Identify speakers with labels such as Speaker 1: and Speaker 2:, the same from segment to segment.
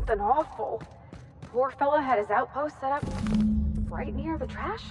Speaker 1: something awful. Poor fella had his outpost set up right near the trash.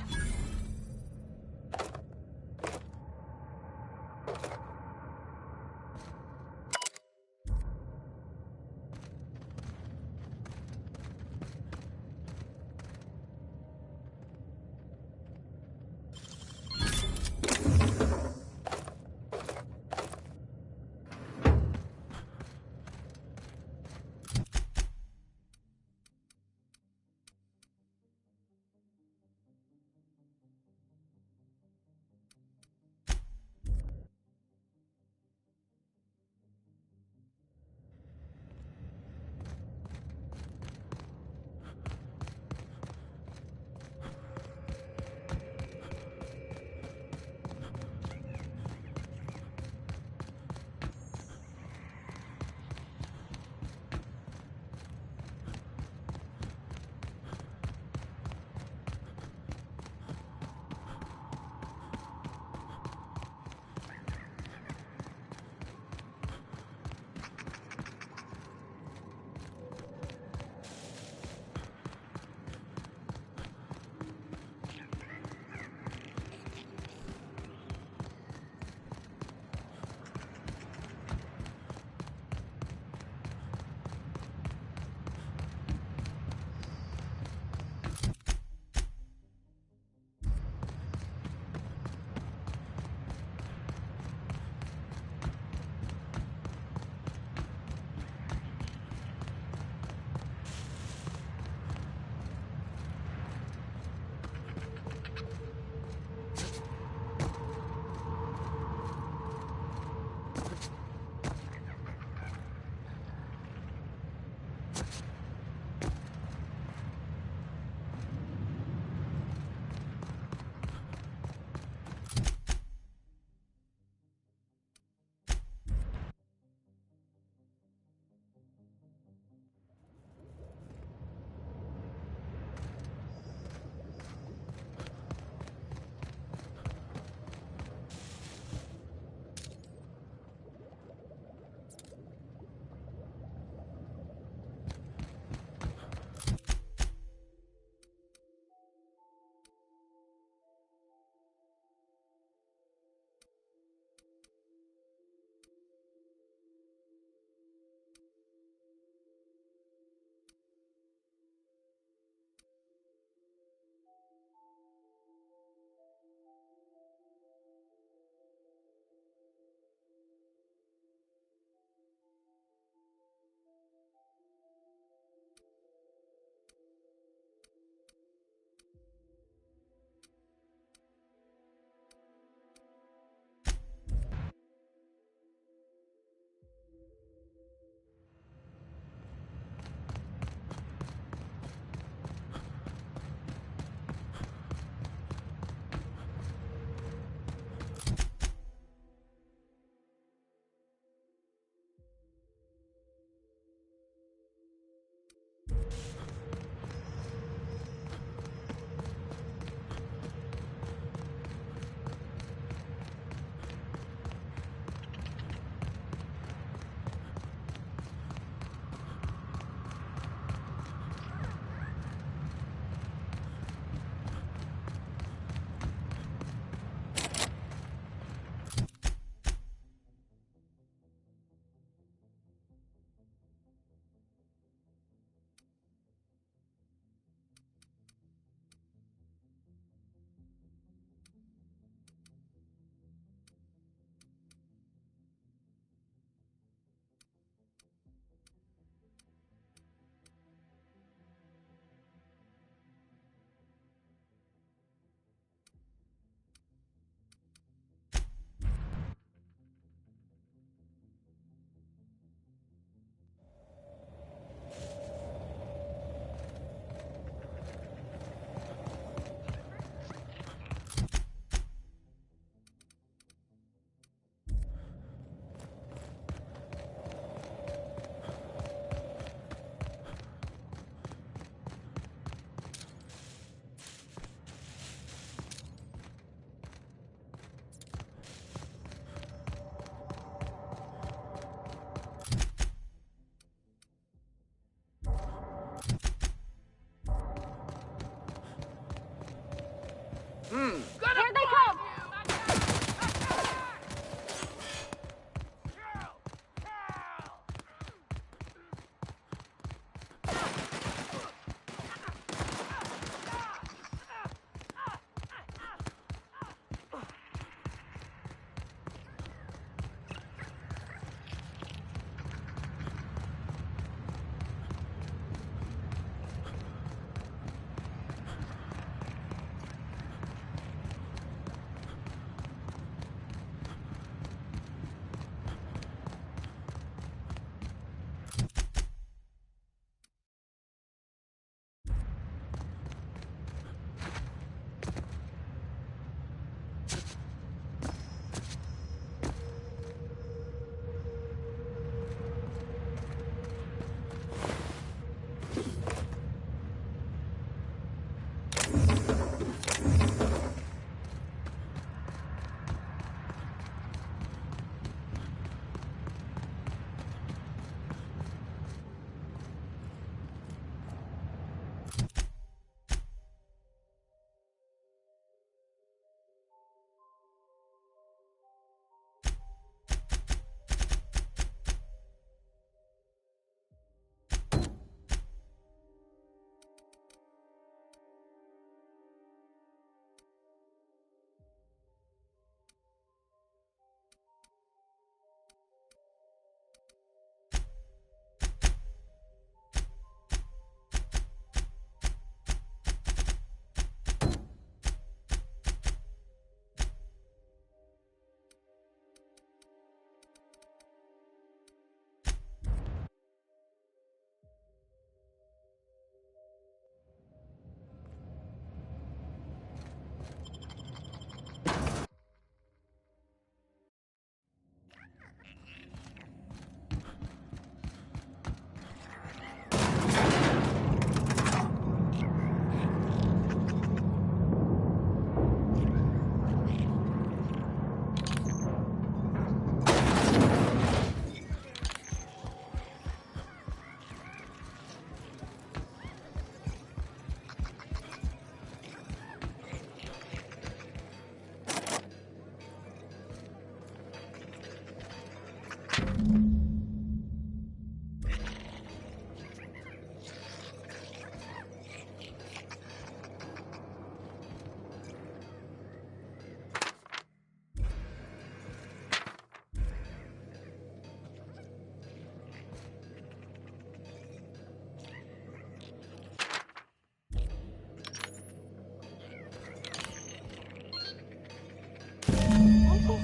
Speaker 1: Here they come!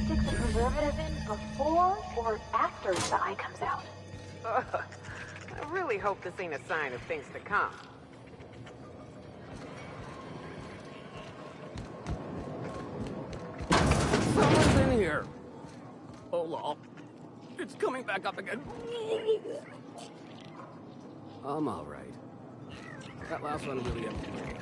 Speaker 1: Stick the preservative in before or after the eye comes out?
Speaker 2: Ugh. I really hope this ain't a sign of things to come.
Speaker 3: Someone's in here. Oh, lol. It's coming back up again. I'm all right. That last one really emptied my gas.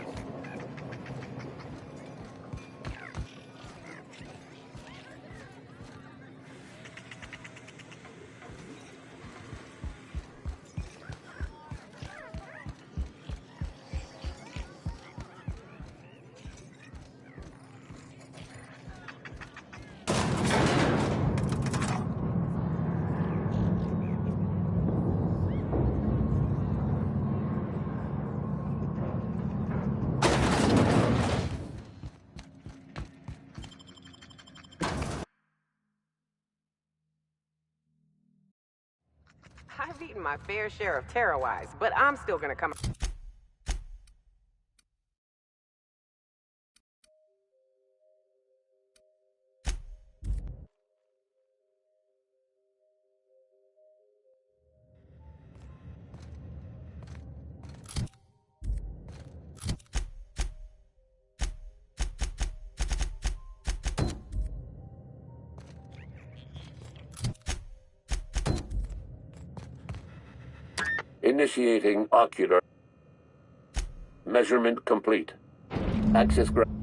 Speaker 2: I've eaten my fair share of Terrawise, but I'm still gonna come.
Speaker 4: Initiating ocular. Measurement complete. Access granted.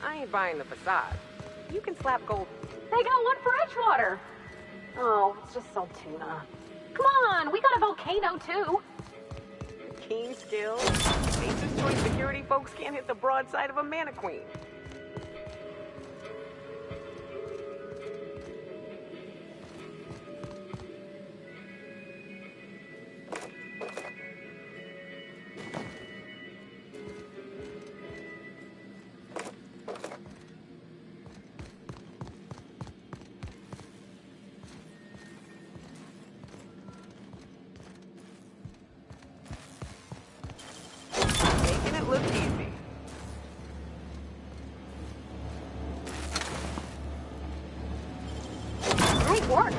Speaker 2: I I ain't buying the facade. You can slap gold.
Speaker 1: They got one for Edgewater. Oh, it's just salt tuna. Come on, we got a volcano too.
Speaker 2: Keen skills. Aces Joint security folks can't hit the broadside of a mana queen. Making it look easy.
Speaker 1: Great work.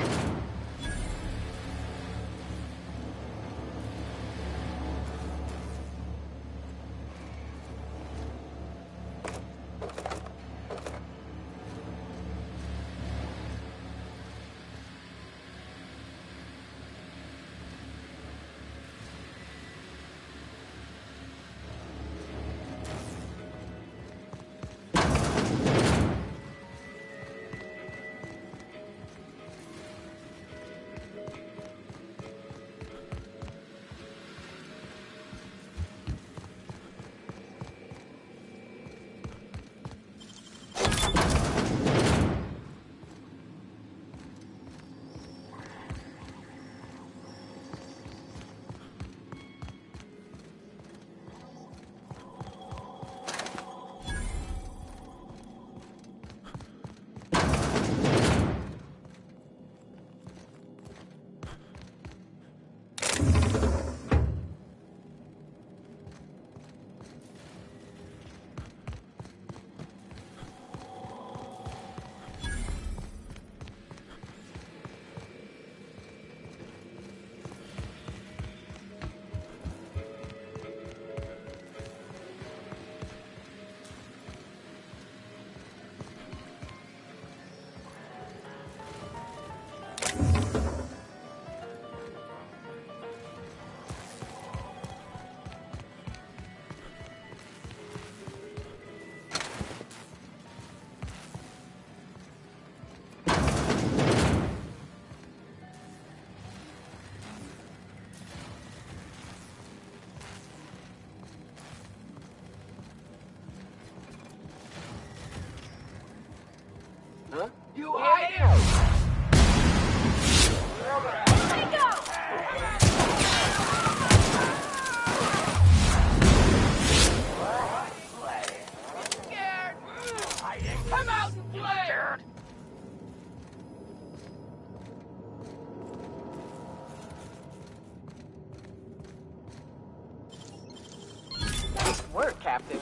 Speaker 2: Huh?
Speaker 3: You hide him! Scared! Come out and play!
Speaker 2: Nice work, Captain.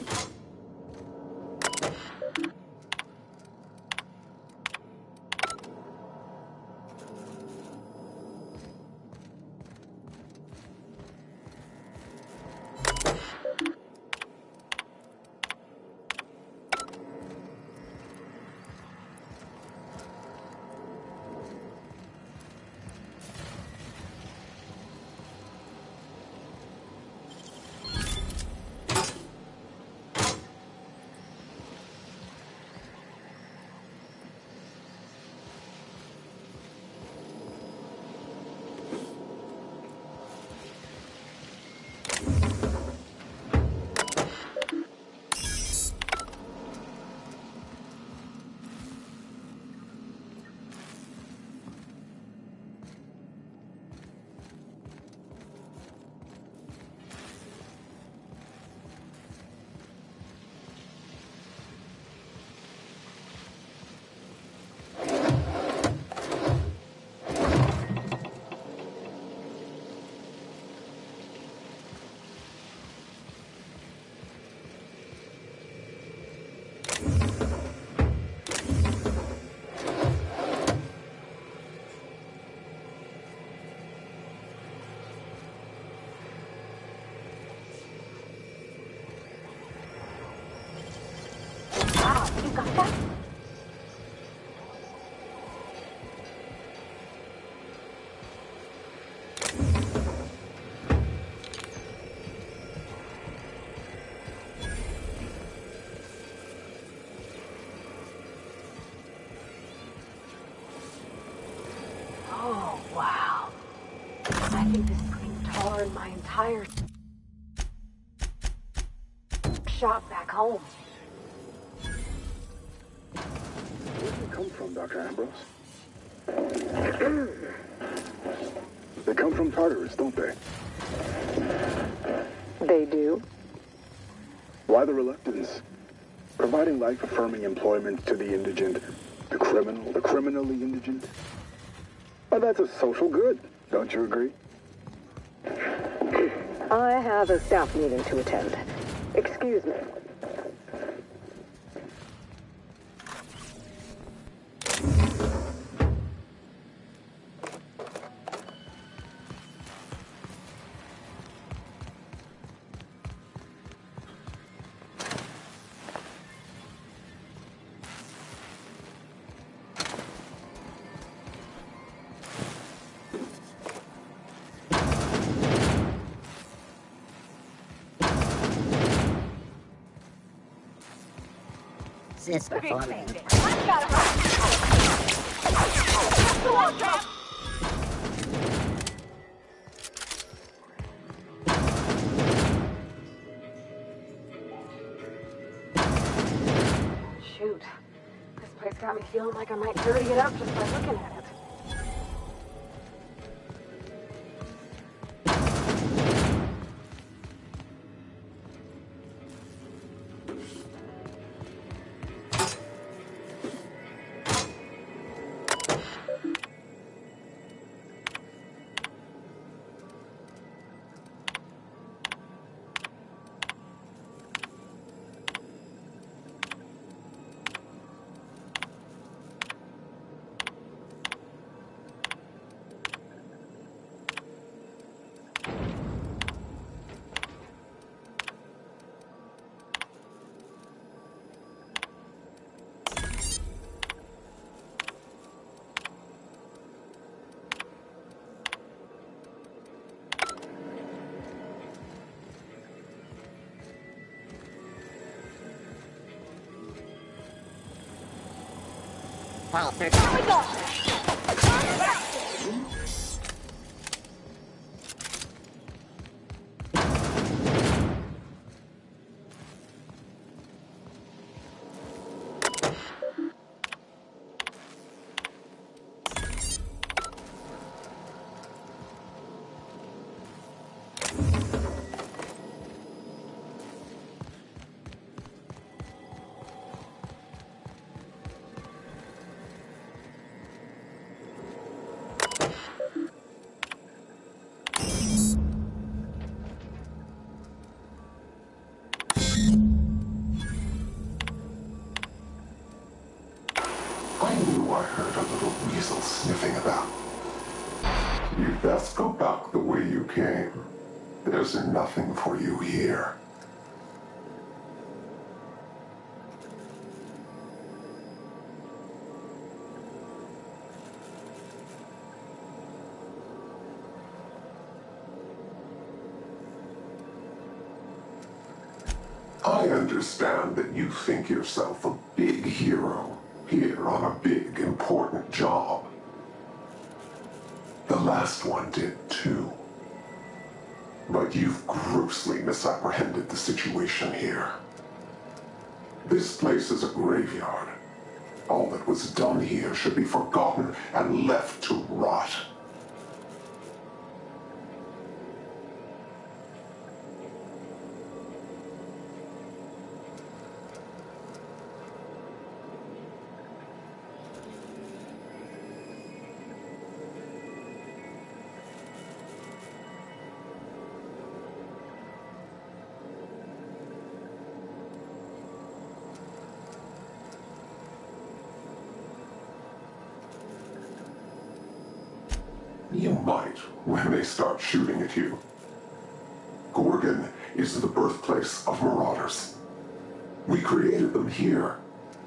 Speaker 1: Wow, you got that? entire shop back home.
Speaker 5: Where do they come from, Dr. Ambrose? They come from Tartarus, don't they?
Speaker 6: They do?
Speaker 5: Why the reluctance? Providing life-affirming employment to the indigent, the criminal, the criminally indigent. Well, that's a social good, don't you agree?
Speaker 6: I have a staff meeting to attend. Excuse me.
Speaker 7: This performing.
Speaker 1: Shoot. This place got me feeling like I might dirty it up just by looking at it.
Speaker 7: Fall through.
Speaker 8: I knew I heard a little weasel sniffing about. You'd best go back the way you came. There's nothing for you here. I understand that you think yourself a big hero here on a big, important job. The last one did too. But you've grossly misapprehended the situation here. This place is a graveyard. All that was done here should be forgotten and left to rot. You might, when they start shooting at you. Gorgon is the birthplace of marauders. We created them here,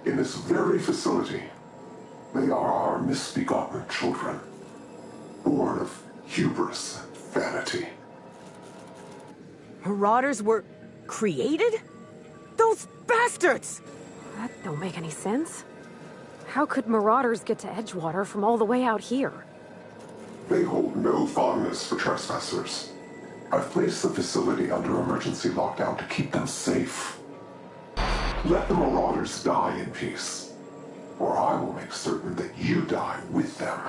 Speaker 8: in this very facility. They are our misbegotten children, born of hubris and vanity.
Speaker 2: Marauders were created? Those bastards!
Speaker 1: That don't make any sense. How could marauders get to Edgewater from all the way out here?
Speaker 8: They hold no fondness for trespassers. I've placed the facility under emergency lockdown to keep them safe. Let the Marauders die in peace, or I will make certain that you die with them.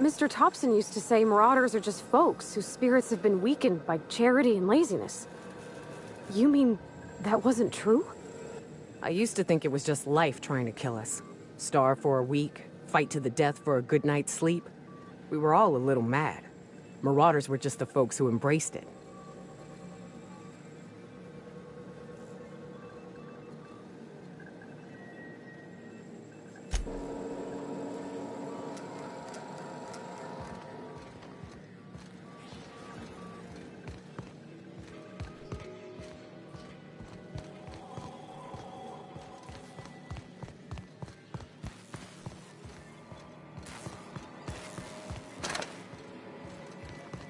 Speaker 1: Mr. Thompson used to say Marauders are just folks whose spirits have been weakened by charity and laziness. You mean that wasn't true?
Speaker 2: I used to think it was just life trying to kill us. Starve for a week, fight to the death for a good night's sleep. We were all a little mad. Marauders were just the folks who embraced it.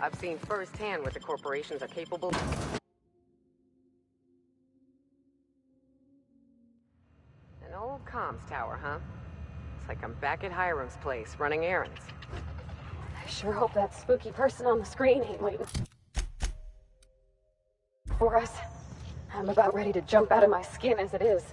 Speaker 2: I've seen firsthand what the corporations are capable of. An old comms tower, huh? It's like I'm back at Hiram's place, running errands.
Speaker 1: I sure hope that spooky person on the screen ain't waiting for us. I'm about ready to jump out of my skin as it is.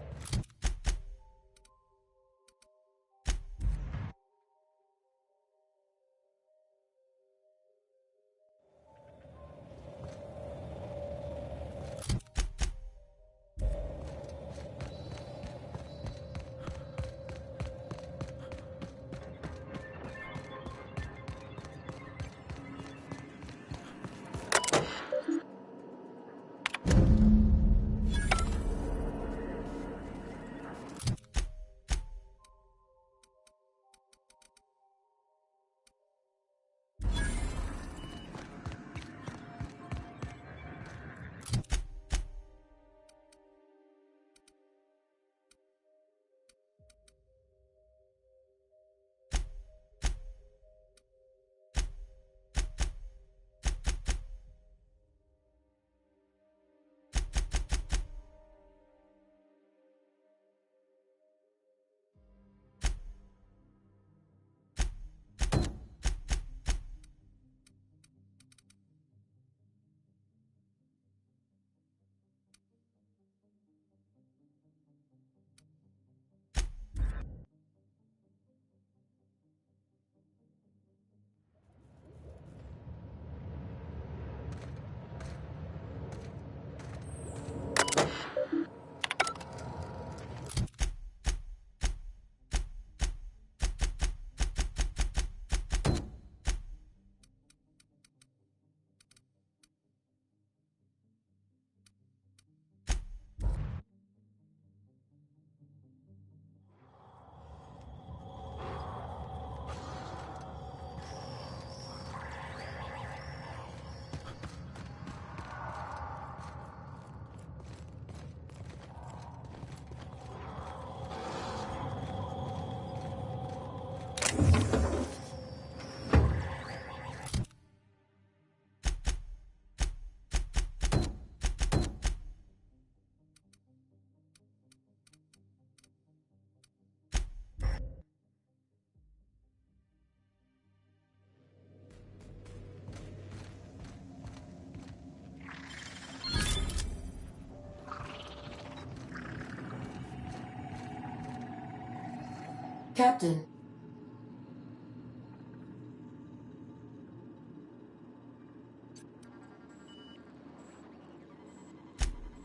Speaker 7: Captain.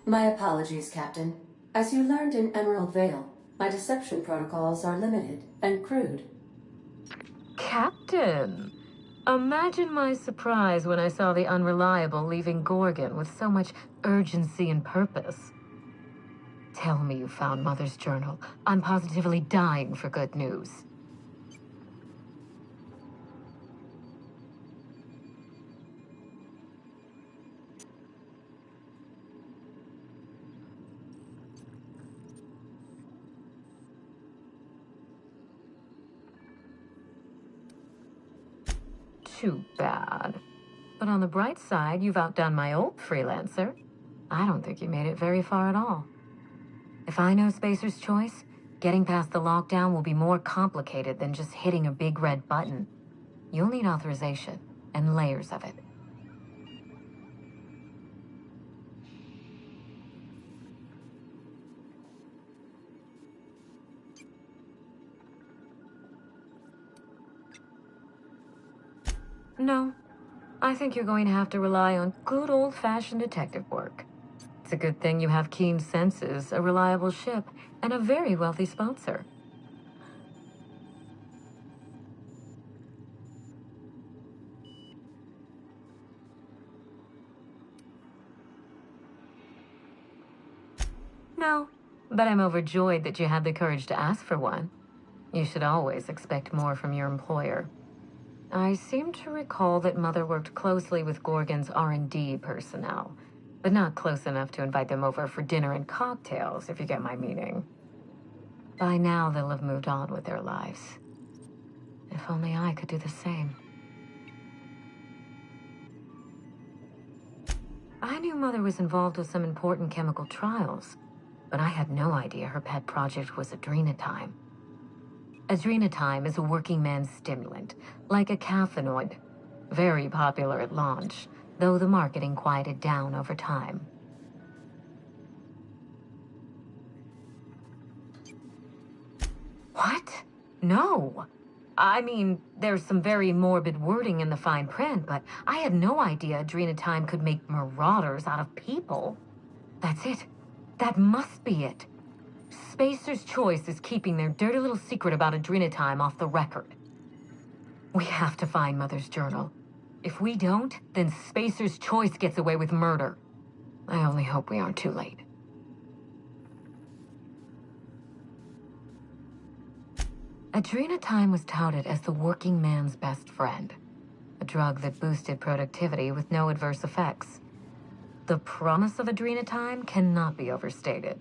Speaker 7: My apologies, Captain. As you learned in Emerald Vale, my deception protocols are limited and crude.
Speaker 9: Captain! Imagine my surprise when I saw the Unreliable leaving Gorgon with so much urgency and purpose. Tell me you found Mother's journal. I'm positively dying for good news. Too bad. But on the bright side, you've outdone my old freelancer. I don't think you made it very far at all. If I know Spacer's Choice, getting past the lockdown will be more complicated than just hitting a big red button. You'll need authorization, and layers of it. No. I think you're going to have to rely on good old-fashioned detective work. It's a good thing you have keen senses, a reliable ship, and a very wealthy sponsor. No, but I'm overjoyed that you had the courage to ask for one. You should always expect more from your employer. I seem to recall that Mother worked closely with Gorgon's R&D personnel, but not close enough to invite them over for dinner and cocktails, if you get my meaning. By now, they'll have moved on with their lives. If only I could do the same. I knew Mother was involved with some important chemical trials, but I had no idea her pet project was Adrenatime. Adrenatime is a working man's stimulant, like a caffeinoid. Very popular at launch, though the marketing quieted down over time. What? No. I mean, there's some very morbid wording in the fine print, but I had no idea Adrenatime could make marauders out of people. That's it. That must be it. Spacer's Choice is keeping their dirty little secret about Adrenatime off the record. We have to find Mother's journal. If we don't, then Spacer's Choice gets away with murder. I only hope we aren't too late. Adrenatime was touted as the working man's best friend, a drug that boosted productivity with no adverse effects. The promise of Adrenatime cannot be overstated.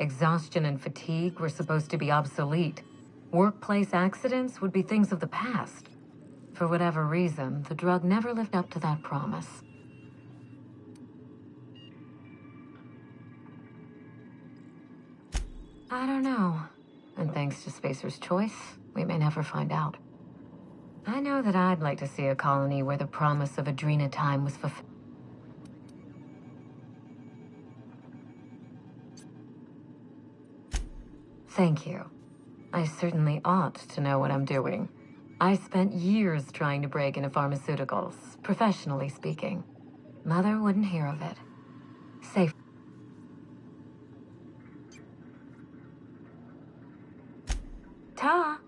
Speaker 9: Exhaustion and fatigue were supposed to be obsolete. Workplace accidents would be things of the past. For whatever reason, the drug never lived up to that promise. I don't know. And thanks to Spacer's Choice, we may never find out. I know that I'd like to see a colony where the promise of Adrenatime was fulfilled. Thank you. I certainly ought to know what I'm doing. I spent years trying to break into pharmaceuticals, professionally speaking. Mother wouldn't hear of it. Safe. Ta!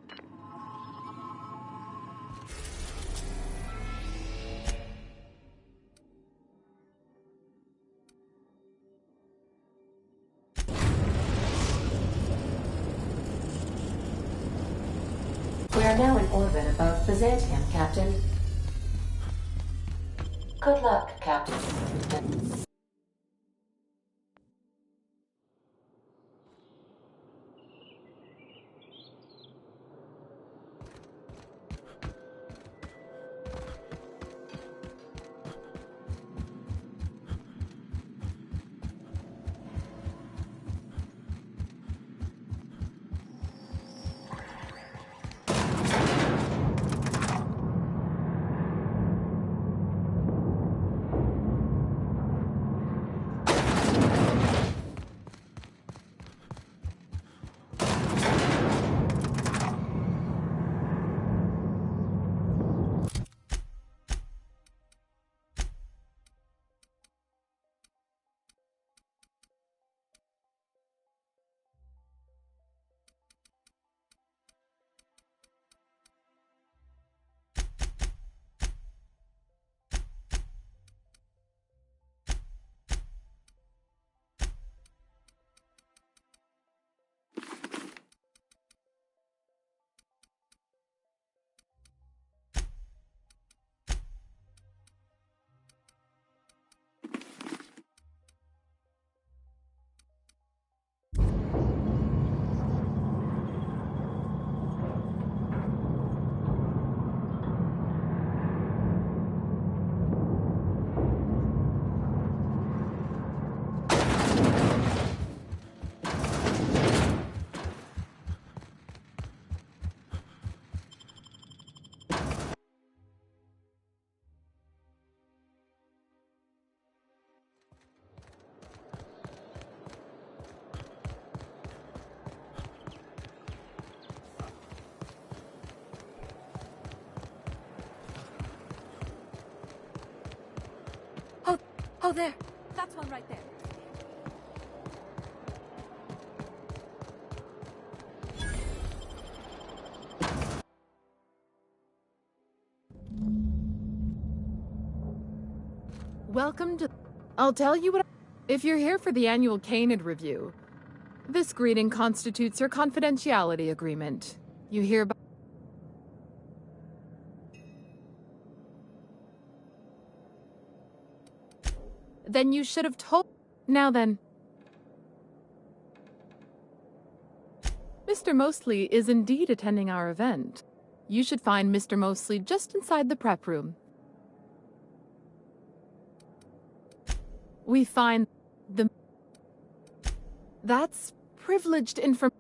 Speaker 7: We are now in orbit above Byzantium, Captain. Good luck, Captain.
Speaker 10: there. That's one right there.
Speaker 11: Welcome to... I'll tell you what... If you're here for the annual Canid review, this greeting constitutes your confidentiality agreement. You hereby... Then you should have told... Now then. Mr. Mosley is indeed attending our event. You should find Mr. Mosley just inside the prep room. We find the... That's privileged information.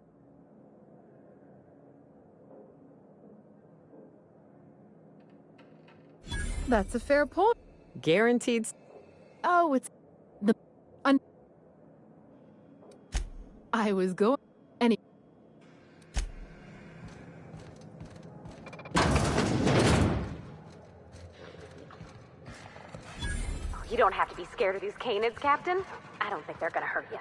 Speaker 11: That's a fair point.
Speaker 2: Guaranteed...
Speaker 11: Oh, it's... the... I was going... Any...
Speaker 1: You don't have to be scared of these Canids, Captain. I don't think they're gonna hurt you.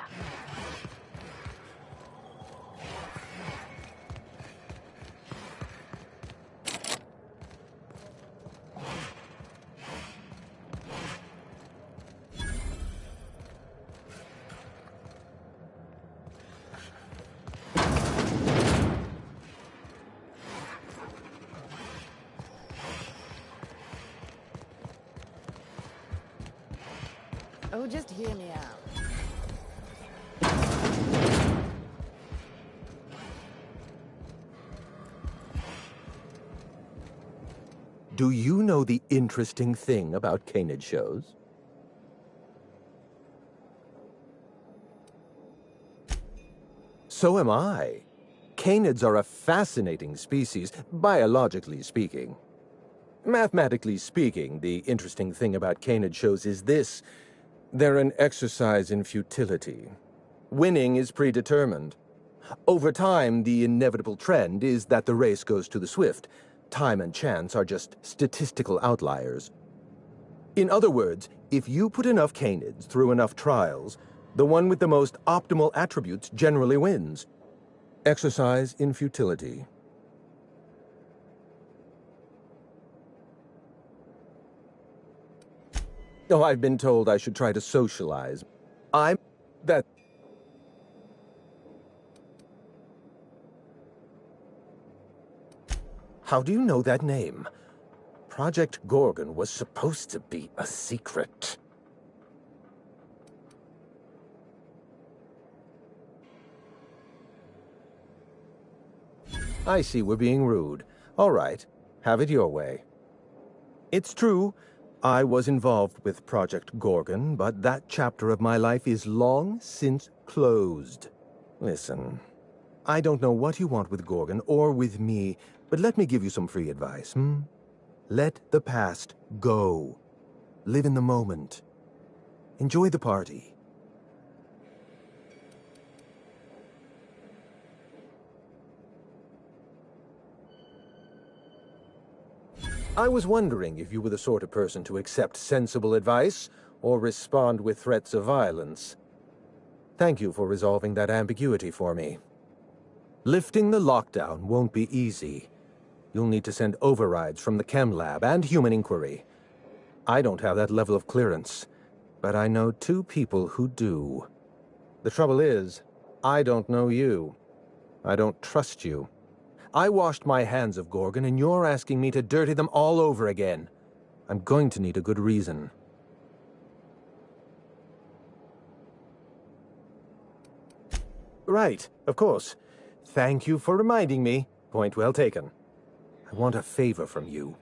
Speaker 10: Oh, just hear me out.
Speaker 12: Do you know the interesting thing about Canid shows? So am I. Canids are a fascinating species, biologically speaking. Mathematically speaking, the interesting thing about Canid shows is this. They're an exercise in futility. Winning is predetermined. Over time, the inevitable trend is that the race goes to the swift. Time and chance are just statistical outliers. In other words, if you put enough Canids through enough trials, the one with the most optimal attributes generally wins. Exercise in futility. Oh, I've been told I should try to socialize. That... How do you know that name? Project Gorgon was supposed to be a secret. I see we're being rude. All right, have it your way. It's true, I was involved with Project Gorgon, but that chapter of my life is long since closed. Listen, I don't know what you want with Gorgon or with me, but let me give you some free advice, Let the past go. Live in the moment. Enjoy the party. I was wondering if you were the sort of person to accept sensible advice or respond with threats of violence. Thank you for resolving that ambiguity for me. Lifting the lockdown won't be easy. You'll need to send overrides from the Chem Lab and Human Inquiry. I don't have that level of clearance, but I know 2 people who do. The trouble is, I don't know you. I don't trust you. I washed my hands of Gorgon, and you're asking me to dirty them all over again. I'm going to need a good reason. Right, of course. Thank you for reminding me. Point well taken. I want a favor from you.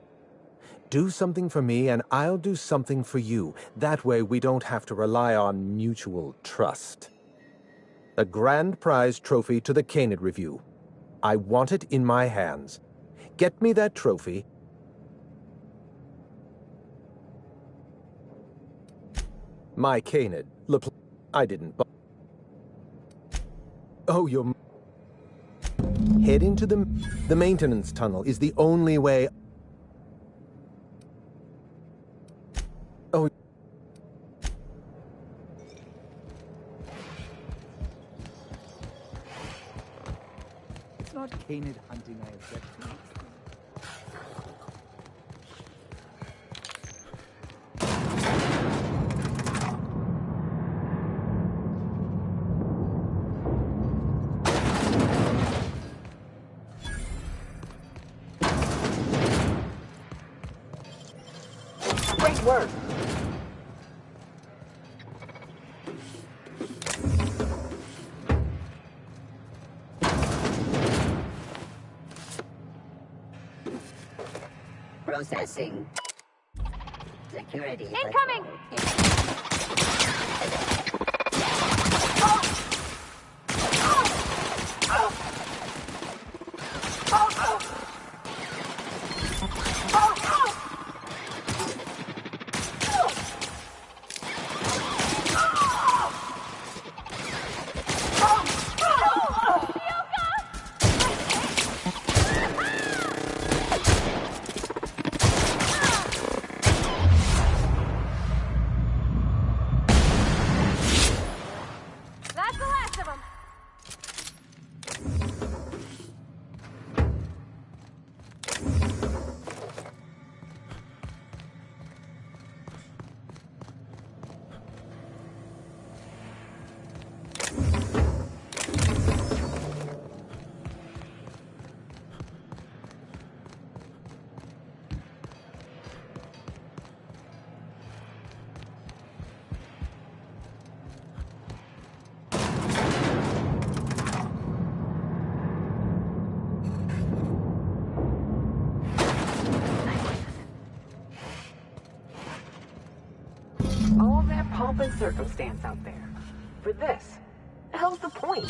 Speaker 12: Do something for me, and I'll do something for you. That way we don't have to rely on mutual trust. A grand prize trophy to the Canid Review. I want it in my hands. Get me that trophy. My Canid. I didn't buy. Oh, you're... Head into the maintenance tunnel is the only way...
Speaker 13: not canid hunting I object to.
Speaker 2: Great work!
Speaker 14: Processing. Security.
Speaker 15: Incoming! That's the last of them.
Speaker 2: All that pomp and circumstance out there. For this. The hell's the point?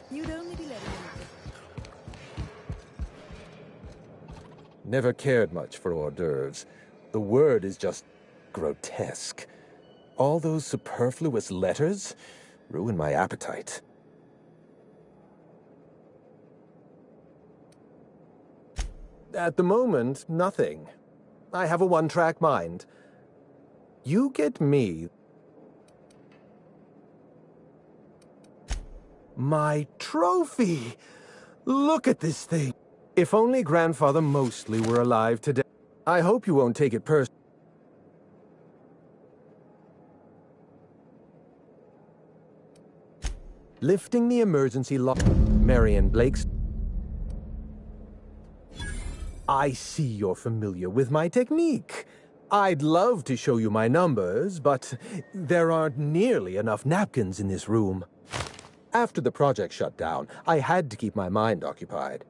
Speaker 10: You'd only be letting him.
Speaker 12: Never cared much for hors d'oeuvres. The word is just grotesque. All those superfluous letters ruin my appetite. At the moment, nothing. I have a one-track mind. You get me. My trophy! Look at this thing. If only Grandfather Mostly were alive today. I hope you won't take it personally. Lifting the emergency lock. Marion Blake's. I see you're familiar with my technique. I'd love to show you my numbers, but there aren't nearly enough napkins in this room. After the project shut down, I had to keep my mind occupied.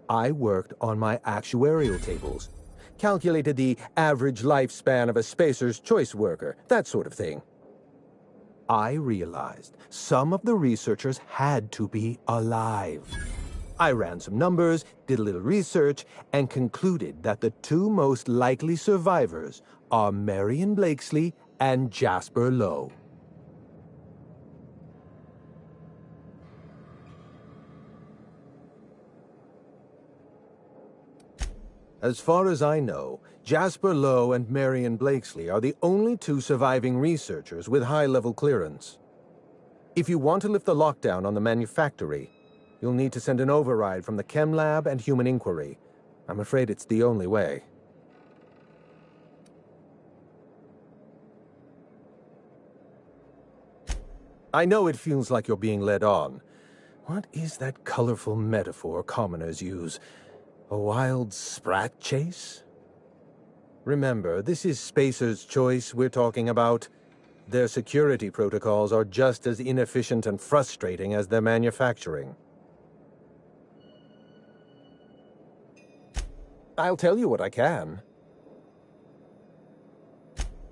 Speaker 12: I worked on my actuarial tables, calculated the average lifespan of a Spacer's Choice worker, that sort of thing. I realized some of the researchers had to be alive. I ran some numbers, did a little research, and concluded that the two most likely survivors are Marion Blakesley and Jasper Lowe. As far as I know, Jasper Lowe and Marion Blakesley are the only two surviving researchers with high-level clearance. If you want to lift the lockdown on the manufactory, you'll need to send an override from the Chem Lab and Human Inquiry. I'm afraid it's the only way. I know it feels like you're being led on. What is that colorful metaphor commoners use? A wild sprat chase? Remember, this is Spacer's Choice we're talking about. Their security protocols are just as inefficient and frustrating as their manufacturing. I'll tell you what I can.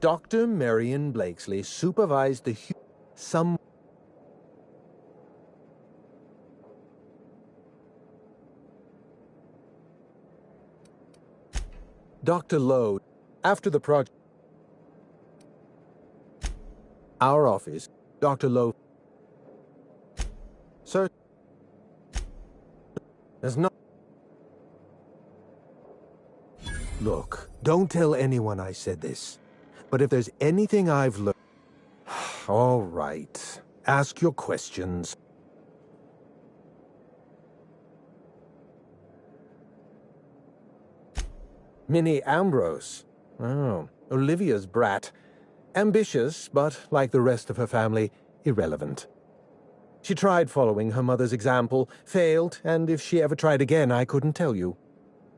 Speaker 12: Dr. Marion Blakesley supervised the some... Dr. Lowe, after the project... Our office, Dr. Lowe... Sir... There's no... Look, don't tell anyone I said this. But if there's anything I've learned... All right. Ask your questions. Minnie Ambrose. Oh, Olivia's brat. Ambitious, but like the rest of her family, irrelevant. She tried following her mother's example, failed, and if she ever tried again, I couldn't tell you.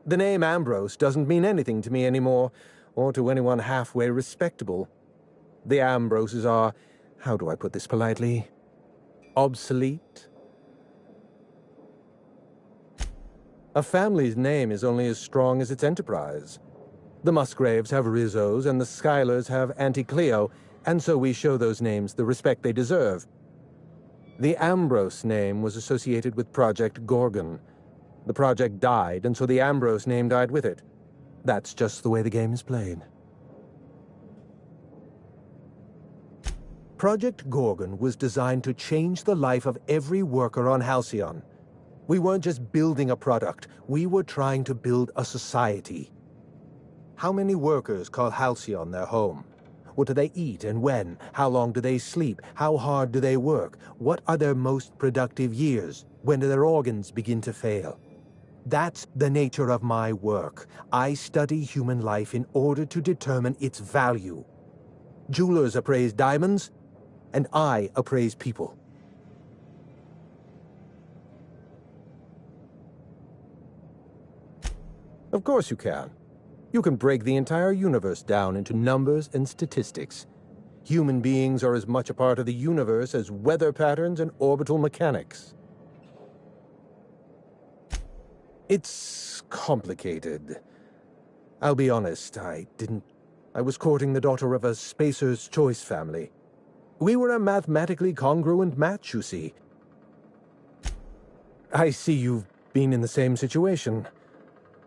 Speaker 12: The name Ambrose doesn't mean anything to me anymore, or to anyone halfway respectable. The Ambroses are, how do I put this politely, obsolete? A family's name is only as strong as its enterprise. The Musgraves have Rizzos, and the Schuyler's have Auntie Cleo, and so we show those names the respect they deserve. The Ambrose name was associated with Project Gorgon. The project died, and so the Ambrose name died with it. That's just the way the game is played. Project Gorgon was designed to change the life of every worker on Halcyon. We weren't just building a product, we were trying to build a society. How many workers call Halcyon their home? What do they eat and when? How long do they sleep? How hard do they work? What are their most productive years? When do their organs begin to fail? That's the nature of my work. I study human life in order to determine its value. Jewelers appraise diamonds, and I appraise people. Of course you can. You can break the entire universe down into numbers and statistics. Human beings are as much a part of the universe as weather patterns and orbital mechanics. It's complicated. I'll be honest, I was courting the daughter of a Spacer's Choice family. We were a mathematically congruent match, you see. I see you've been in the same situation.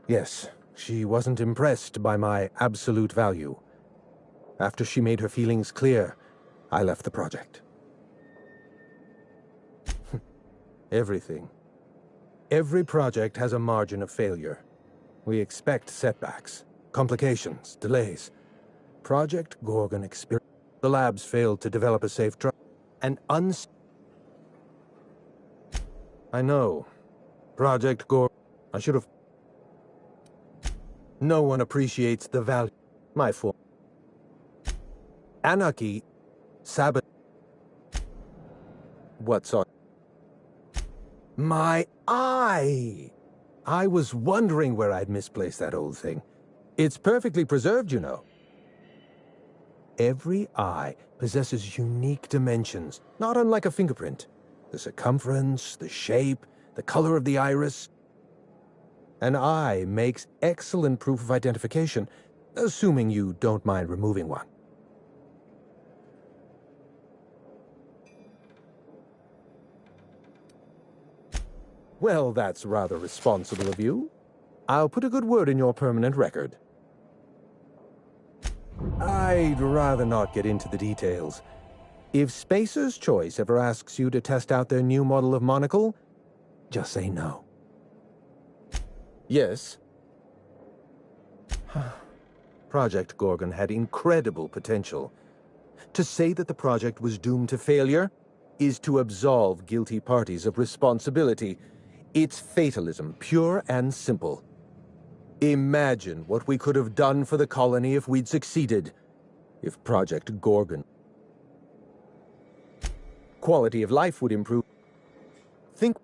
Speaker 12: Yes, she wasn't impressed by my absolute value. After she made her feelings clear, I left the project. Everything. Every project has a margin of failure. We expect setbacks, complications, delays. Project Gorgon experienced. The labs failed to develop a safe drug. I know. Project Gorgon. I should have... No one appreciates the value. My fault. Anarchy. Sabot. What's on? My eye! I was wondering where I'd misplaced that old thing. It's perfectly preserved, you know. Every eye possesses unique dimensions, not unlike a fingerprint. The circumference, the shape, the color of the iris. An eye makes excellent proof of identification, assuming you don't mind removing one. Well, that's rather responsible of you. I'll put a good word in your permanent record. I'd rather not get into the details. If Spacer's Choice ever asks you to test out their new model of monocle, just say no. Yes. Project Gorgon had incredible potential. To say that the project was doomed to failure is to absolve guilty parties of responsibility. It's fatalism, pure and simple. Imagine what we could have done for the colony if we'd succeeded. If Project Gorgon. Quality of life would improve. Think.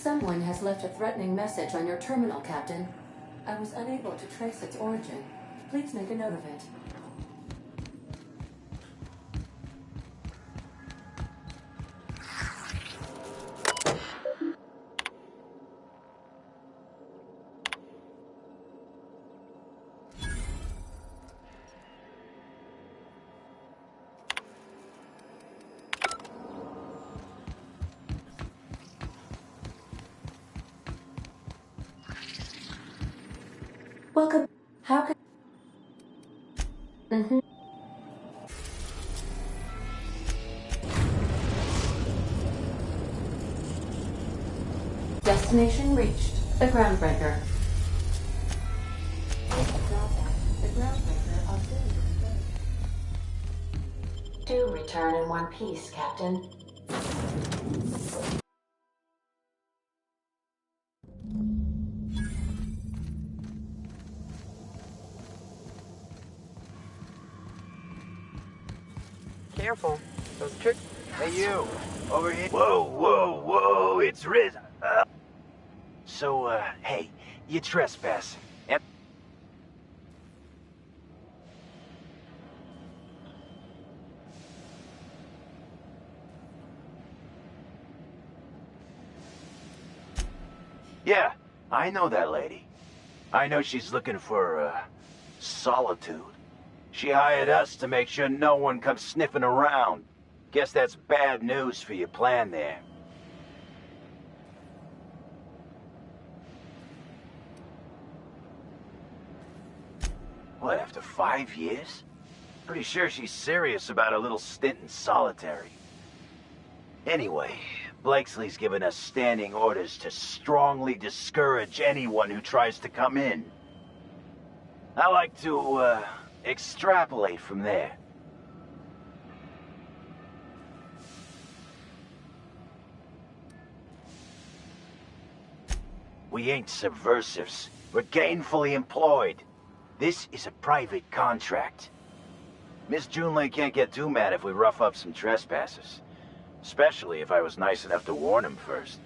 Speaker 7: Someone has left a threatening message on your terminal, Captain. I was unable to trace its origin. Please make a note of it. Welcome. How can... Destination reached. The Groundbreaker. The Groundbreaker auxiliary. Do return in one piece, Captain.
Speaker 2: Careful. Those tricks.
Speaker 15: Hey, you. Over here. Whoa, whoa, whoa. It's Riz. Hey, you trespassing. Yeah, I know that lady. I know she's looking for, solitude. She hired us to make sure no one comes sniffing around. Guess that's bad news for your plan there. What, after 5 years? Pretty sure she's serious about a little stint in solitary. Anyway, Blakesley's given us standing orders to strongly discourage anyone who tries to come in. I like to, extrapolate from there. We ain't subversives. We're gainfully employed. This is a private contract. Miss Junlei can't get too mad if we rough up some trespassers. Especially if I was nice enough to warn him first.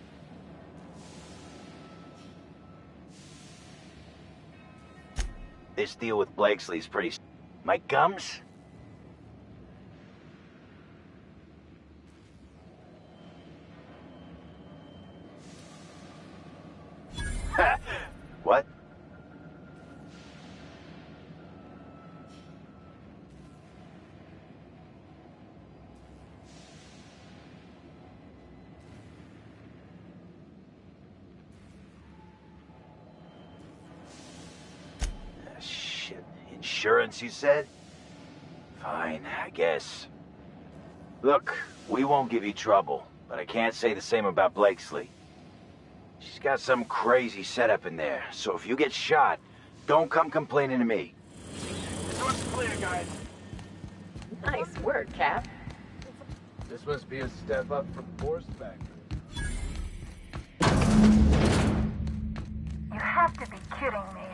Speaker 15: This deal with Blakesley's pretty... My gums? What? Shit. Insurance, you said? Fine, I guess. Look, we won't give you trouble, but I can't say the same about Blakesley. She's got some crazy setup in there, so if you get shot, don't come complaining to me. This one's clear, guys.
Speaker 2: Nice work, Cap.
Speaker 13: This must be a step up from Force Factory.
Speaker 16: You have to be kidding me.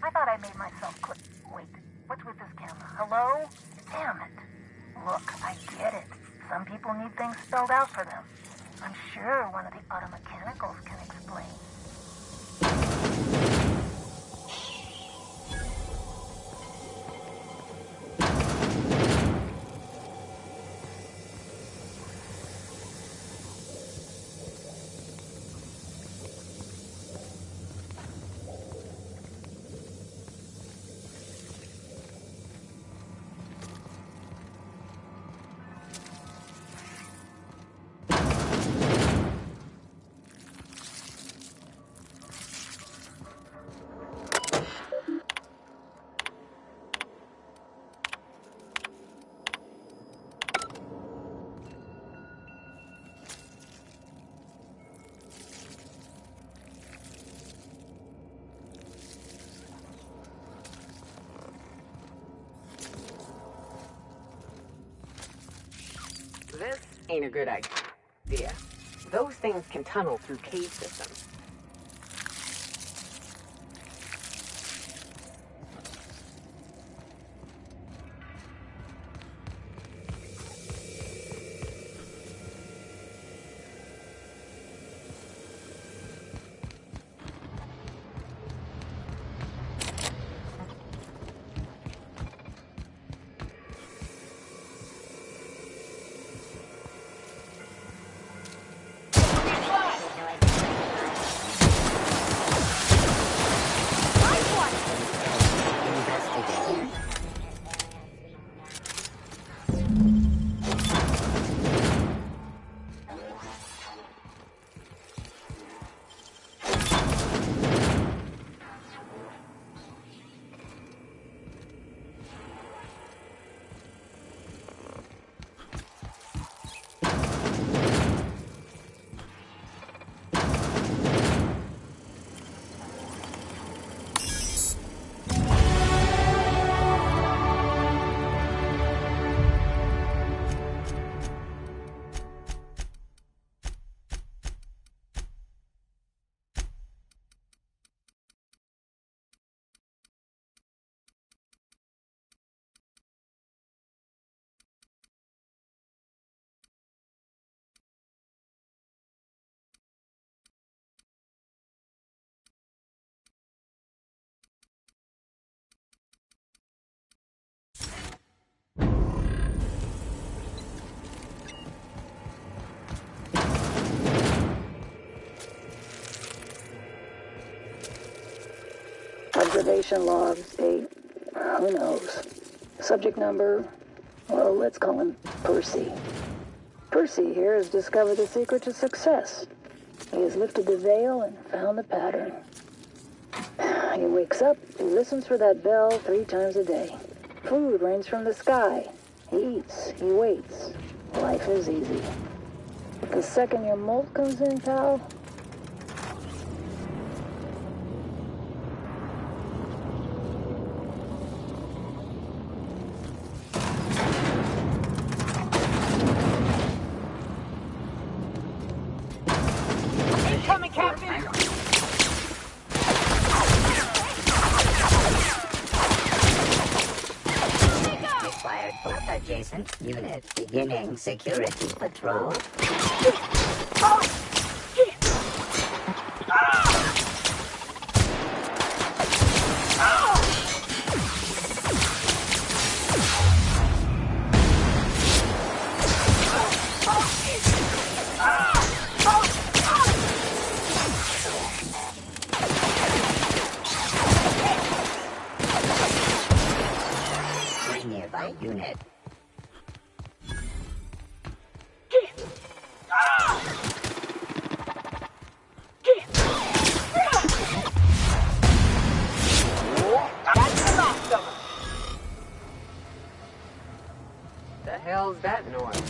Speaker 16: I thought I made myself clear. Wait, what's with this camera? Hello? Damn it. Look, I get it. Some people need things spelled out for them. I'm sure one of the automechanicals can explain.
Speaker 2: This ain't a good idea. Those things can tunnel through cave systems.
Speaker 6: Observation logs, date, who knows. Subject number, well, let's call him Percy. Percy here has discovered the secret to success. He has lifted the veil and found the pattern. He wakes up, he listens for that bell 3 times a day. Food rains from the sky. He eats, he waits. Life is easy. But the second your molt comes in, pal,
Speaker 16: Incoming, Captain!
Speaker 14: Required for adjacent unit beginning security patrol. Nearby unit.
Speaker 2: That's the last of them. The hell's that noise?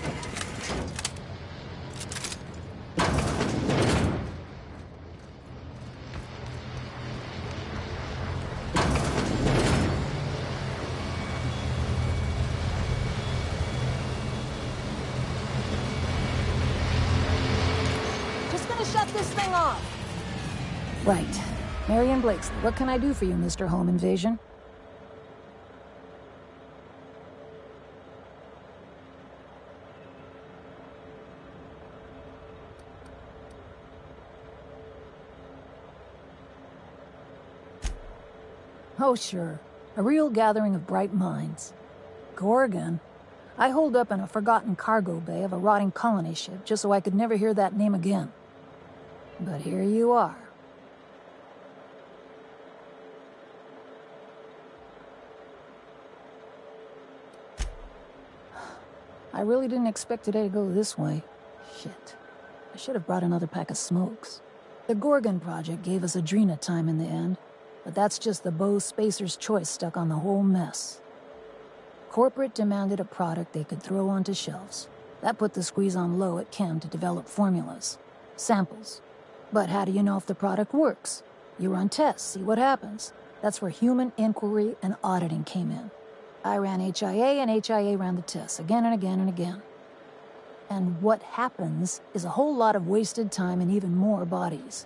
Speaker 16: Shut this thing off!
Speaker 17: Right. Marion Blakesley, what can I do for you, Mr. Home Invasion? Oh, sure. A real gathering of bright minds. Gorgon? I holed up in a forgotten cargo bay of a rotting colony ship just so I could never hear that name again. But here you are. I really didn't expect today to go this way. Shit. I should have brought another pack of smokes. The Gorgon project gave us Adrena time in the end, but that's just the Bose Spacer's choice stuck on the whole mess. Corporate demanded a product they could throw onto shelves. That put the squeeze on low at Chem to develop formulas, samples. But how do you know if the product works? You run tests, see what happens. That's where human inquiry and auditing came in. I ran HIA, and HIA ran the tests again and again and again. And what happens is a whole lot of wasted time and even more bodies.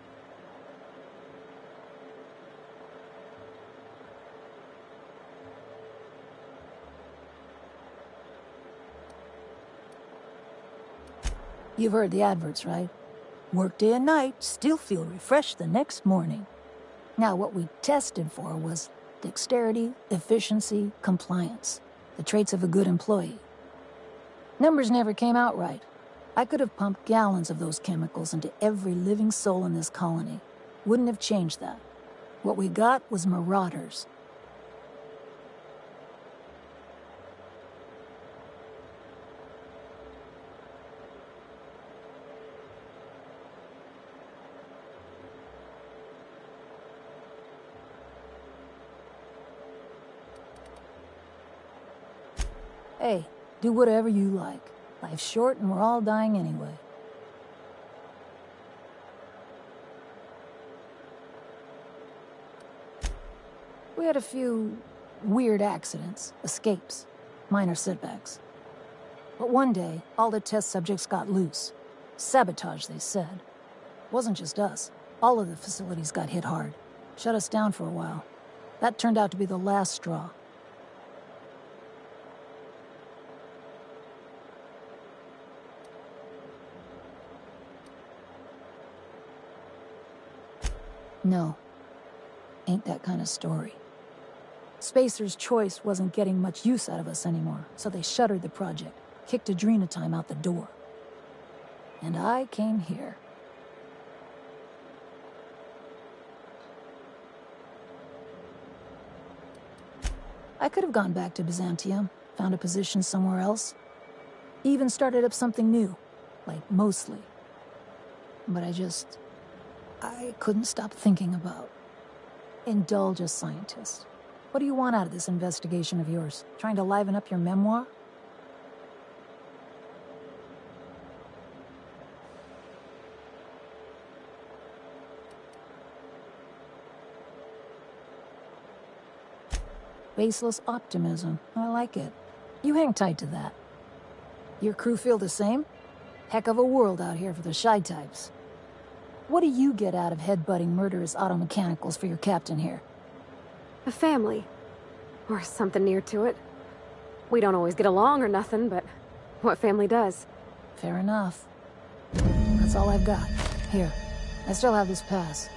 Speaker 17: You've heard the adverts, right? Work day and night, still feel refreshed the next morning. Now, what we tested for was dexterity, efficiency, compliance. The traits of a good employee. Numbers never came out right. I could have pumped gallons of those chemicals into every living soul in this colony. Wouldn't have changed that. What we got was marauders. Hey, do whatever you like. Life's short and we're all dying anyway. We had a few weird accidents, escapes, minor setbacks. But one day, all the test subjects got loose. Sabotage, they said. Wasn't just us. All of the facilities got hit hard. Shut us down for a while. That turned out to be the last straw. No. Ain't that kind of story. Spacer's choice wasn't getting much use out of us anymore, so they shuttered the project, kicked Adrena time out the door. And I came here. I could have gone back to Byzantium, found a position somewhere else. Even started up something new, like mostly. But I couldn't stop thinking about. Indulge a scientist. What do you want out of this investigation of yours? Trying to liven up your memoir? Baseless optimism. I like it. You hang tight to that. Your crew feel the same? Heck of a world out here for the shy types. What do you get out of headbutting murderous automechanicals for your captain here?
Speaker 1: A family. Or something near to it. We don't always get along or nothing, but what family does?
Speaker 17: Fair enough. That's all I've got. Here, I still have this pass.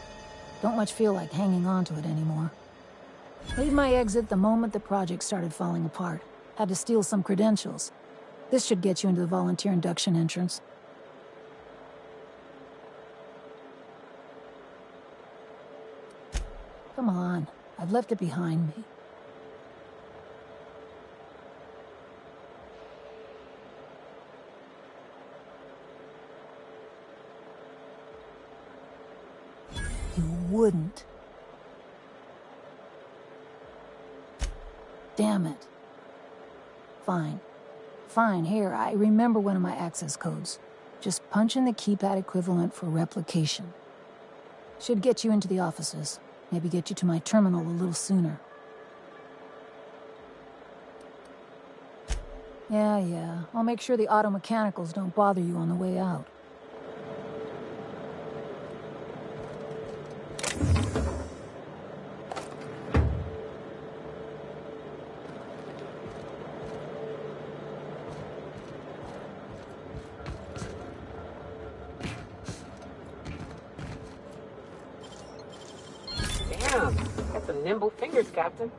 Speaker 17: Don't much feel like hanging on to it anymore. Made my exit the moment the project started falling apart. Had to steal some credentials. This should get you into the volunteer induction entrance. Come on, I've left it behind me. You wouldn't. Damn it. Fine. Fine, here, I remember one of my access codes. Just punch in the keypad equivalent for replication. Should get you into the offices. Maybe get you to my terminal a little sooner. Yeah. I'll make sure the auto mechanicals don't bother you on the way out.
Speaker 2: Damn, got some nimble fingers, Captain.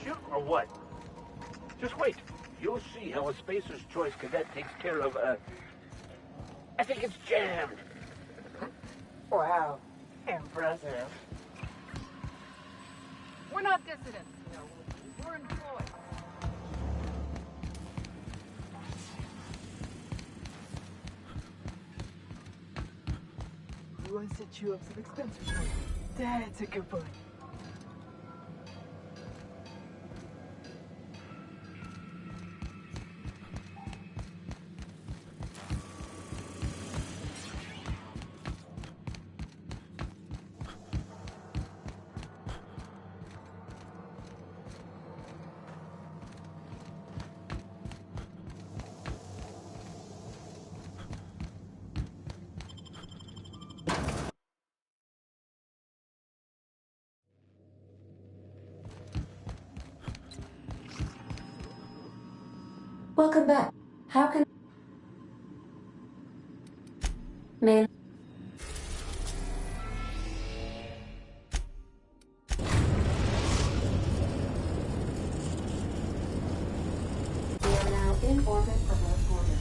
Speaker 4: Shoot or what? Just wait. You'll see how a Spacer's Choice cadet takes care of, I think it's jammed.
Speaker 2: Wow. Impressive.
Speaker 11: We're not dissidents. We're employed.
Speaker 10: You want to set you up some expensive money. That's a good boy.
Speaker 7: Welcome back. How can... May... We are now in orbit above Gorgon.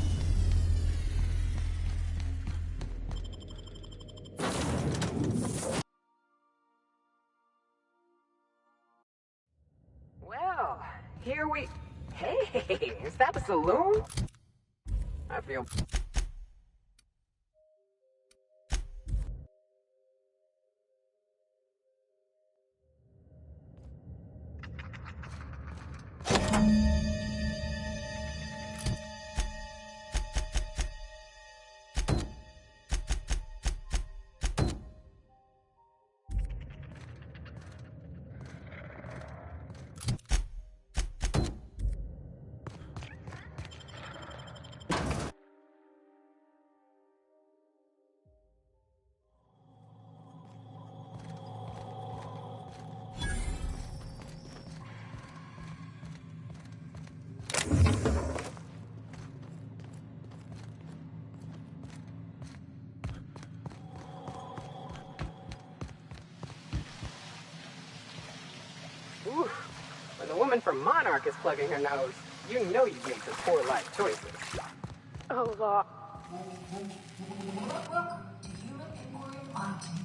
Speaker 2: Well, here we... Hey, is that the saloon? I feel... Ooh, when the woman from Monarch is plugging her nose, you know you've made some poor life choices.
Speaker 1: Oh, Law.
Speaker 18: Welcome to Human Inquiry Monitoring.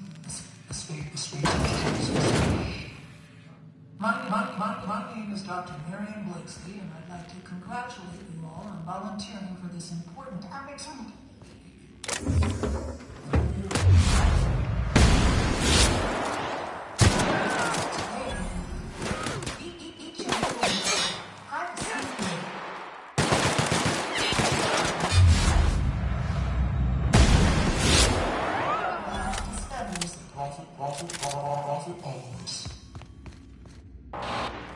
Speaker 18: My name is Dr. Marion Blakesley, and I'd like to congratulate you all on volunteering for this important opportunity.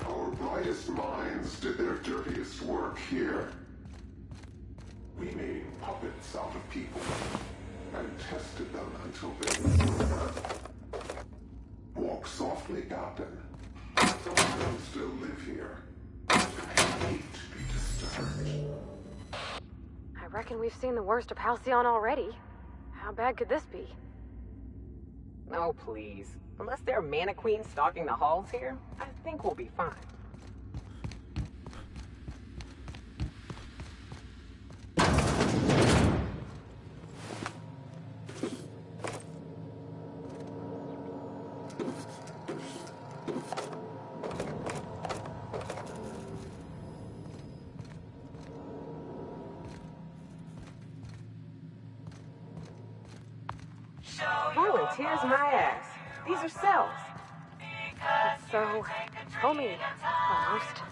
Speaker 8: Our brightest minds did their dirtiest work here. We made puppets out of people and tested them until they walk softly, Captain. Some of them still live here. I hate to be disturbed.
Speaker 1: I reckon we've seen the worst of Halcyon already. How bad could this be?
Speaker 2: Oh, please. Unless there are mana queens stalking the halls here, I think we'll be fine. Volunteers my ass. These are cells.
Speaker 1: So, homey, almost.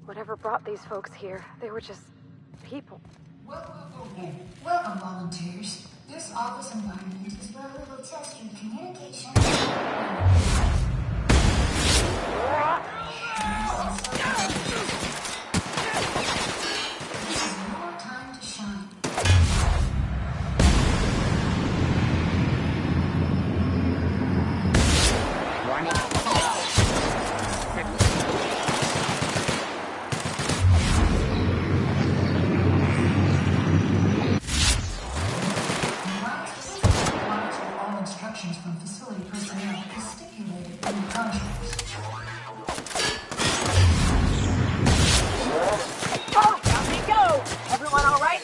Speaker 1: Whatever brought these folks here, they were just people.
Speaker 18: Welcome, volunteers. This office environment is where we will test your communication. This is your time to shine. From facility personnel is stipulated in the contracts.
Speaker 2: Oh, out we go! Everyone all right?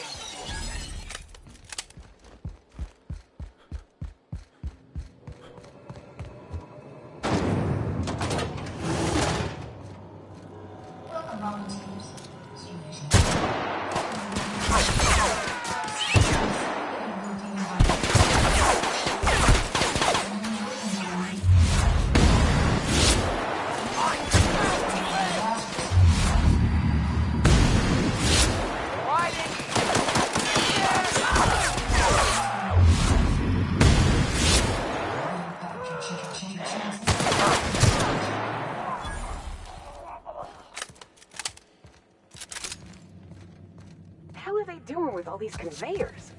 Speaker 18: Welcome, volunteers.
Speaker 2: How are they doing with all these conveyors?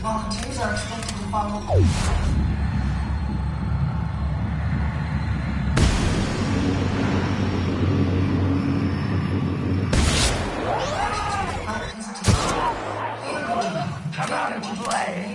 Speaker 18: Volunteers are expected to follow.
Speaker 4: Come out and play!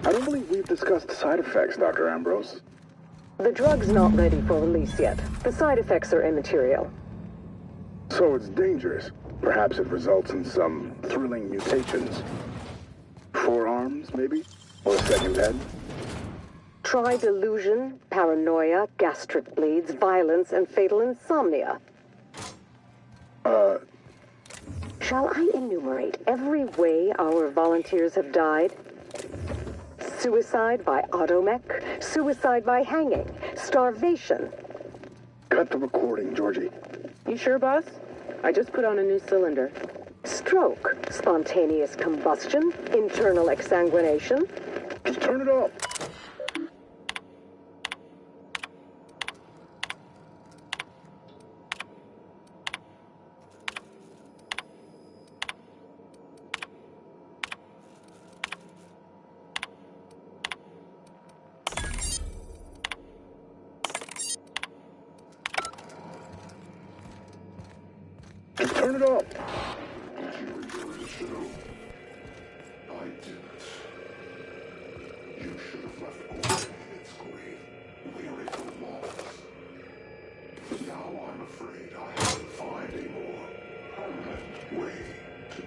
Speaker 5: I don't believe we've discussed side effects, Dr. Ambrose.
Speaker 6: The drug's not ready for release yet. The side effects are immaterial.
Speaker 5: So it's dangerous. Perhaps it results in some thrilling mutations. Forearms, maybe? Or a second head?
Speaker 6: Try delusion, paranoia, gastric bleeds, violence, and fatal insomnia. Shall I enumerate every way our volunteers have died? Suicide by automech, suicide by hanging, starvation.
Speaker 5: Cut the recording, Georgie.
Speaker 6: You sure, boss? I just put on a new cylinder. Stroke, spontaneous combustion, internal exsanguination.
Speaker 5: Just turn it off. Turn it off.
Speaker 8: Did you enjoy the show? I didn't. You should have left Gordon in its grave, weary for loss. But now I'm afraid I have to find a more permanent way to...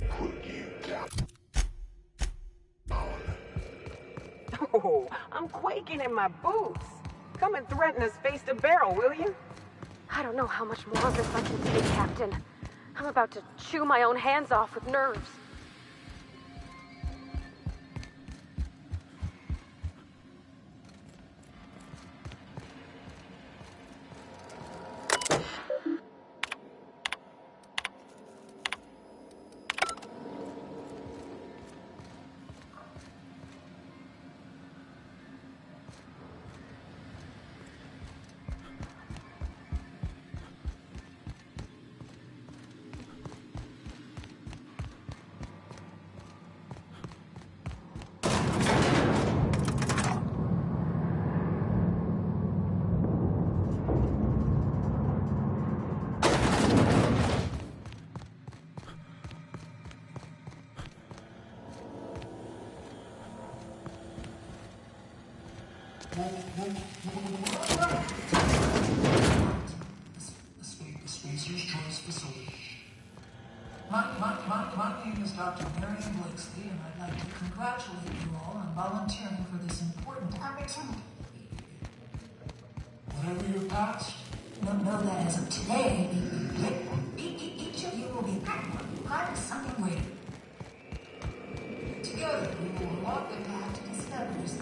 Speaker 8: put you down.
Speaker 2: Oh, I'm quaking in my boots. Come and threaten us face to barrel, will you?
Speaker 1: I don't know how much more of this I can take, Captain. I'm about to chew my own hands off with nerves.
Speaker 18: The Spacer's Choice Facility. My name is Dr. Marion Blakeslee, and I'd like to congratulate you all on volunteering for this important opportunity. Whatever your past, know that as of today, each of you will be part of something greater. Together, we will walk the path to discoveries.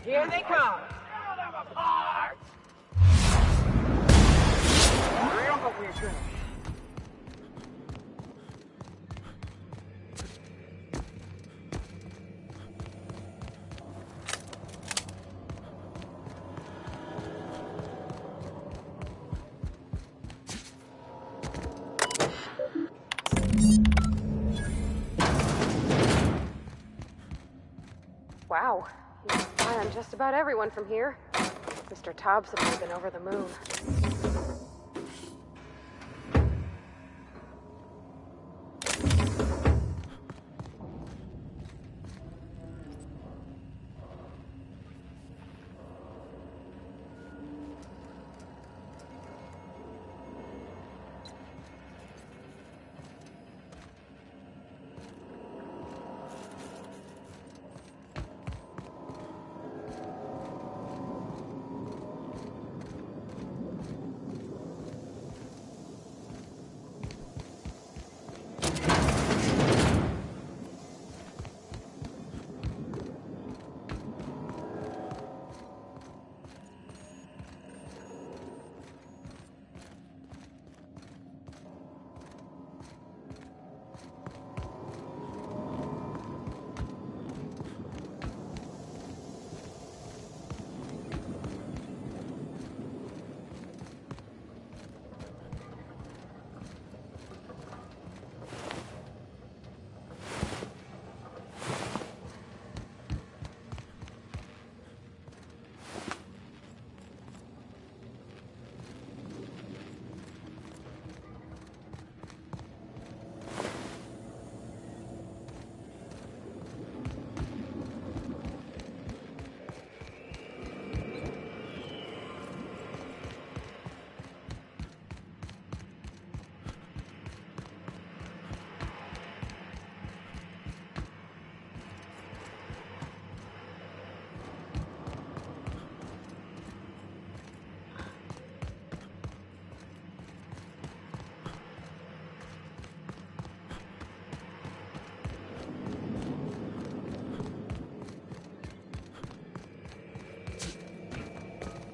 Speaker 2: Here they come.
Speaker 1: Wow, you can spy on just about everyone from here. Mr. Thompson would have been over the moon.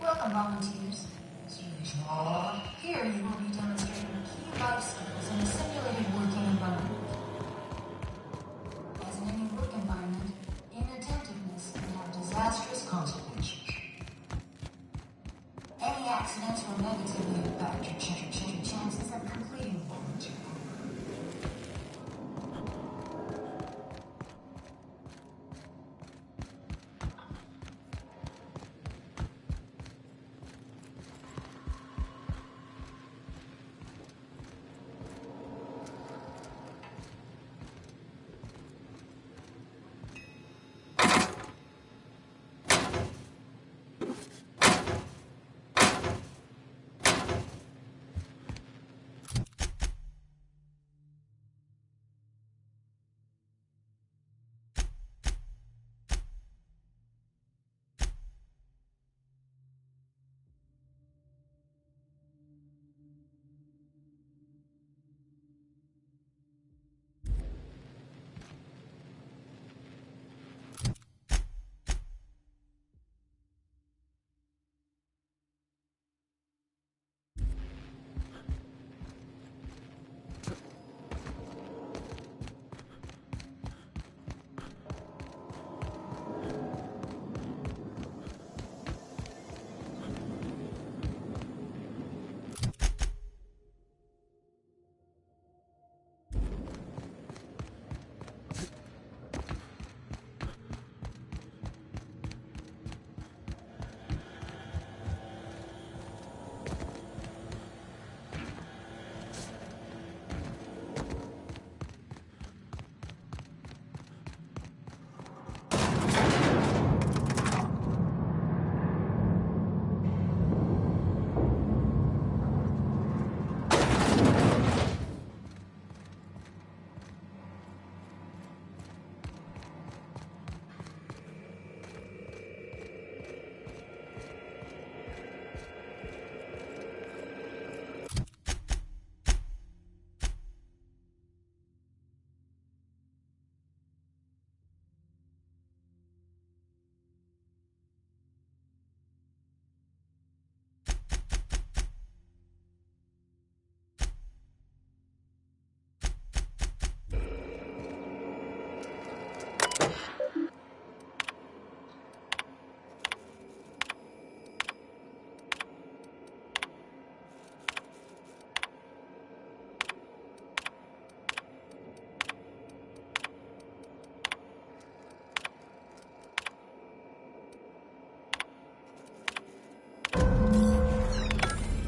Speaker 18: Welcome, volunteers. Here you will be demonstrating key life skills in a simulated working environment. As in any work environment, inattentiveness can have disastrous consequences. Any accidents will negatively impact your chances of completing volunteer work.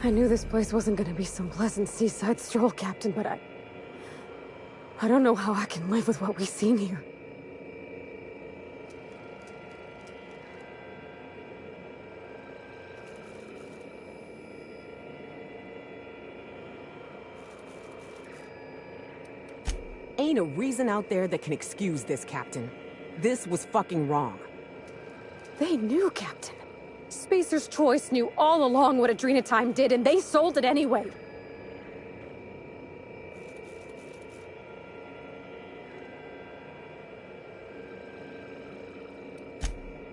Speaker 1: I knew this place wasn't gonna be some pleasant seaside stroll, Captain, but I don't know how I can live with what we've seen here.
Speaker 2: Ain't a reason out there that can excuse this, Captain. This was fucking wrong.
Speaker 1: They knew, Captain. Spacer's Choice knew all along what Adrenatime did, and they sold it anyway.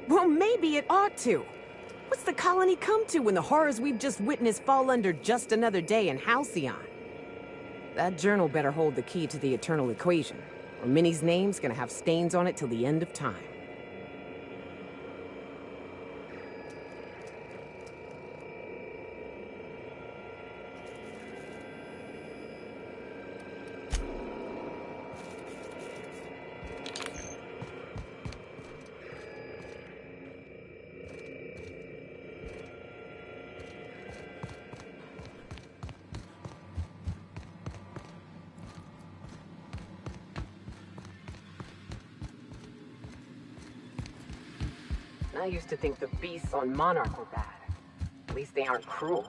Speaker 2: Well, maybe it ought to. What's the colony come to when the horrors we've just witnessed fall under just another day in Halcyon? That journal better hold the key to the Eternal Equation, or Minnie's name's gonna have stains on it till the end of time. I used to think the beasts on Monarch were bad. At least they aren't cruel.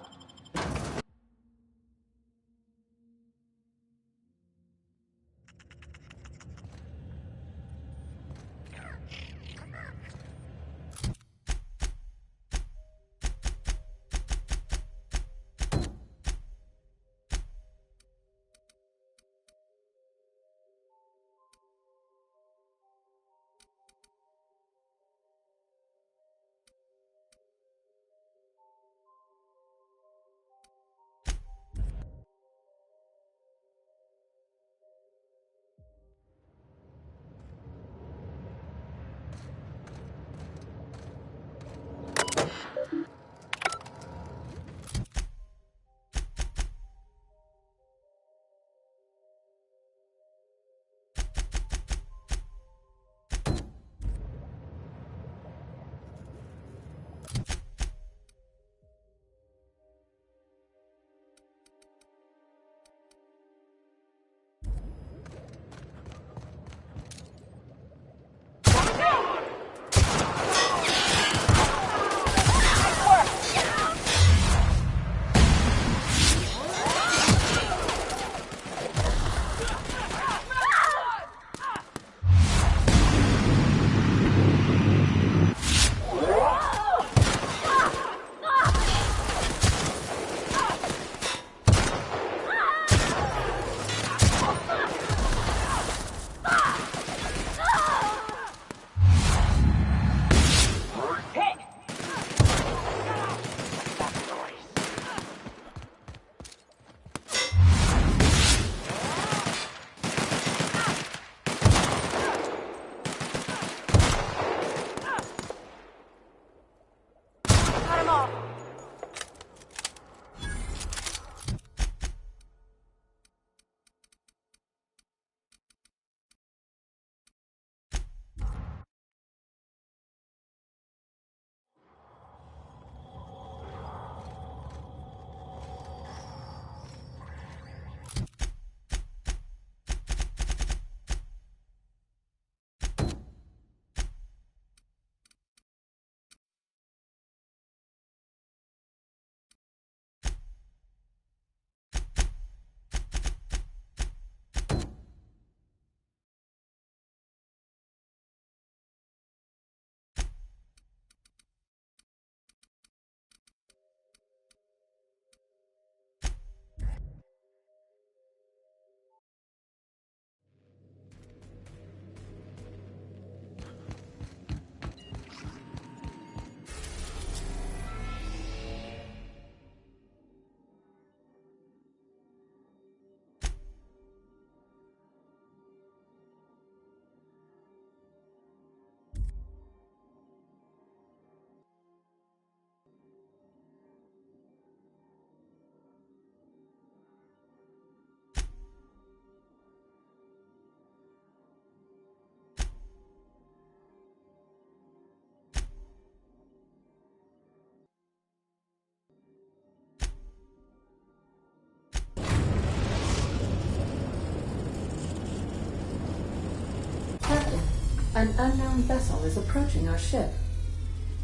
Speaker 7: An unknown vessel is approaching our ship.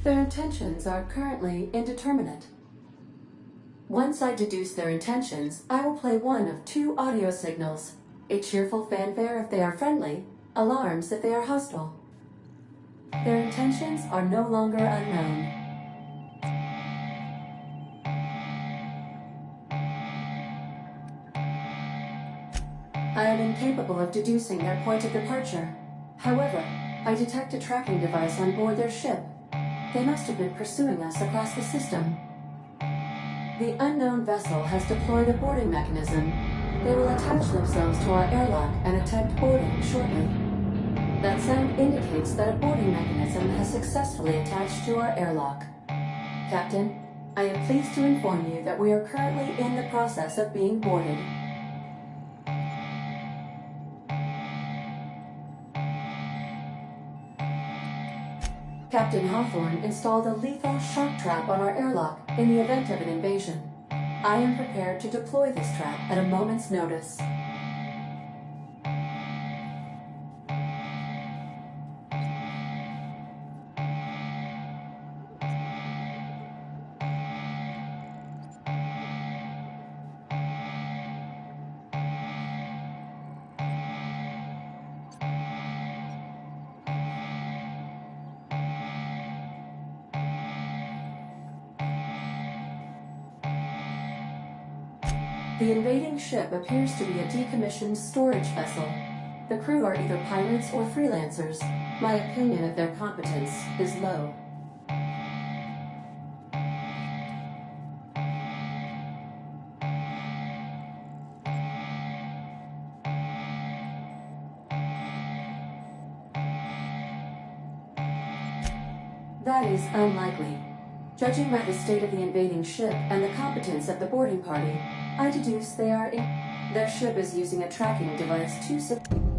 Speaker 7: Their intentions are currently indeterminate. Once I deduce their intentions, I will play one of two audio signals. A cheerful fanfare if they are friendly, alarms if they are hostile. Their intentions are no longer unknown. I am incapable of deducing their point of departure. However, I detect a tracking device on board their ship. They must have been pursuing us across the system. The unknown vessel has deployed a boarding mechanism. They will attach themselves to our airlock and attempt boarding shortly. That sound indicates that a boarding mechanism has successfully attached to our airlock. Captain, I am pleased to inform you that we are currently in the process of being boarded. Captain Hawthorne installed a lethal shock trap on our airlock in the event of an invasion. I am prepared to deploy this trap at a moment's notice. The invading ship appears to be a decommissioned storage vessel. The crew are either pirates or freelancers. My opinion of their competence is low. That is unlikely. Judging by the state of the invading ship and the competence of the boarding party, I deduce they are their ship is using a tracking device to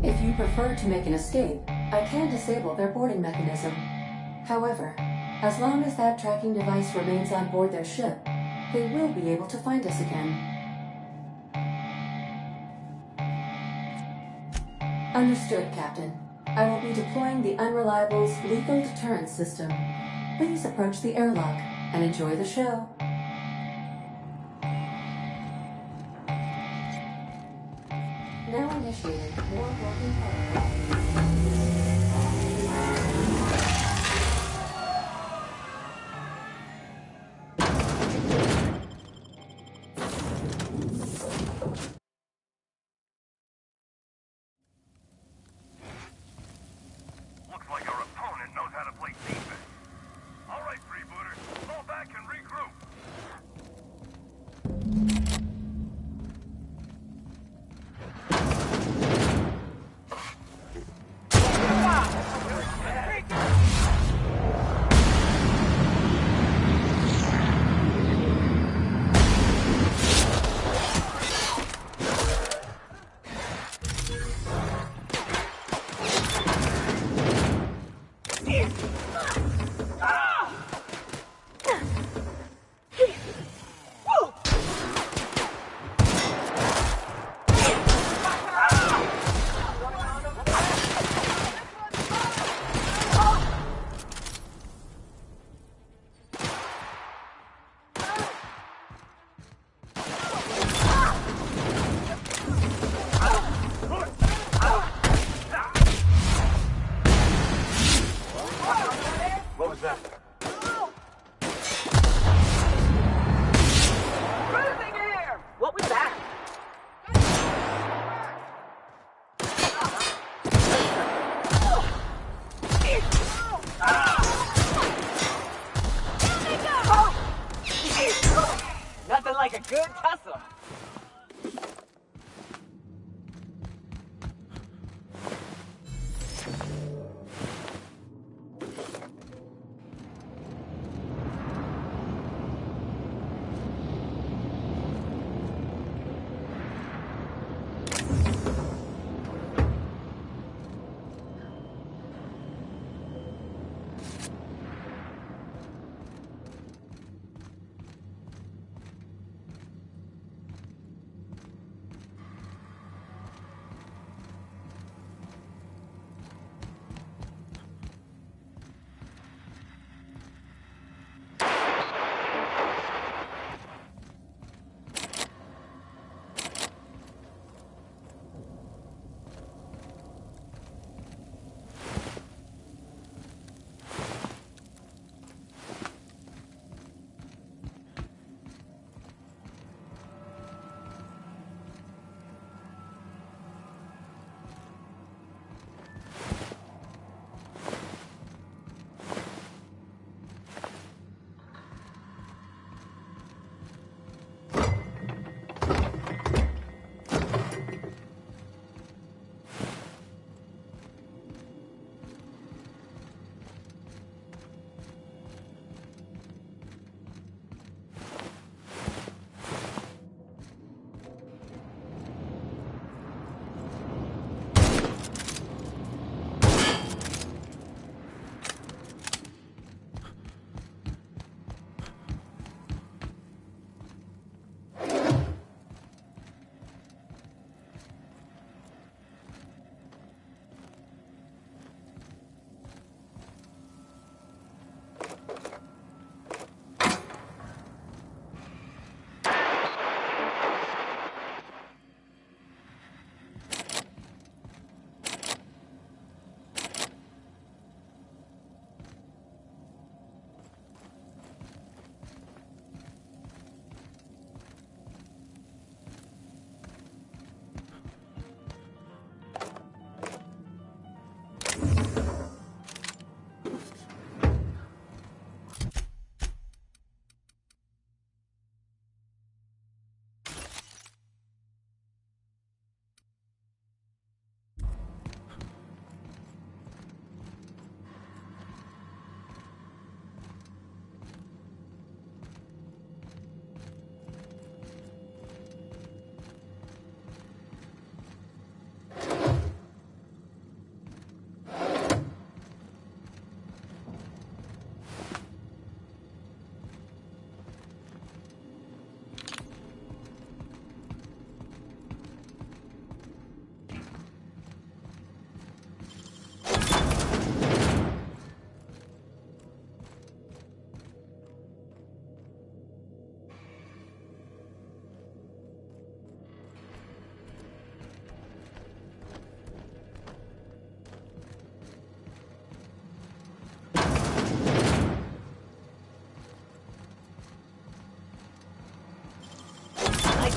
Speaker 7: If you prefer to make an escape, I can disable their boarding mechanism. However, as long as that tracking device remains on board their ship, they will be able to find us again. Understood, Captain. I will be deploying the Unreliable's lethal deterrence system. Please approach the airlock and enjoy the show. Now initiating more working protocol.
Speaker 19: Looks like our opponent knows how to play defense. All right, freebooters, fall back and regroup. What was that?
Speaker 2: Cruising here! What was that? Nothing like a good tussle.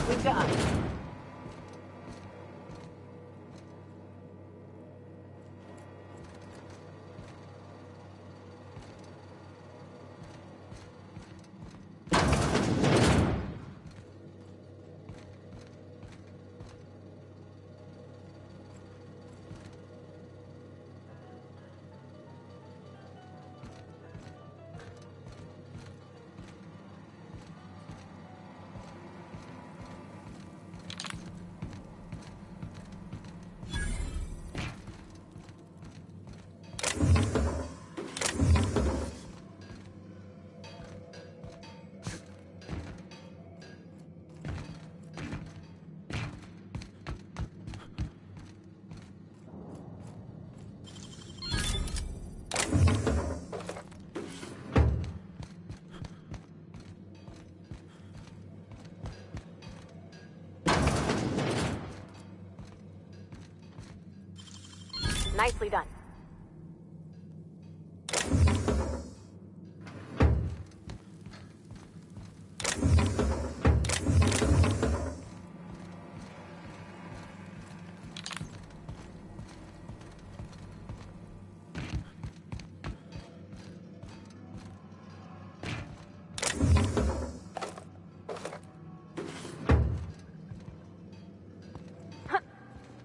Speaker 2: Nicely done.
Speaker 1: Nicely done.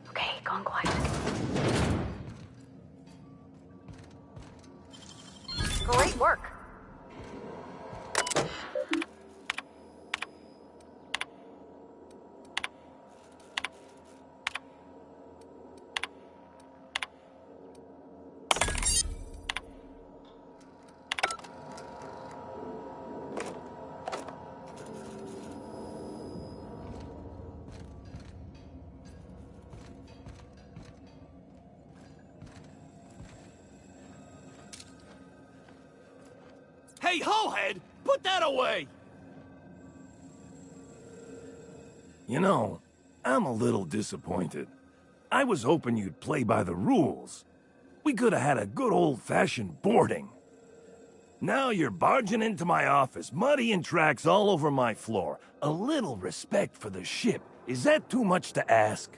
Speaker 1: Okay, gone quiet. Great work.
Speaker 3: Hey, Hohead! Put that away!
Speaker 20: You know, I'm a little disappointed. I was hoping you'd play by the rules. We could have had a good old-fashioned boarding. Now you're barging into my office, muddying tracks all over my floor. A little respect for the ship. Is that too much to ask?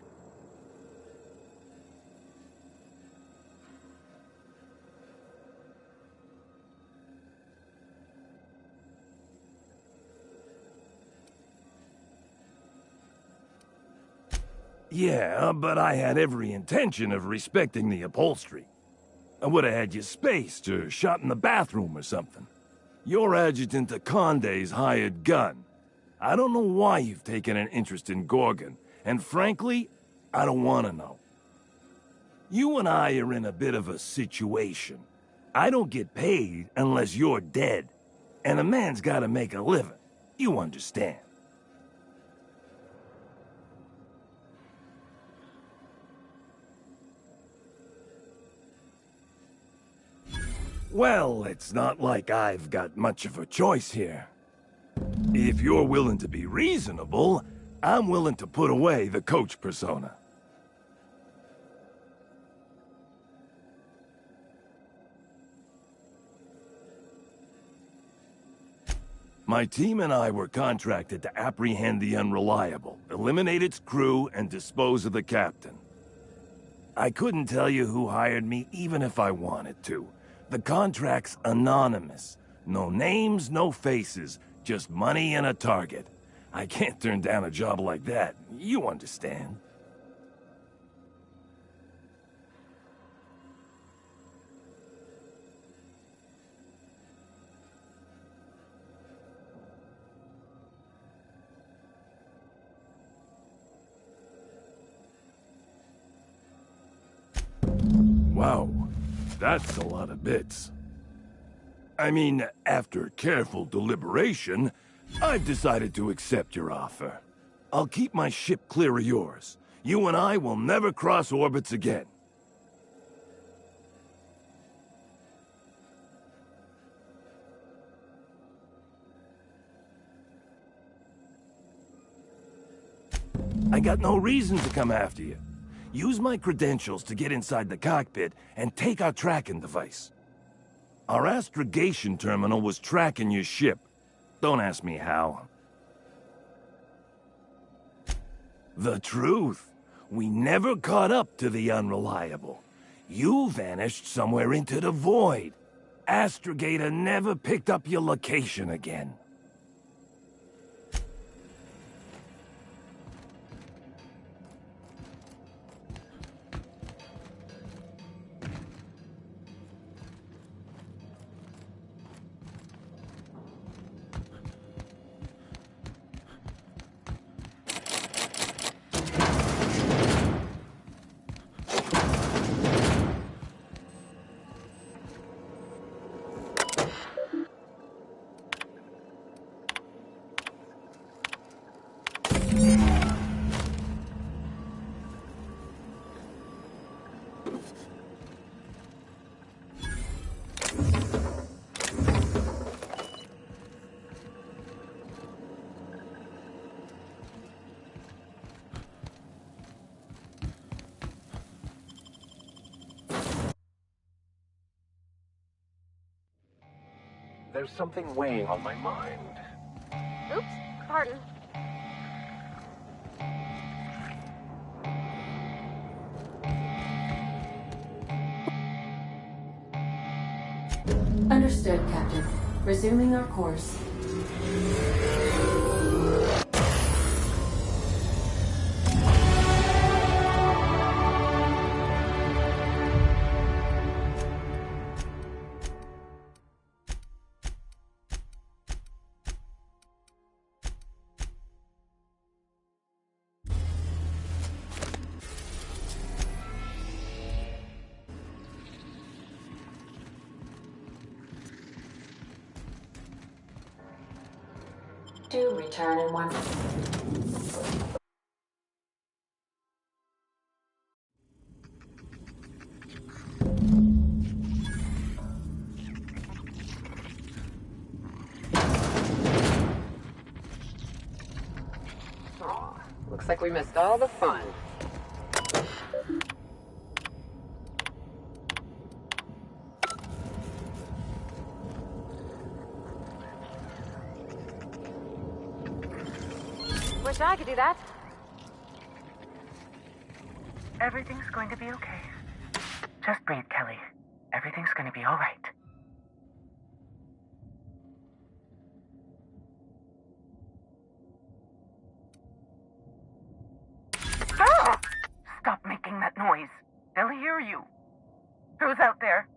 Speaker 20: Yeah, but I had every intention of respecting the upholstery. I would have had you spaced or shot in the bathroom or something. You're Adjutant Akonde's hired gun. I don't know why you've taken an interest in Gorgon, and frankly, I don't want to know. You and I are in a bit of a situation. I don't get paid unless you're dead, and a man's got to make a living. You understand. Well, it's not like I've got much of a choice here. If you're willing to be reasonable, I'm willing to put away the coach persona. My team and I were contracted to apprehend the Unreliable, eliminate its crew, and dispose of the captain. I couldn't tell you who hired me even if I wanted to. The contract's anonymous. No names, no faces, just money and a target. I can't turn down a job like that. You understand. Wow. That's a lot of bits. I mean, after careful deliberation, I've decided to accept your offer. I'll keep my ship clear of yours. You and I will never cross orbits again. I got no reason to come after you. Use my credentials to get inside the cockpit and take our tracking device. Our astrogation terminal was tracking your ship. Don't ask me how. The truth. We never caught up to the Unreliable. You vanished somewhere into the void. Astrogator never picked up your location again.
Speaker 4: There's something weighing on my mind.
Speaker 1: Oops, pardon.
Speaker 7: Understood, Captain. Resuming our course. To return in 1 minute.
Speaker 2: Aw, looks like we missed all the fun.
Speaker 1: Wish I could do that.
Speaker 16: Everything's going to be okay. Just breathe, Kelly. Everything's going to be all right. Ah! Stop making that noise. They'll hear you. Who's out there?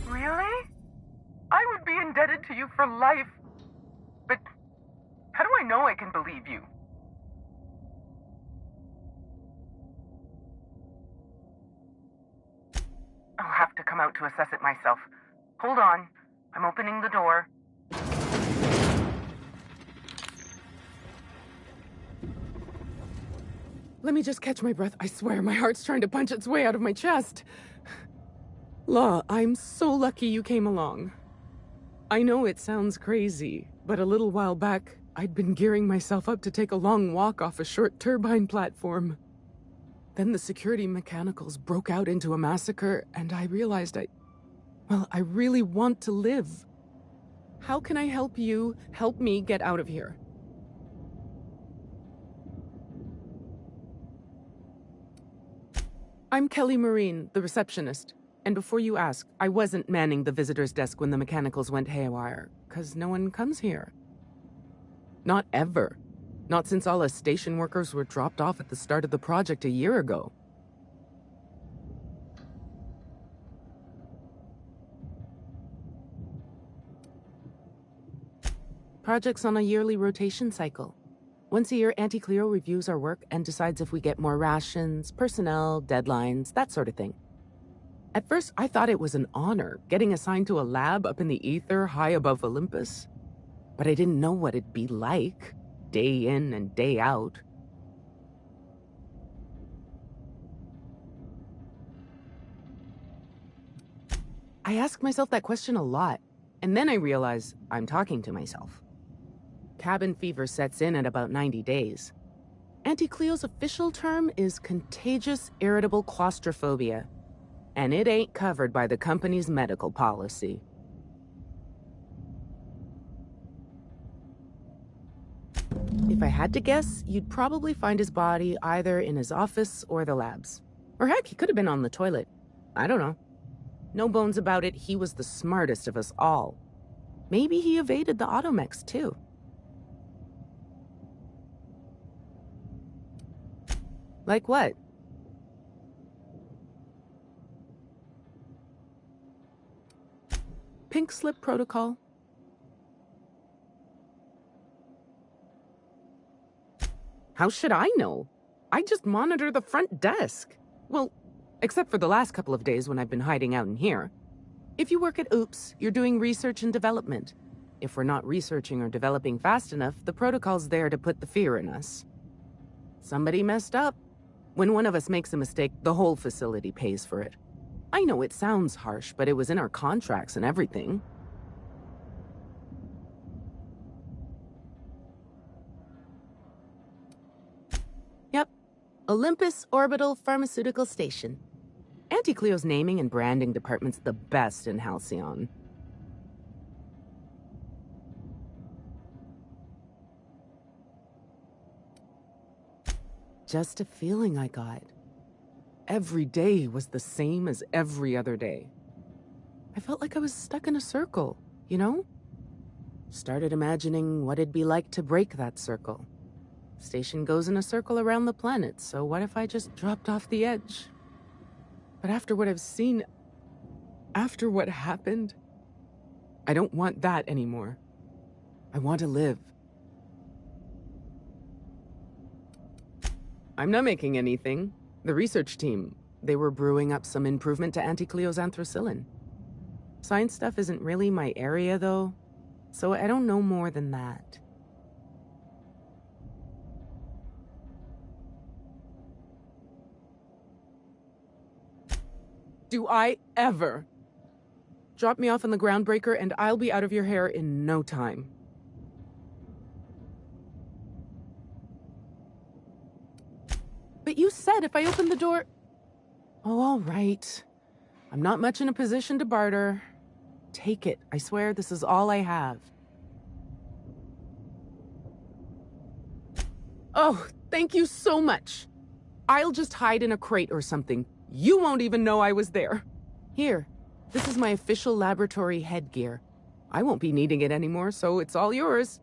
Speaker 16: Really? I would be indebted to you for life. But how do I know I can believe you? I'll have to come out to assess it myself. Hold on. I'm opening the door.
Speaker 2: Let me just catch my breath. I swear, my heart's trying to punch its way out of my chest. Law, I'm so lucky you came along. I know it sounds crazy, but a little while back, I'd been gearing myself up to take a long walk off a short turbine platform. Then the security mechanicals broke out into a massacre, and I realized I really want to live. How can I help you help me get out of here? I'm Kelly Marine, the receptionist. And before you ask, I wasn't manning the visitor's desk when the mechanicals went haywire, 'cause no one comes here. Not ever. Not since all us station workers were dropped off at the start of the project a year ago. Project's on a yearly rotation cycle. Once a year, Anti-Cleo reviews our work and decides if we get more rations, personnel, deadlines, that sort of thing. At first, I thought it was an honor, getting assigned to a lab up in the ether high above Olympus. But I didn't know what it'd be like, day in and day out. I ask myself that question a lot, and then I realize I'm talking to myself. Cabin fever sets in at about 90 days. Auntie Cleo's official term is contagious irritable claustrophobia, and it ain't covered by the company's medical policy. If I had to guess, you'd probably find his body either in his office or the labs. Or heck, he could have been on the toilet. I don't know. No bones about it, he was the smartest of us all. Maybe he evaded the automechs, too. Like what? Pink slip protocol. How should I know? I just monitor the front desk. Well, except for the last couple of days when I've been hiding out in here. If you work at OOPS, you're doing research and development. If we're not researching or developing fast enough, the protocol's there to put the fear in us. Somebody messed up. When one of us makes a mistake, the whole facility pays for it. I know it sounds harsh, but it was in our contracts and everything. Yep. Olympus Orbital Pharmaceutical Station. Auntie Cleo's naming and branding department's the best in Halcyon. Just a feeling I got. Every day was the same as every other day. I felt like I was stuck in a circle, you know? Started imagining what it'd be like to break that circle. Station goes in a circle around the planet, so what if I just dropped off the edge? But after what I've seen, after what happened, I don't want that anymore. I want to live. I'm not making anything. The research team, they were brewing up some improvement to Auntie Cleo's anthracycline. Science stuff isn't really my area, though, so I don't know more than that. Do I ever? Drop me off on the groundbreaker and I'll be out of your hair in no time. But you said if I opened the door... Oh, all right. I'm not much in a position to barter. Take it. I swear this is all I have. Oh, thank you so much. I'll just hide in a crate or something. You won't even know I was there. Here, this is my official laboratory headgear. I won't be needing it anymore, so it's all yours.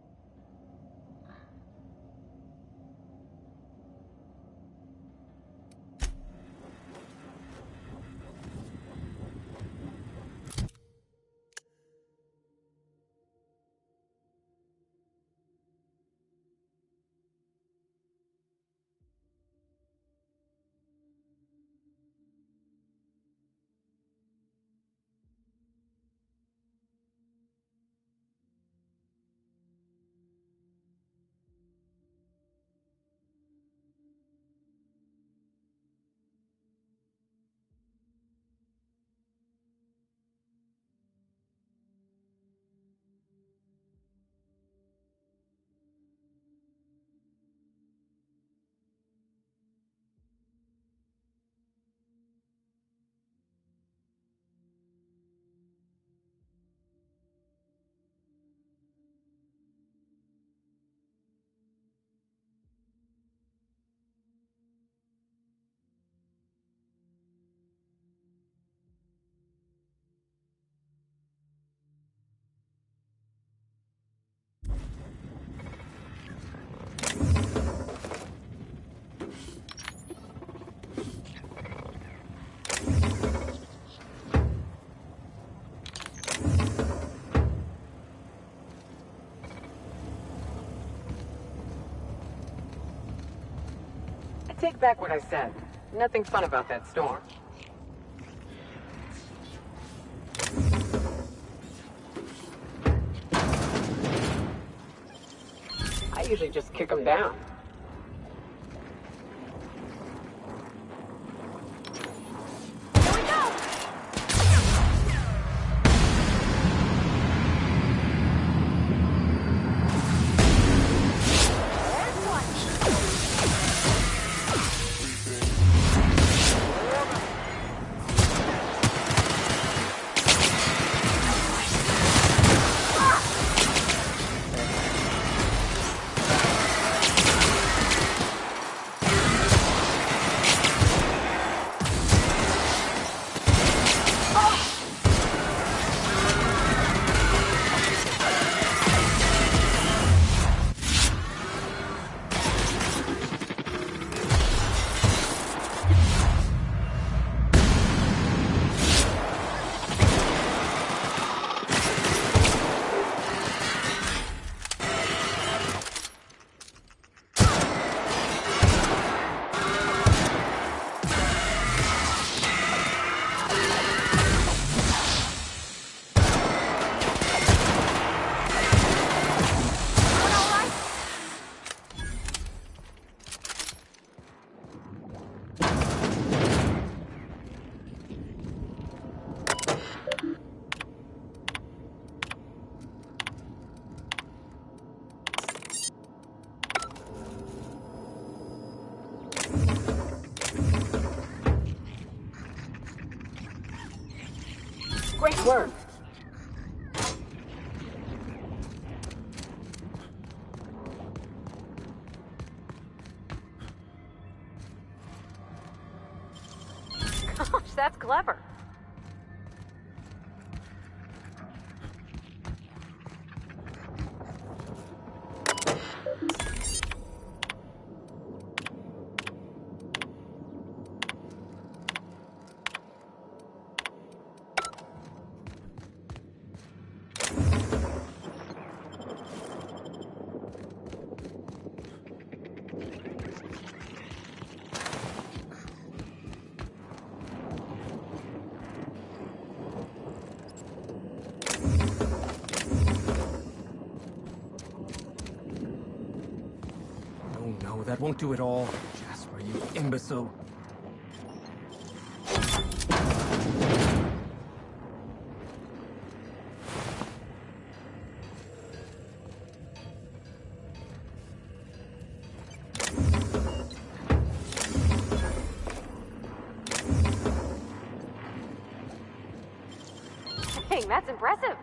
Speaker 2: Take back what I said. Nothing fun about that storm. I usually just kick them down.
Speaker 1: Great work. Gosh, that's clever.
Speaker 3: No, that won't do it all. Jasper, you imbecile.
Speaker 1: Dang, that's impressive.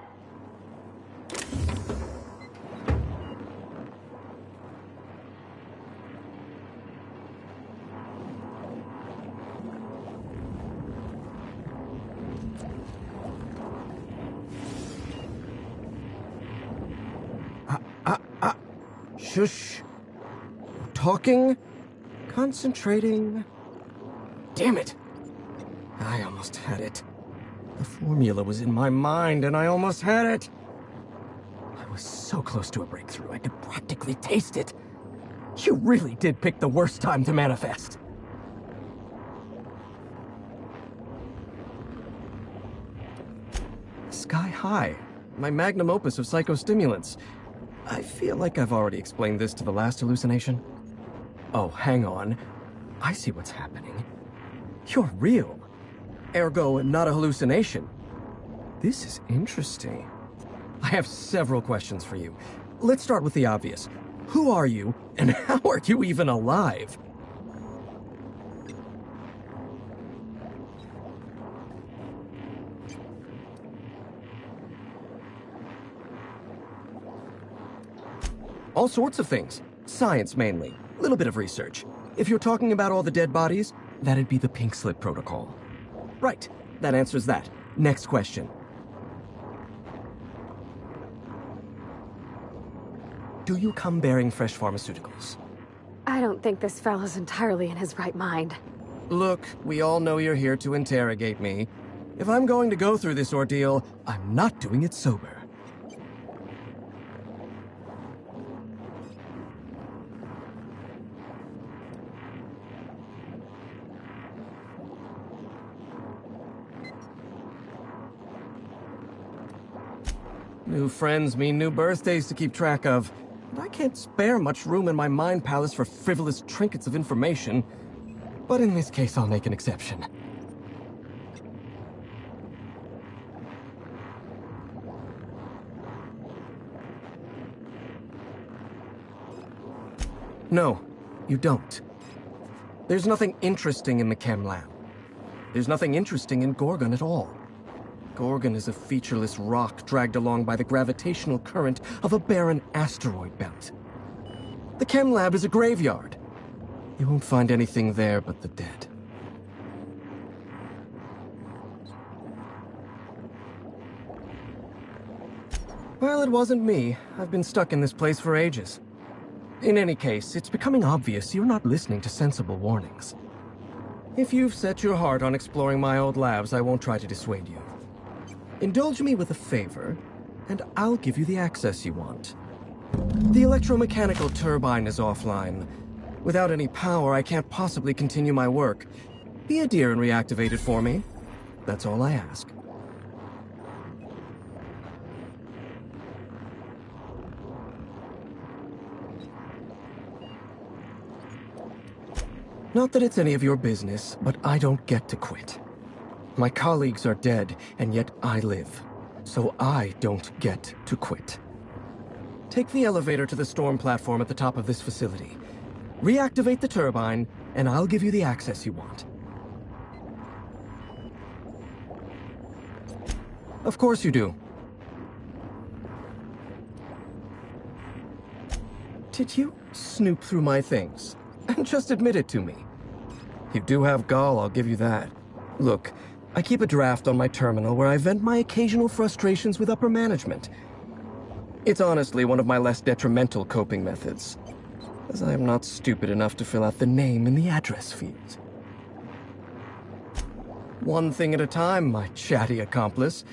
Speaker 3: Shush. Talking. Concentrating. Damn it. I almost had it. The formula was in my mind, and I almost had it. I was so close to a breakthrough, I could practically taste it. You really did pick the worst time to manifest. Sky High, my magnum opus of psychostimulants. I feel like I've already explained this to the last hallucination. Oh, hang on. I see what's happening. You're real. Ergo, not a hallucination. This is interesting. I have several questions for you. Let's start with the obvious. Who are you, and how are you even alive? All sorts of things. Science, mainly. A little bit of research. If you're talking about all the dead bodies, that'd be the Pink Slip Protocol. Right. That answers that. Next question. Do you come bearing fresh pharmaceuticals?
Speaker 1: I don't think this fellow's entirely in his right mind.
Speaker 3: Look, we all know you're here to interrogate me. If I'm going to go through this ordeal, I'm not doing it sober. New friends mean new birthdays to keep track of. And I can't spare much room in my mind palace for frivolous trinkets of information. But in this case, I'll make an exception. No, you don't. There's nothing interesting in the chem lab. There's nothing interesting in Gorgon at all. Gorgon is a featureless rock dragged along by the gravitational current of a barren asteroid belt. The chem lab is a graveyard. You won't find anything there but the dead. Well, it wasn't me. I've been stuck in this place for ages. In any case, it's becoming obvious you're not listening to sensible warnings. If you've set your heart on exploring my old labs, I won't try to dissuade you. Indulge me with a favor, and I'll give you the access you want. The electromechanical turbine is offline. Without any power, I can't possibly continue my work. Be a dear and reactivate it for me. That's all I ask. Not that it's any of your business, but I don't get to quit. My colleagues are dead, and yet I live. So I don't get to quit. Take the elevator to the storm platform at the top of this facility. Reactivate the turbine, and I'll give you the access you want. Of course you do. Did you snoop through my things? And just admit it to me. You do have gall, I'll give you that. Look, I keep a draft on my terminal where I vent my occasional frustrations with upper management. It's honestly one of my less detrimental coping methods, as I am not stupid enough to fill out the name in the address field. One thing at a time, my chatty accomplice.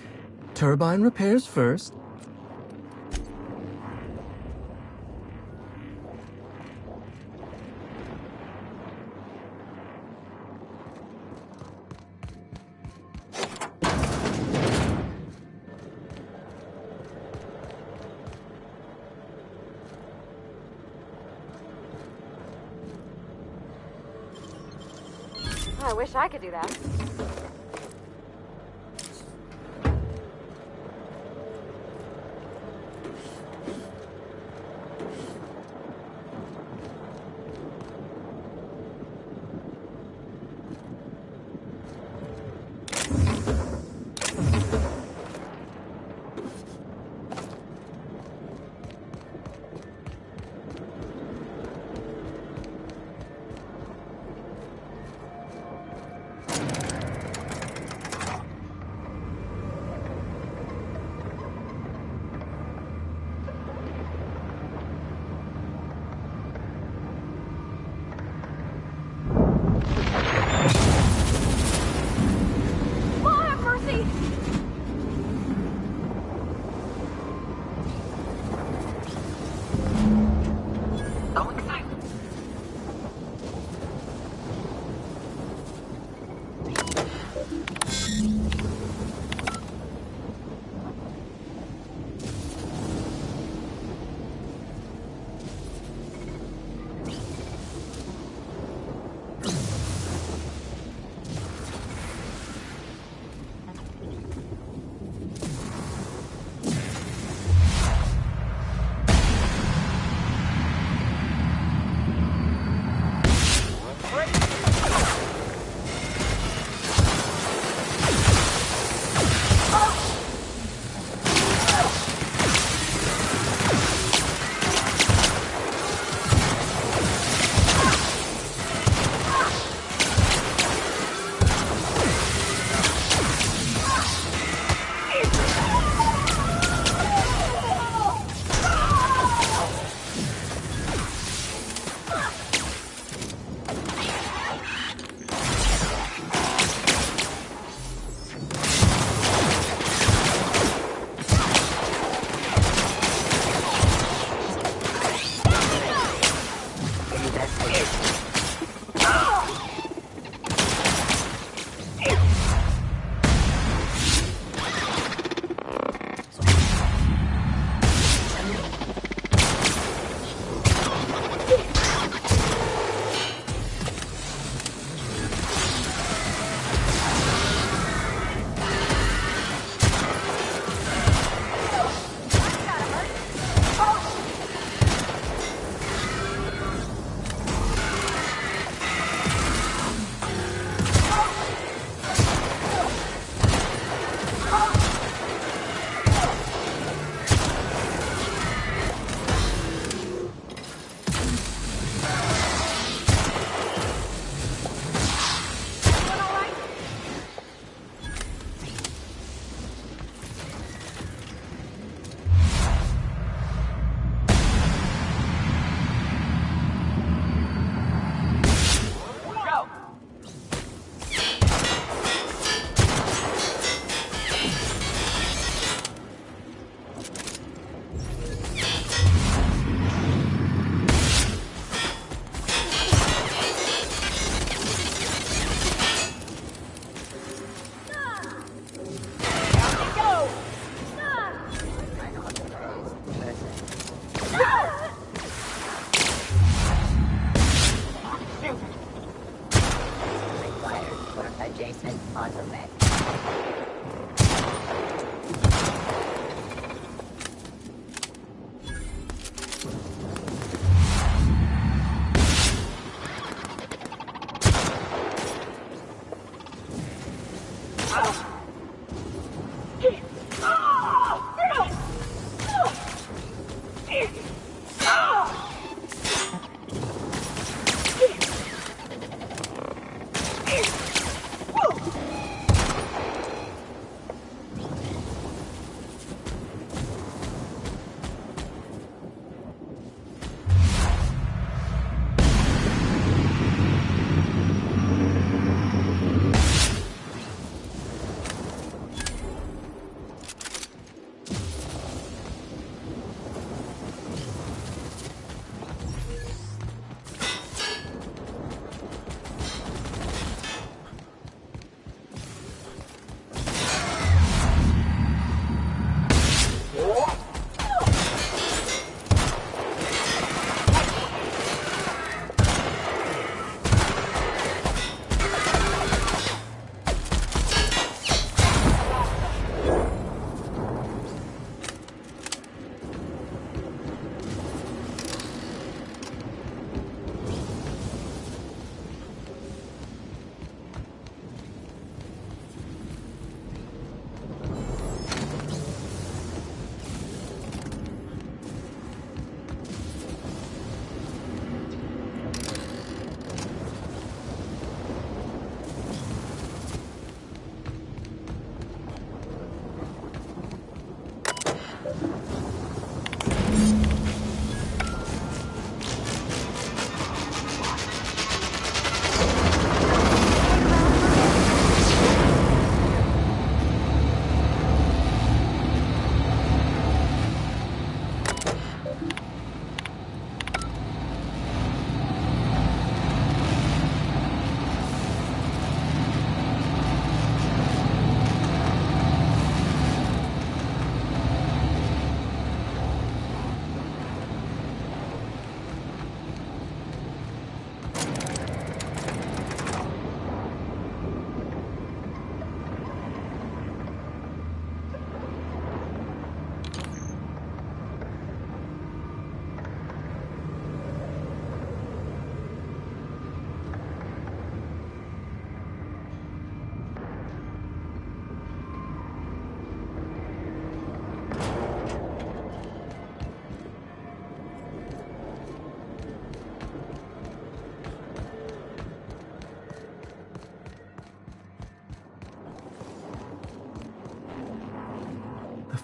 Speaker 3: Turbine repairs first.
Speaker 1: I wish I could do that.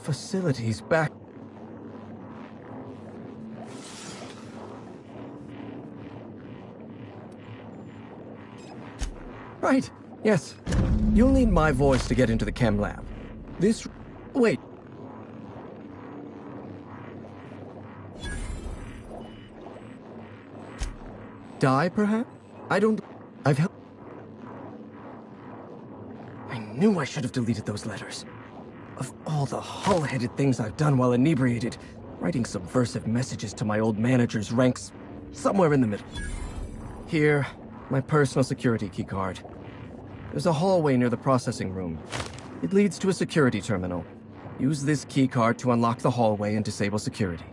Speaker 3: facilities back... Right, yes. You'll need my voice to get into the chem lab. This... Wait. Die, perhaps? I don't... I've helped... I knew I should have deleted those letters. Of all the hull-headed things I've done while inebriated, writing subversive messages to my old manager's ranks somewhere in the middle. Here, my personal security keycard. There's a hallway near the processing room. It leads to a security terminal. Use this keycard to unlock the hallway and disable security.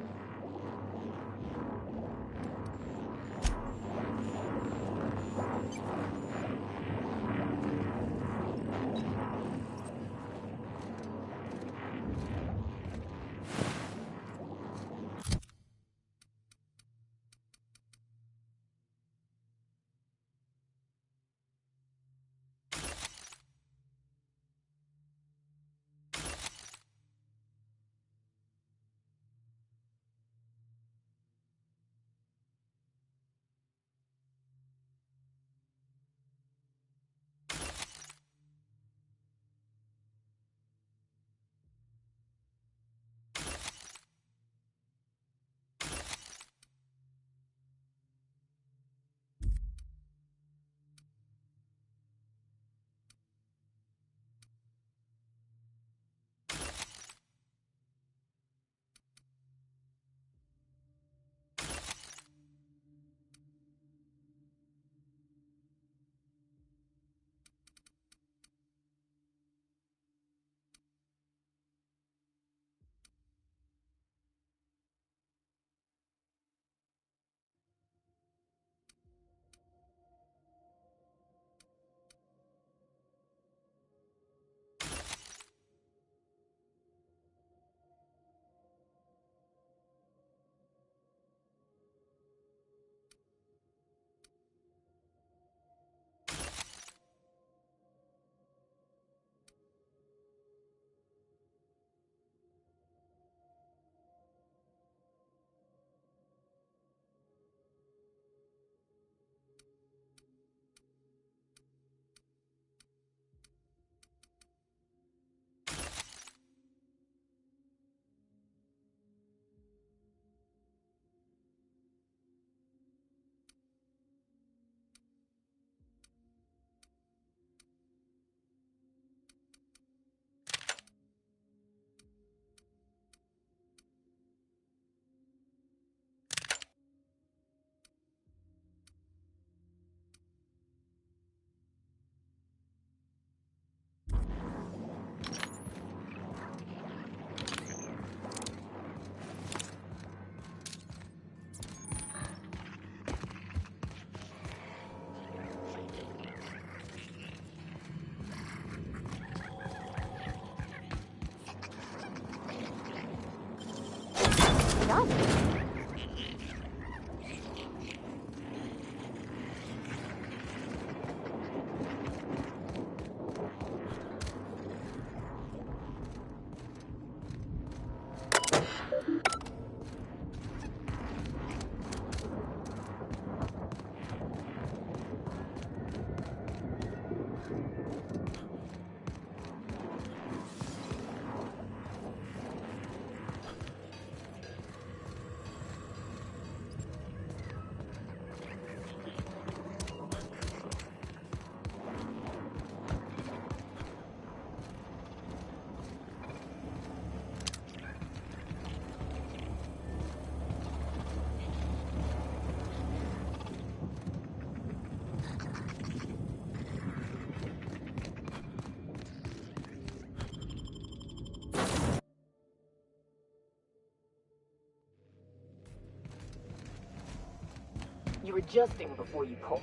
Speaker 2: You're adjusting before you call.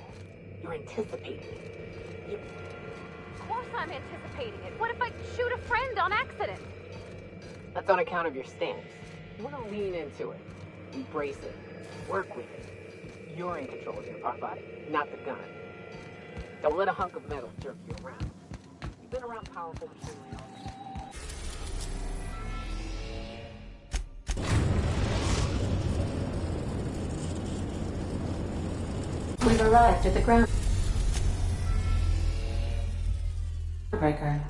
Speaker 2: You're anticipating.
Speaker 1: Of course I'm anticipating it. What if I shoot a friend on accident?
Speaker 2: That's on account of your stance. You want to lean into it. Embrace it. Work with it. You're in control of your body, not the gun. Don't let a hunk of metal jerk you around. You've been around powerful machinery all day.
Speaker 7: We've arrived at the ground breaker.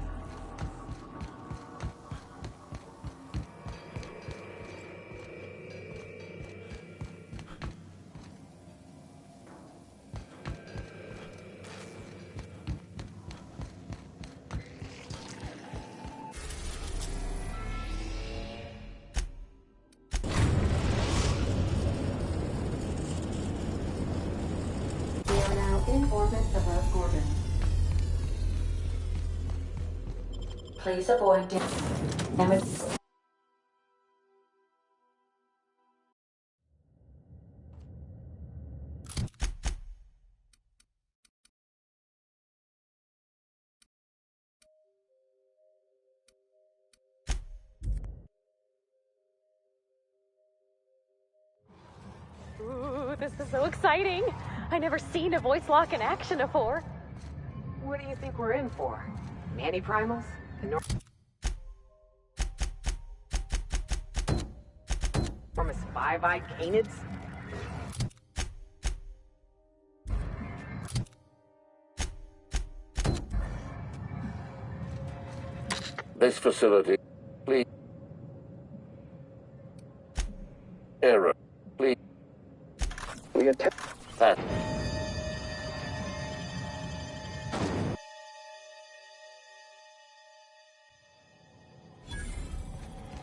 Speaker 7: We are now in orbit above Gorgon. Please avoid damage.
Speaker 1: Ooh, this is so exciting. I never seen a voice lock in action before.
Speaker 2: What do you think we're in for? Nani-primals? Enormous five-eyed canids?
Speaker 4: This facility, please. Error, please.
Speaker 5: We attempt
Speaker 4: that.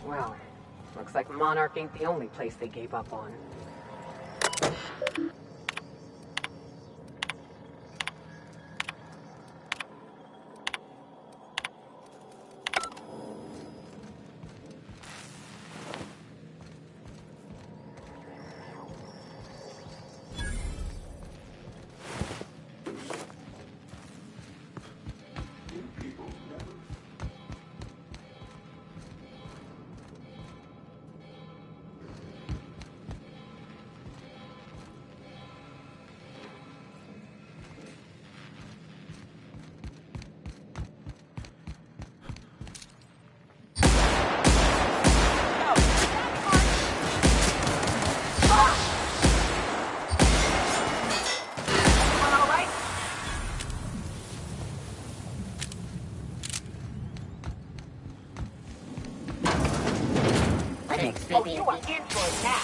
Speaker 2: Well, looks like Monarch ain't the only place they gave up on.
Speaker 14: Oh, you are in for it now.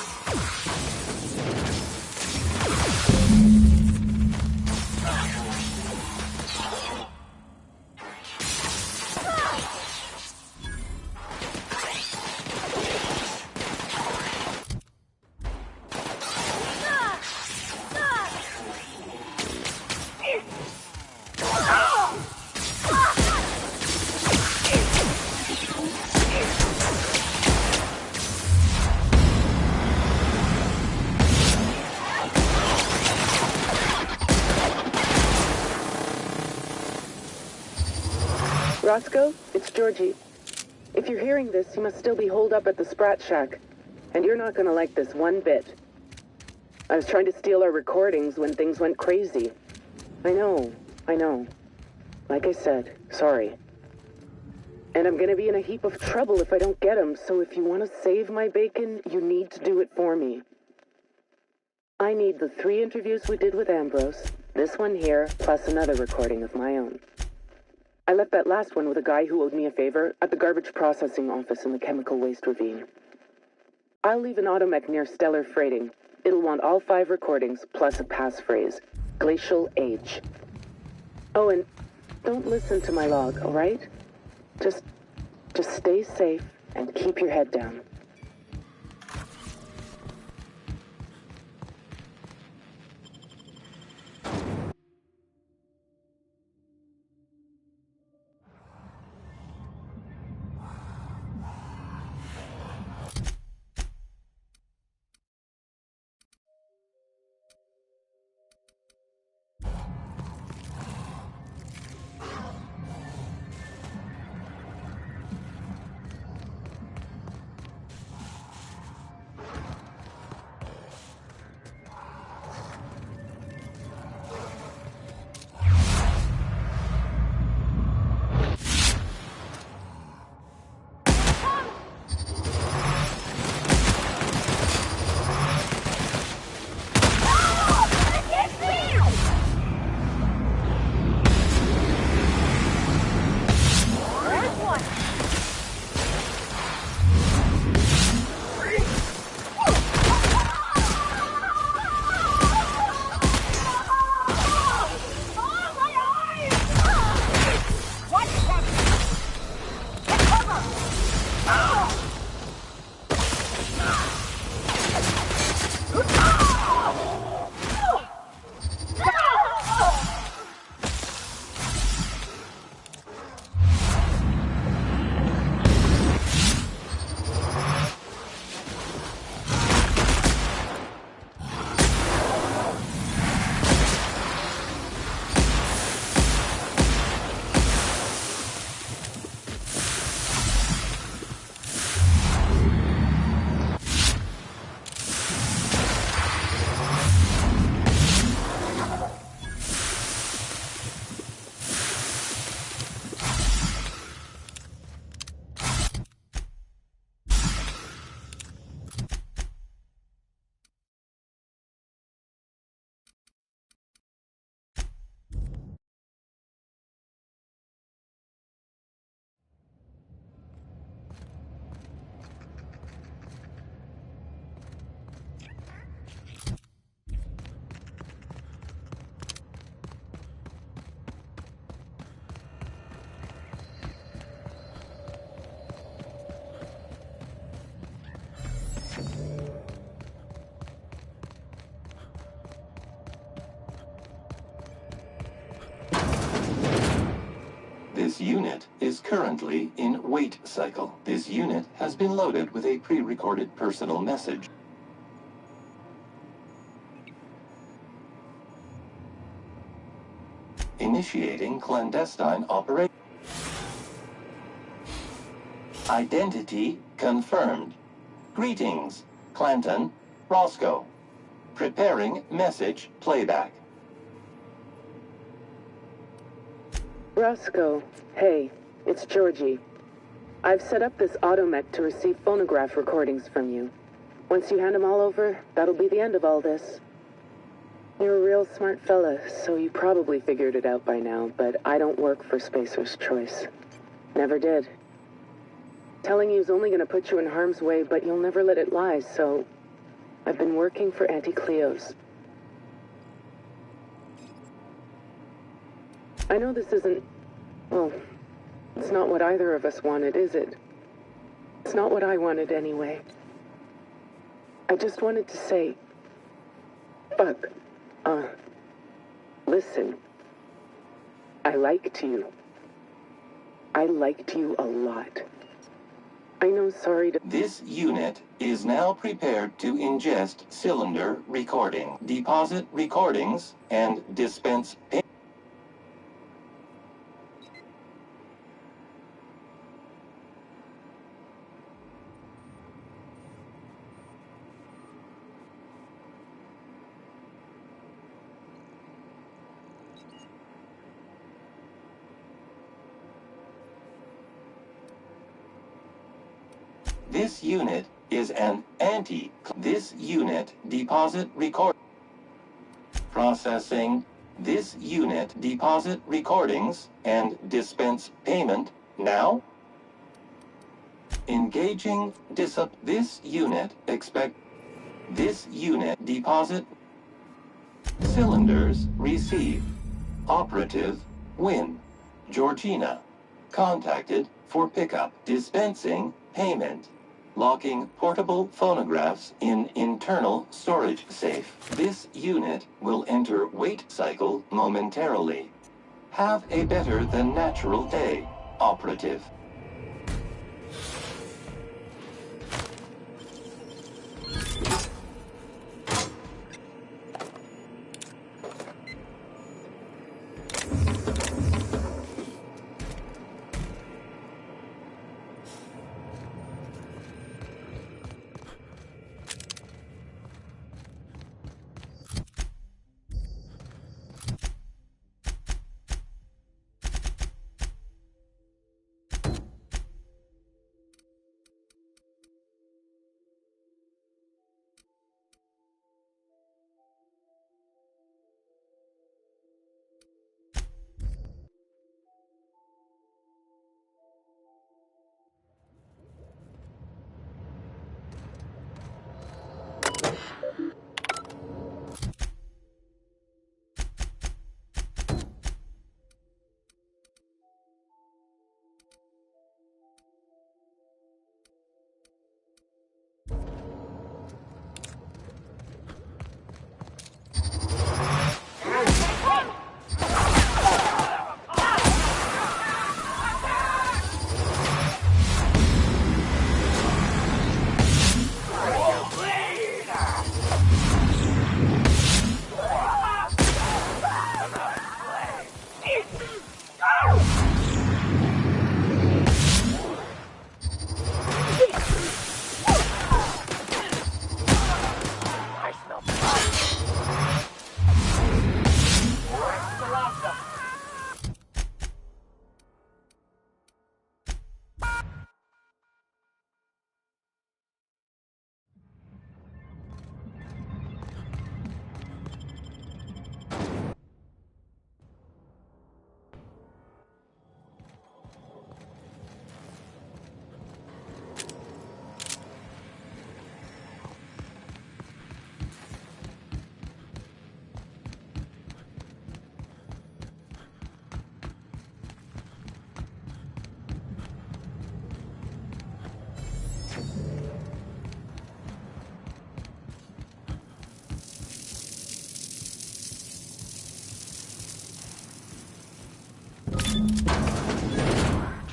Speaker 21: Roscoe, it's Georgie. If you're hearing this, you must still be holed up at the Sprat Shack. And you're not gonna like this one bit. I was trying to steal our recordings when things went crazy. I know. Like I said, sorry. And I'm gonna be in a heap of trouble if I don't get them, so if you want to save my bacon, you need to do it for me. I need the 3 interviews we did with Ambrose, this one here, plus another recording of my own. I left that last one with a guy who owed me a favor at the garbage processing office in the chemical waste ravine. I'll leave an automech near Stellar Freighting. It'll want all 5 recordings, plus a passphrase. Glacial Age. Oh, and don't listen to my log, alright? Just stay safe and keep your head down.
Speaker 9: This unit is currently in wait cycle. This unit has been loaded with a pre-recorded personal message. Initiating clandestine operation. Identity confirmed. Greetings, Clanton, Roscoe. Preparing message playback.
Speaker 21: Roscoe, hey, it's Georgie. I've set up this automech to receive phonograph recordings from you. Once you hand them all over, that'll be the end of all this. You're a real smart fella, so you probably figured it out by now, but I don't work for Spacer's Choice. Never did. Telling you's only gonna put you in harm's way, but you'll never let it lie, so I've been working for Auntie Cleo's. I know this isn't... well, it's not what either of us wanted, is it? It's not what I wanted anyway. I just wanted to say... fuck. Listen. I liked you. I liked you a lot. I know, sorry to...
Speaker 9: This unit is now prepared to ingest cylinder recording, deposit recordings, and dispense pay. This unit is an anti. This unit deposit record. Processing. This unit deposit recordings and dispense payment now. Engaging this unit expect. This unit deposit. Cylinders receive. Operative win. Georgina contacted for pickup. Dispensing payment. Locking portable phonographs in internal storage safe. This unit will enter wait cycle momentarily. Have a better than natural day, operative.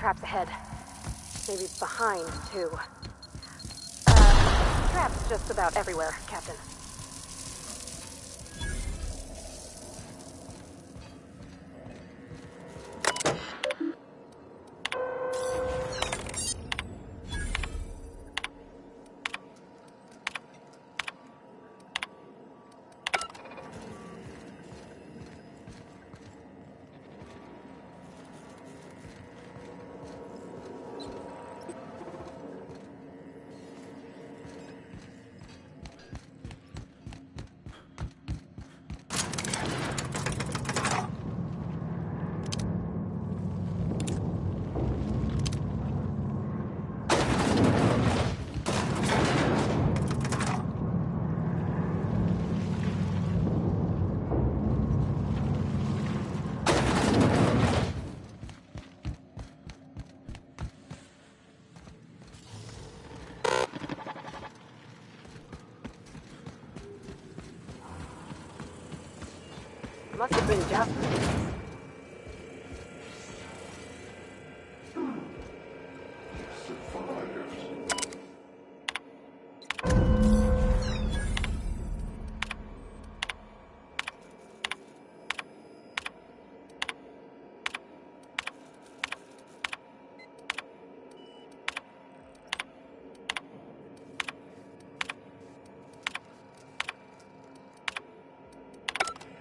Speaker 1: traps ahead. Maybe behind, too. Traps just about everywhere, Captain. Must have been just...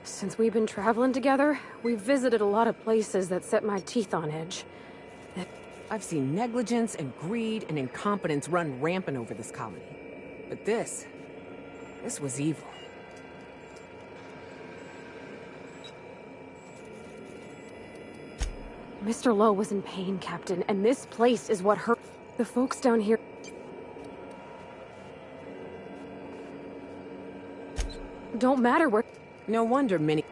Speaker 1: Since we've been traveling together, we've visited a lot of places that set my teeth on edge.
Speaker 2: I've seen negligence and greed and incompetence run rampant over this colony. But this was evil.
Speaker 1: Mr. Lowe was in pain, Captain, and this place is what hurt. The folks down here... don't matter where...
Speaker 2: No wonder many...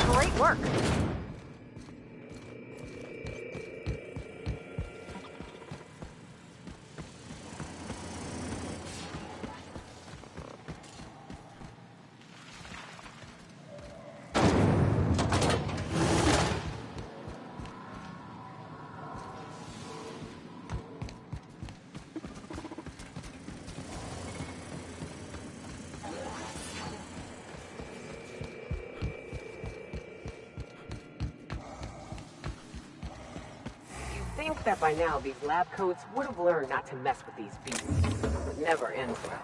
Speaker 1: Great work.
Speaker 2: I think that by now these lab coats would have learned not to mess with these beasts. It never ends well.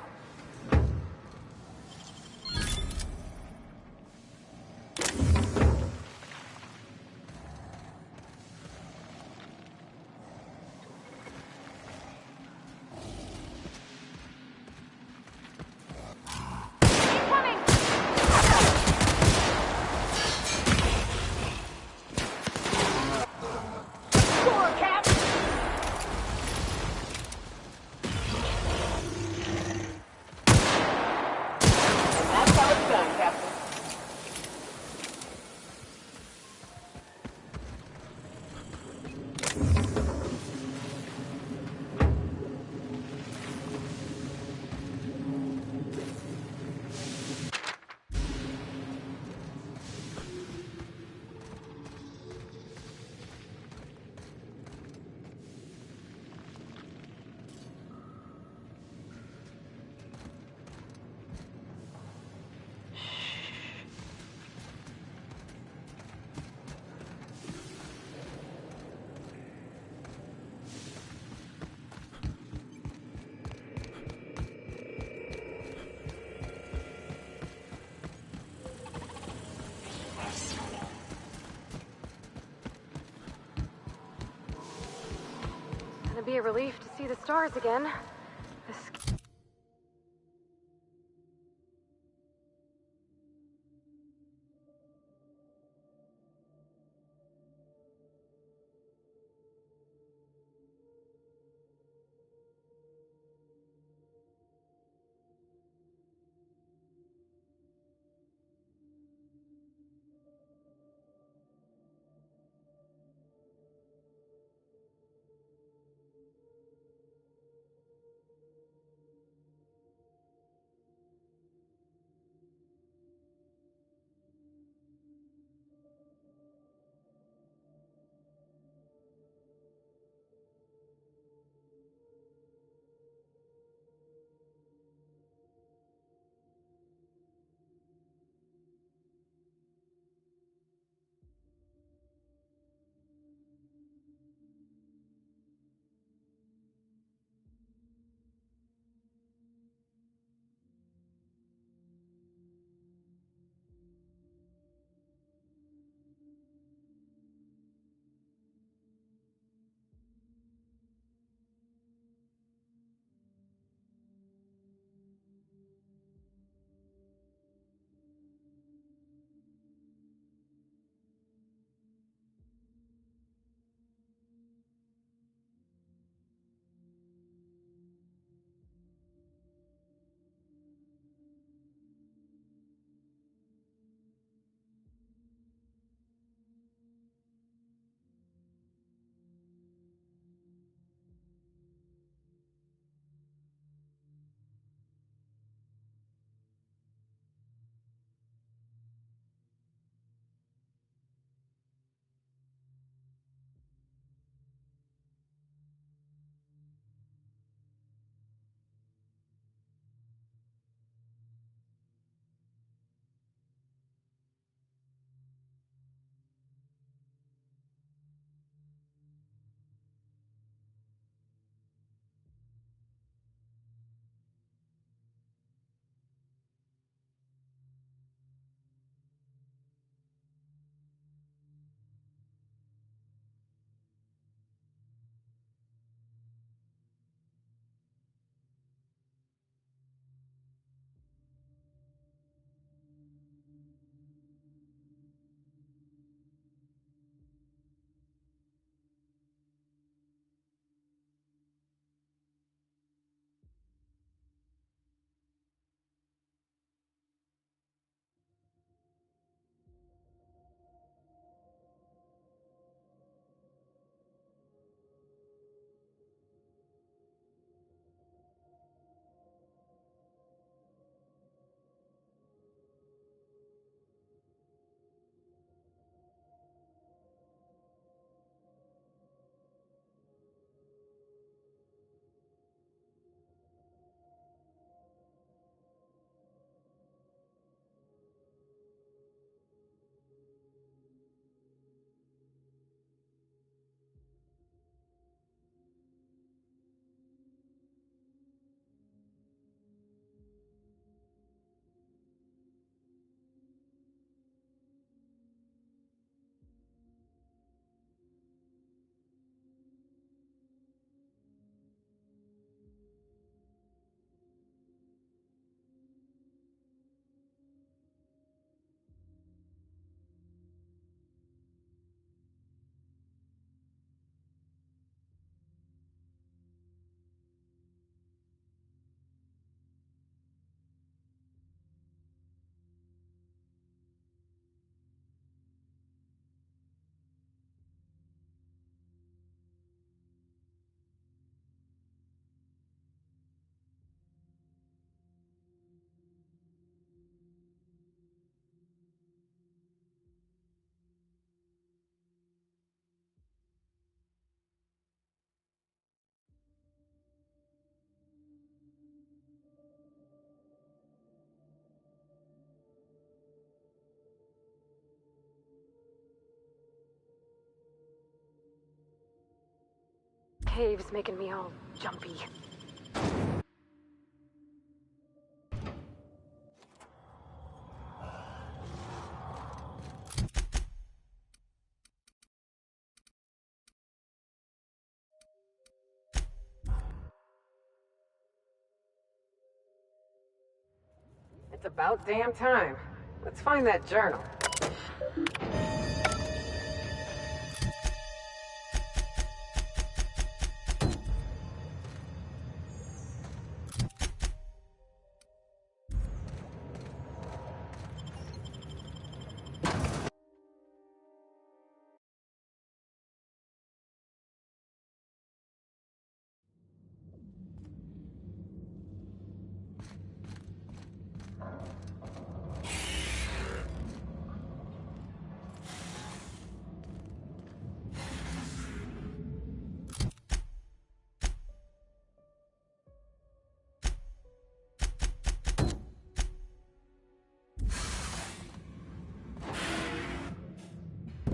Speaker 1: Gonna be a relief to see the stars again. cave's making me all jumpy.
Speaker 2: It's about damn time. Let's find that journal.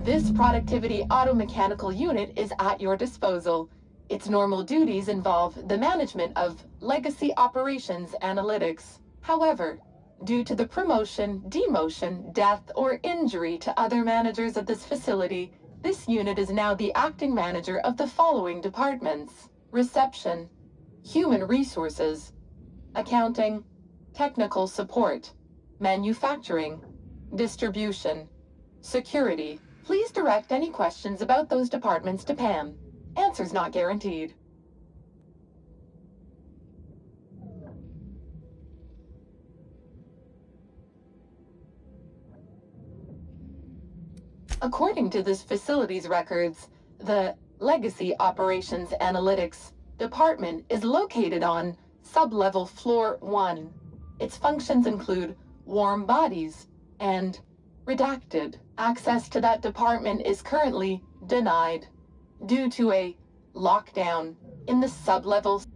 Speaker 12: This productivity automechanical unit is at your disposal. Its normal duties involve the management of legacy operations analytics. However, due to the promotion, demotion, death, or injury to other managers of this facility, this unit is now the acting manager of the following departments: reception, human resources, accounting, technical support, manufacturing, distribution, security. Please direct any questions about those departments to Pam. Answers not guaranteed. According to this facility's records, the Legacy Operations Analytics Department is located on Sublevel Floor 1. Its functions include warm bodies and redacted. Access to that department is currently denied due to a lockdown in the sublevels.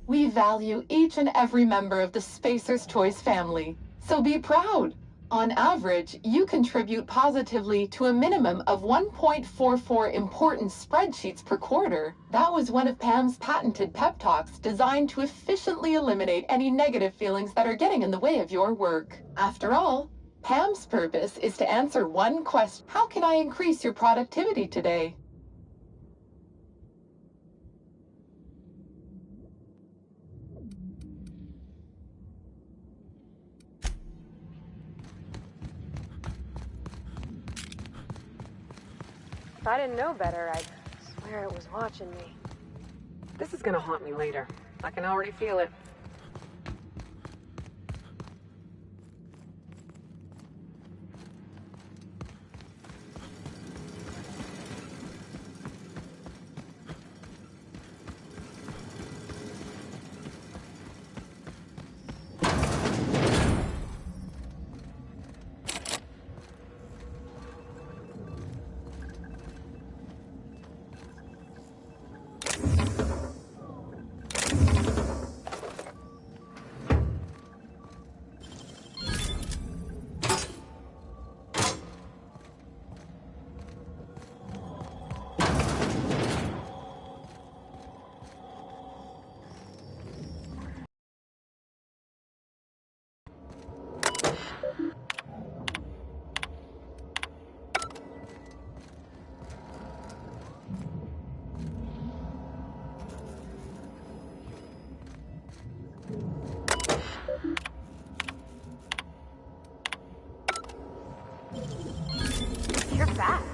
Speaker 12: We value each and every member of the Spacer's Choice family, so be proud. On average, you contribute positively to a minimum of 1.44 important spreadsheets per quarter. That was one of Pam's patented pep talks designed to efficiently eliminate any negative feelings that are getting in the way of your work. After all, Pam's purpose is to answer one question: how can I increase your productivity today?
Speaker 1: If I didn't know better, I'd swear it was watching me.
Speaker 2: This is gonna haunt me later. I can already feel it.
Speaker 1: You're fast.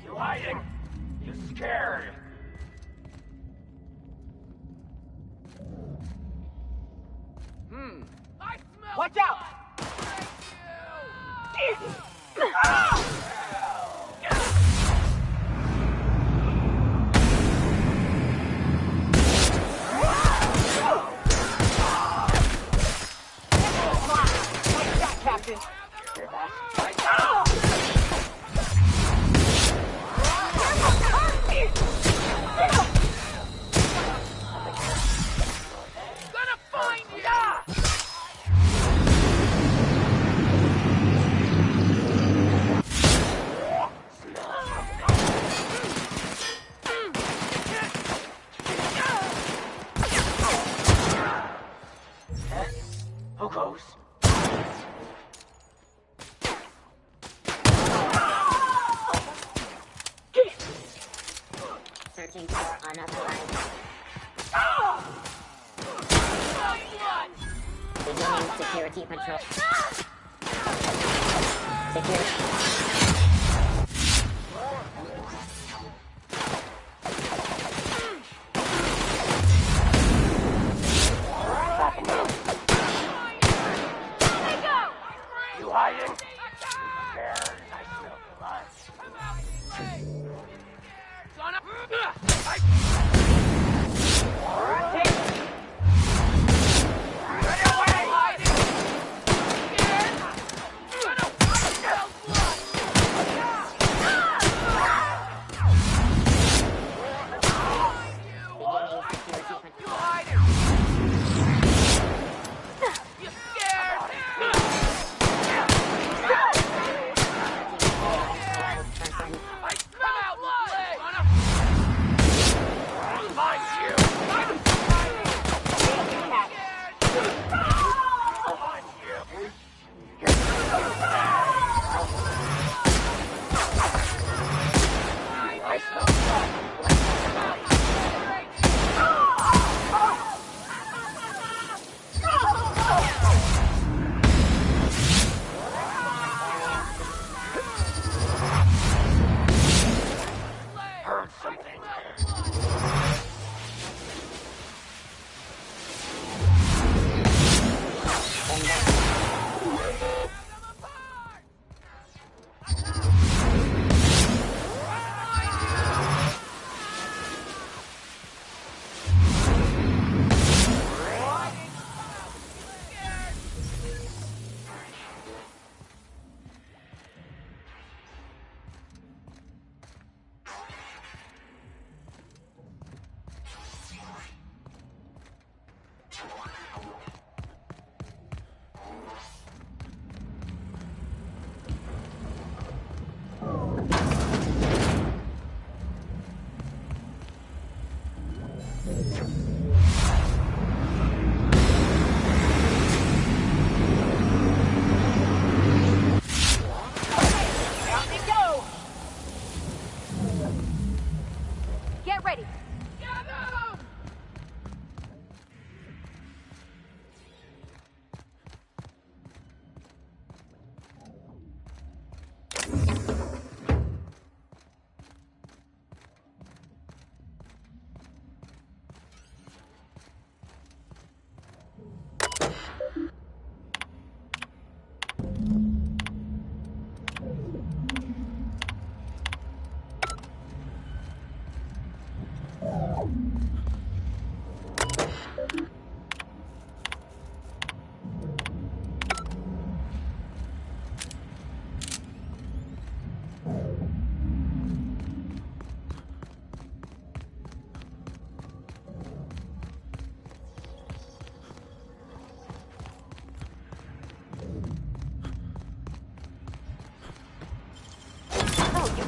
Speaker 4: You hiding? You scared? Watch out! Captain.
Speaker 14: Searching for unauthorized. Beginning security patrol. Security.
Speaker 4: You hiding? There, I smell blood. Son of...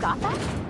Speaker 1: got that?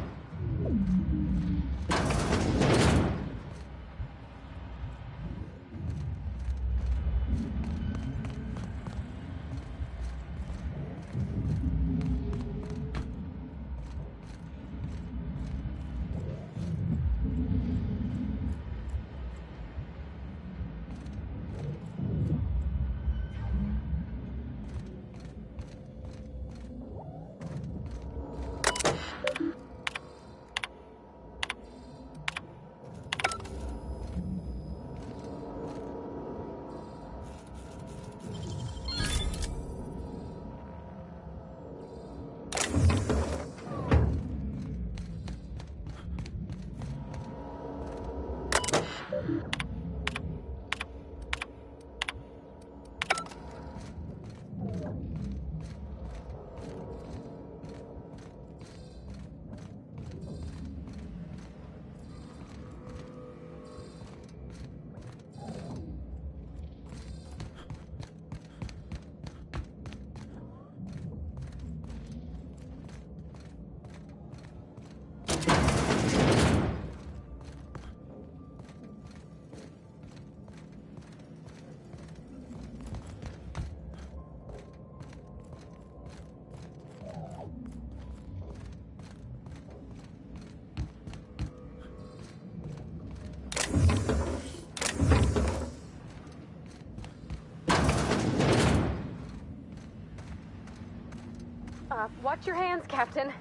Speaker 1: Watch your hands, Captain.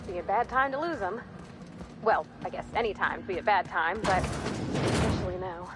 Speaker 1: Be a bad time to lose them. Well, I guess any time would be a bad time, but especially now.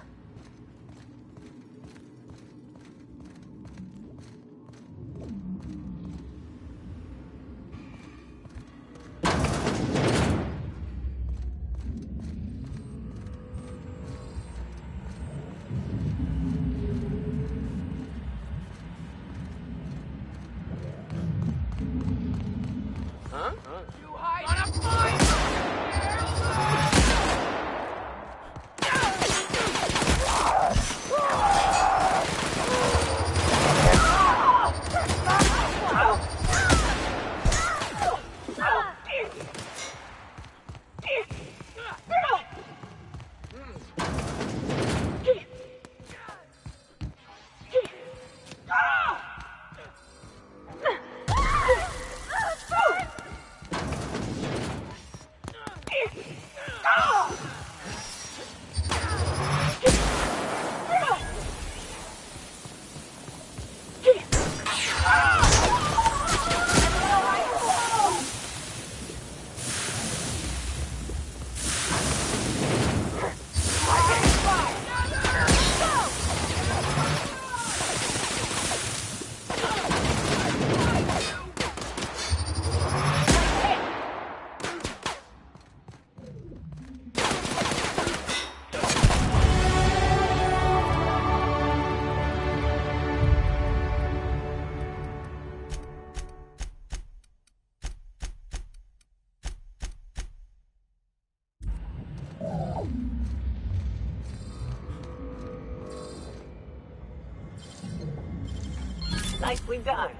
Speaker 2: Nicely done.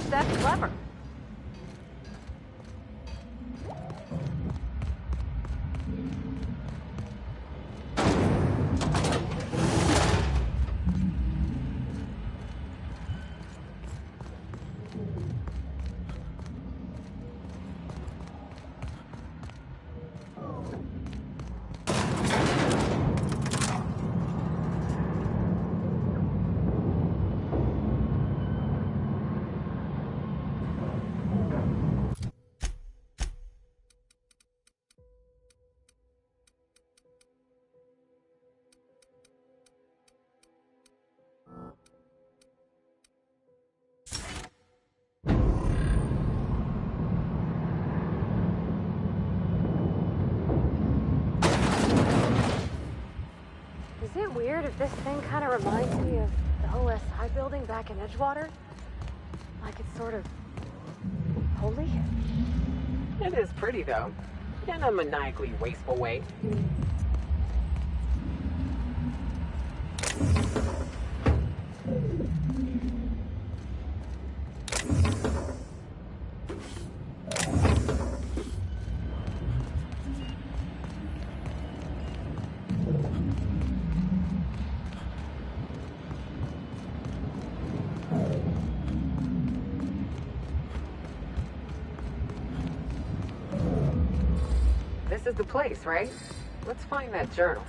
Speaker 1: That's clever. Is it weird if this thing kind of reminds me of the OSI building back in Edgewater? Like it's sort of holy?
Speaker 2: It is pretty, though. In a maniacally wasteful way. This is the place, right? Let's find that journal.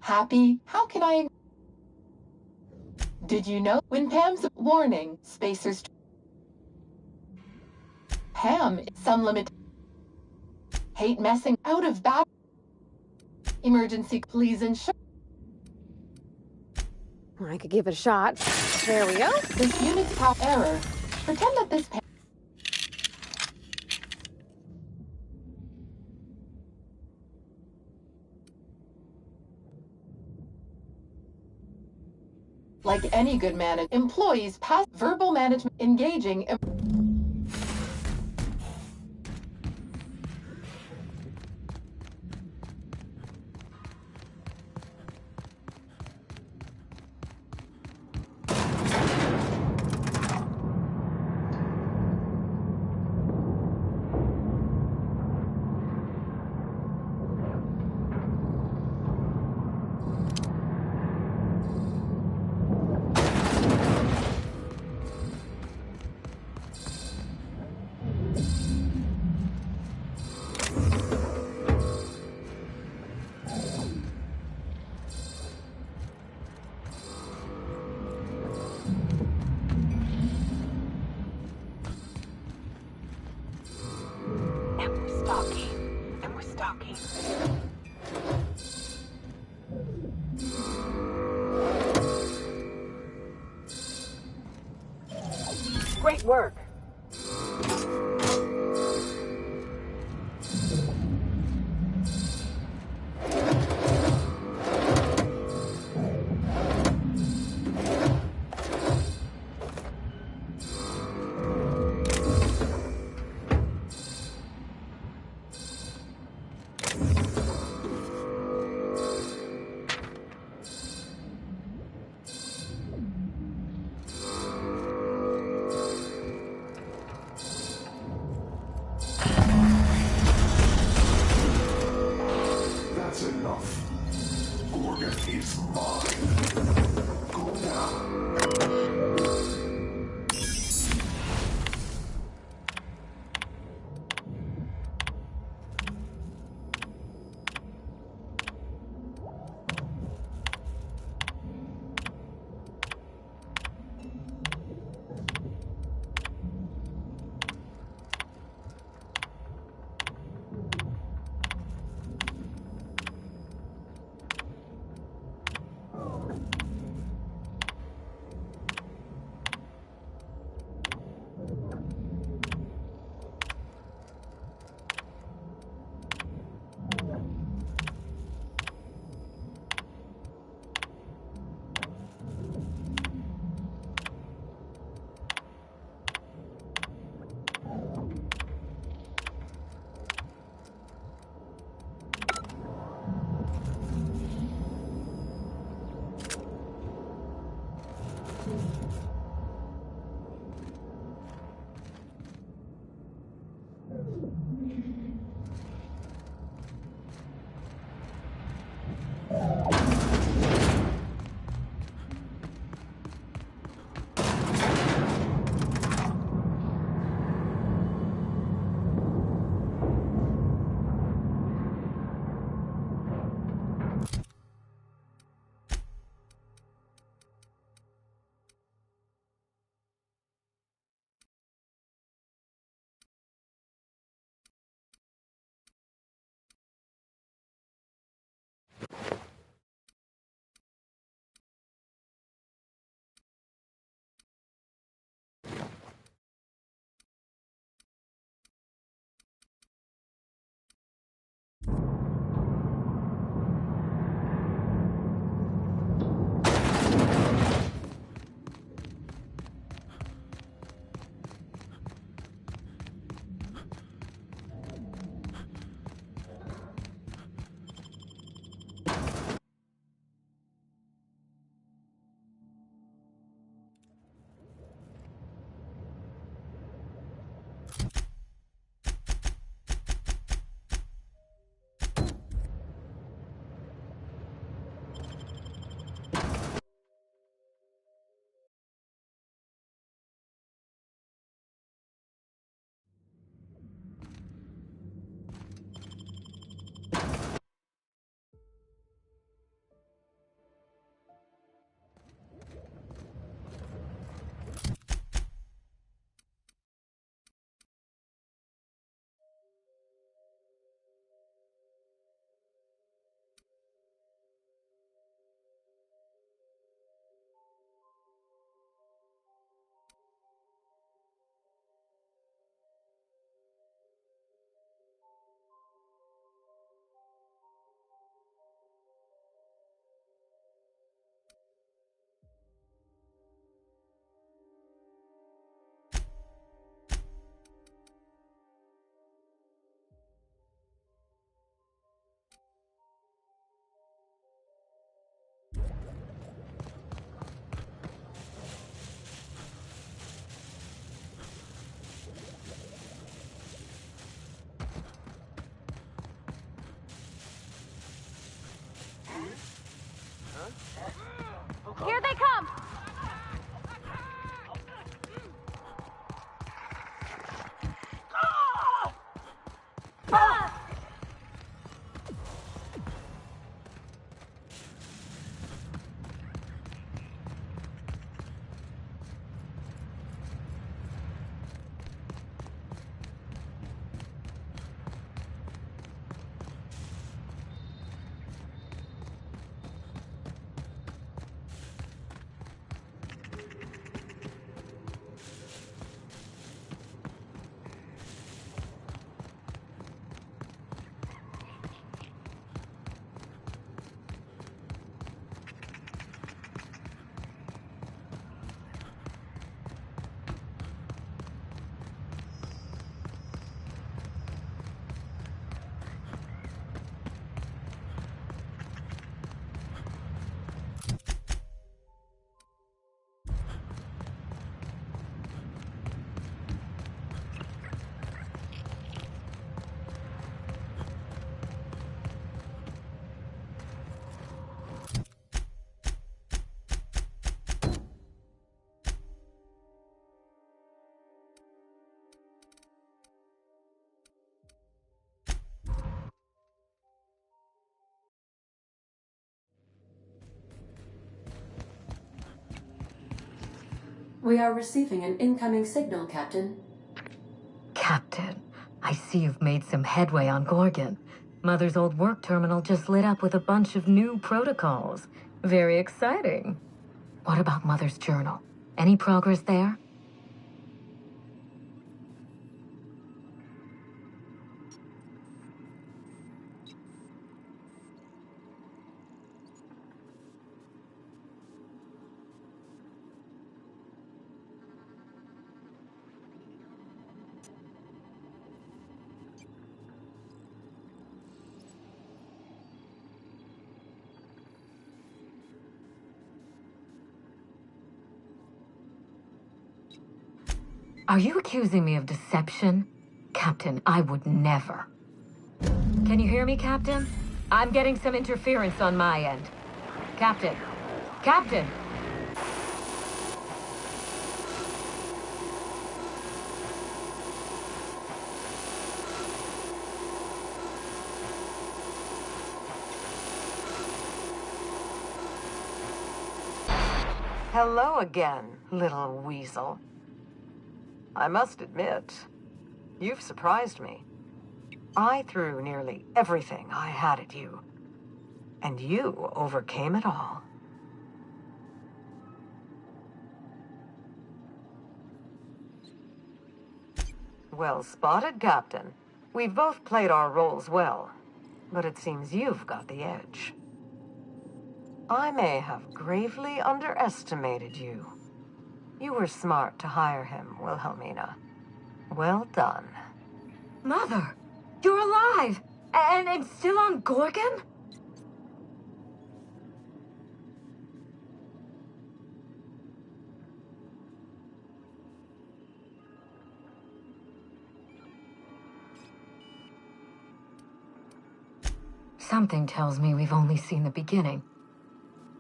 Speaker 12: Happy? How can I... Did you know? When Pam's... Warning, spacers... Pam, some limit... Hate messing out of bat... Emergency, please ensure...
Speaker 1: I could give it a shot. There we go.
Speaker 12: This unit's top error. Pretend that this... Like any good manager, employees pass verbal management engaging...
Speaker 2: And we're stalking. Great work.
Speaker 7: We are receiving an incoming signal, Captain.
Speaker 15: Captain, I see you've made some headway on Gorgon. Mother's old work terminal just lit up with a bunch of new protocols. Very exciting. What about Mother's journal? Any progress there? Are you accusing me of deception? Captain, I would never. Can you hear me, Captain? I'm getting some interference on my end. Captain! Captain!
Speaker 22: Hello again, little weasel. I must admit, you've surprised me. I threw nearly everything I had at you, and you overcame it all. Well spotted, Captain. We've both played our roles well, but it seems you've got the edge. I may have gravely underestimated you. You were smart to hire him, Wilhelmina. Well done.
Speaker 15: Mother! You're alive! And still on Gorgon? Something tells me we've only seen the beginning.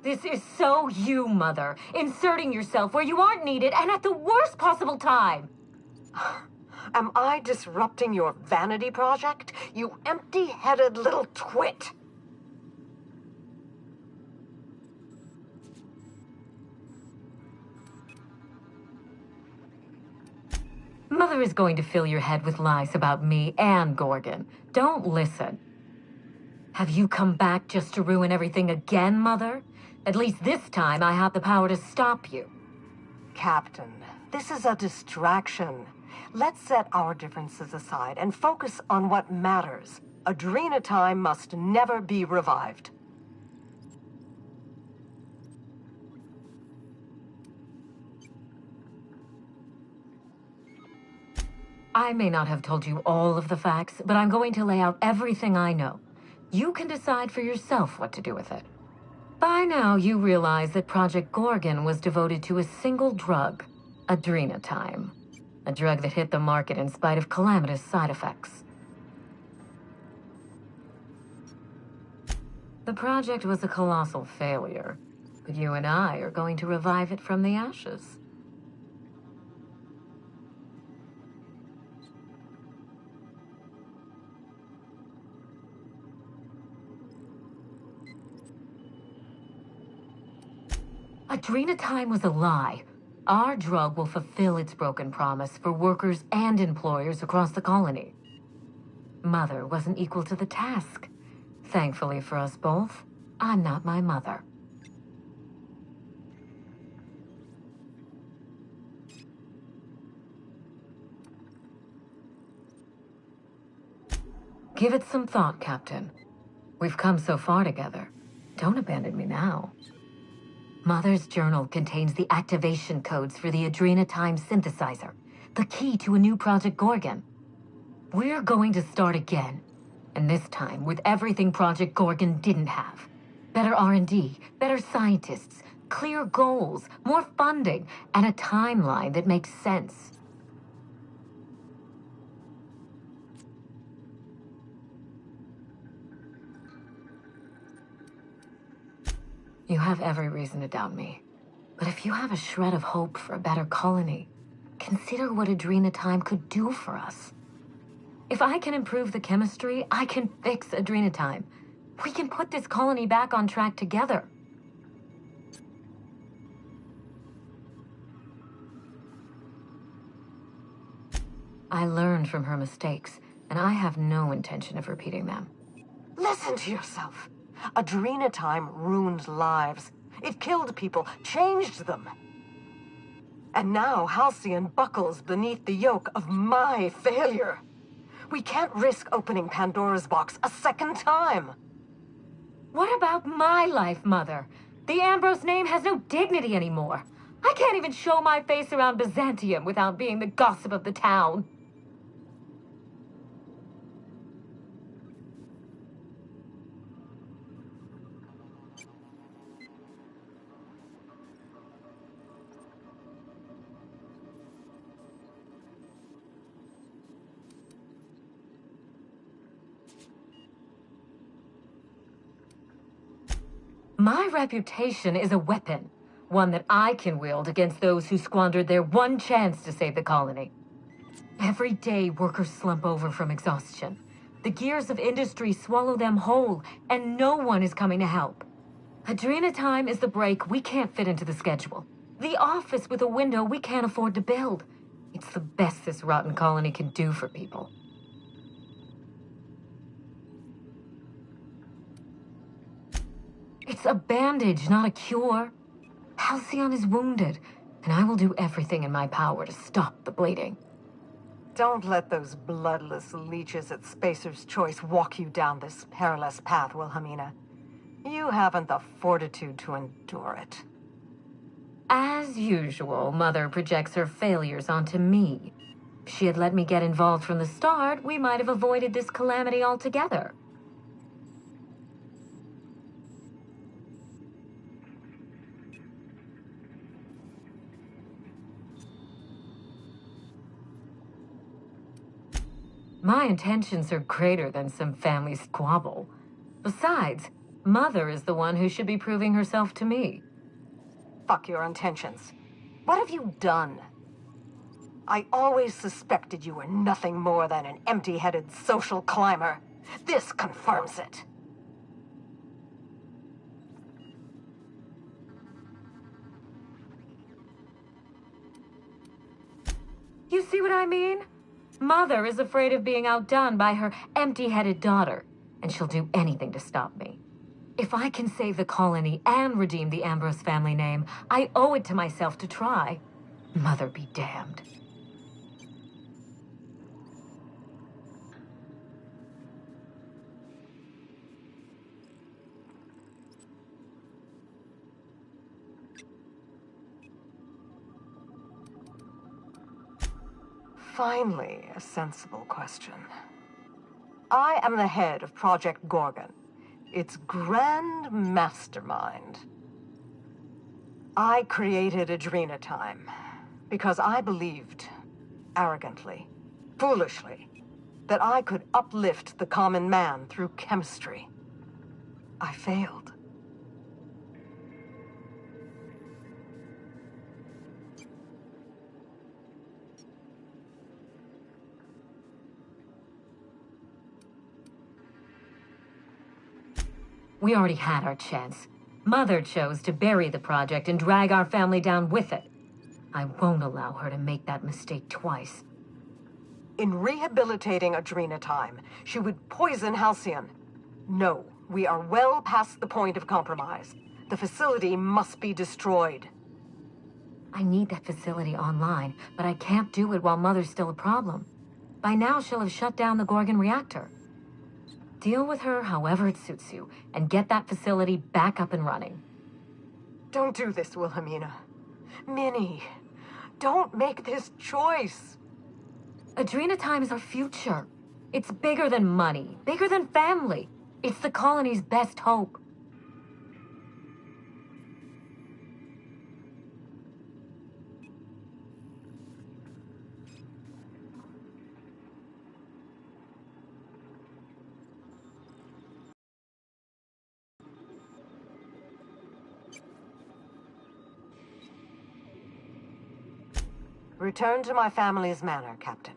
Speaker 15: This is so you, Mother. Inserting yourself where you aren't needed and at the worst possible time.
Speaker 22: Am I disrupting your vanity project, you empty-headed little twit?
Speaker 15: Mother is going to fill your head with lies about me and Gorgon. Don't listen. Have you come back just to ruin everything again, Mother? At least this time I have the power to stop you.
Speaker 22: Captain, this is a distraction. Let's set our differences aside and focus on what matters. Adrenatime must never be revived.
Speaker 15: I may not have told you all of the facts, but I'm going to lay out everything I know. You can decide for yourself what to do with it. By now, you realize that Project Gorgon was devoted to a single drug, Adrenatime. A drug that hit the market in spite of calamitous side effects. The project was a colossal failure, but you and I are going to revive it from the ashes. Adrenatime was a lie. Our drug will fulfill its broken promise for workers and employers across the colony. Mother wasn't equal to the task. Thankfully for us both, I'm not my mother. Give it some thought, Captain. We've come so far together. Don't abandon me now. Mother's journal contains the activation codes for the Adrenatime synthesizer, the key to a new Project Gorgon. We're going to start again, and this time with everything Project Gorgon didn't have. Better R&D, better scientists, clear goals, more funding, and a timeline that makes sense. You have every reason to doubt me. But if you have a shred of hope for a better colony, consider what Adrenatime could do for us. If I can improve the chemistry, I can fix Adrenatime. We can put this colony back on track together. I learned from her mistakes, and I have no intention of repeating them.
Speaker 22: Listen to yourself. Adrenatime ruined lives. It killed people, changed them. And now Halcyon buckles beneath the yoke of my failure. We can't risk opening Pandora's box a second time.
Speaker 15: What about my life, Mother? The Ambrose name has no dignity anymore. I can't even show my face around Byzantium without being the gossip of the town. My reputation is a weapon, one that I can wield against those who squandered their one chance to save the colony. Every day, workers slump over from exhaustion. The gears of industry swallow them whole, and no one is coming to help. Adrenatime is the break we can't fit into the schedule. The office with a window we can't afford to build. It's the best this rotten colony can do for people. It's a bandage, not a cure. Halcyon is wounded, and I will do everything in my power to stop the bleeding.
Speaker 22: Don't let those bloodless leeches at Spacer's Choice walk you down this perilous path, Wilhelmina. You haven't the fortitude to endure it.
Speaker 15: As usual, Mother projects her failures onto me. If she had let me get involved from the start, we might have avoided this calamity altogether. My intentions are greater than some family squabble. Besides, Mother is the one who should be proving herself to me.
Speaker 22: Fuck your intentions. What have you done? I always suspected you were nothing more than an empty-headed social climber. This confirms it.
Speaker 15: You see what I mean? Mother is afraid of being outdone by her empty-headed daughter, and she'll do anything to stop me. If I can save the colony and redeem the Ambrose family name, I owe it to myself to try. Mother be damned.
Speaker 22: Finally, a sensible question. I am the head of Project Gorgon, its grand mastermind. I created Adrenatime because I believed, arrogantly, foolishly, that I could uplift the common man through chemistry. I failed.
Speaker 15: We already had our chance. Mother chose to bury the project and drag our family down with it. I won't allow her to make that mistake twice.
Speaker 22: In rehabilitating Adrenatime, she would poison Halcyon. No, we are well past the point of compromise. The facility must be destroyed.
Speaker 15: I need that facility online, but I can't do it while Mother's still a problem. By now, she'll have shut down the Gorgon reactor. Deal with her however it suits you, and get that facility back up and running.
Speaker 22: Don't do this, Wilhelmina. Minnie, don't make this choice.
Speaker 15: Adrenatime is our future. It's bigger than money, bigger than family. It's the colony's best hope.
Speaker 22: Return to my family's manor, Captain.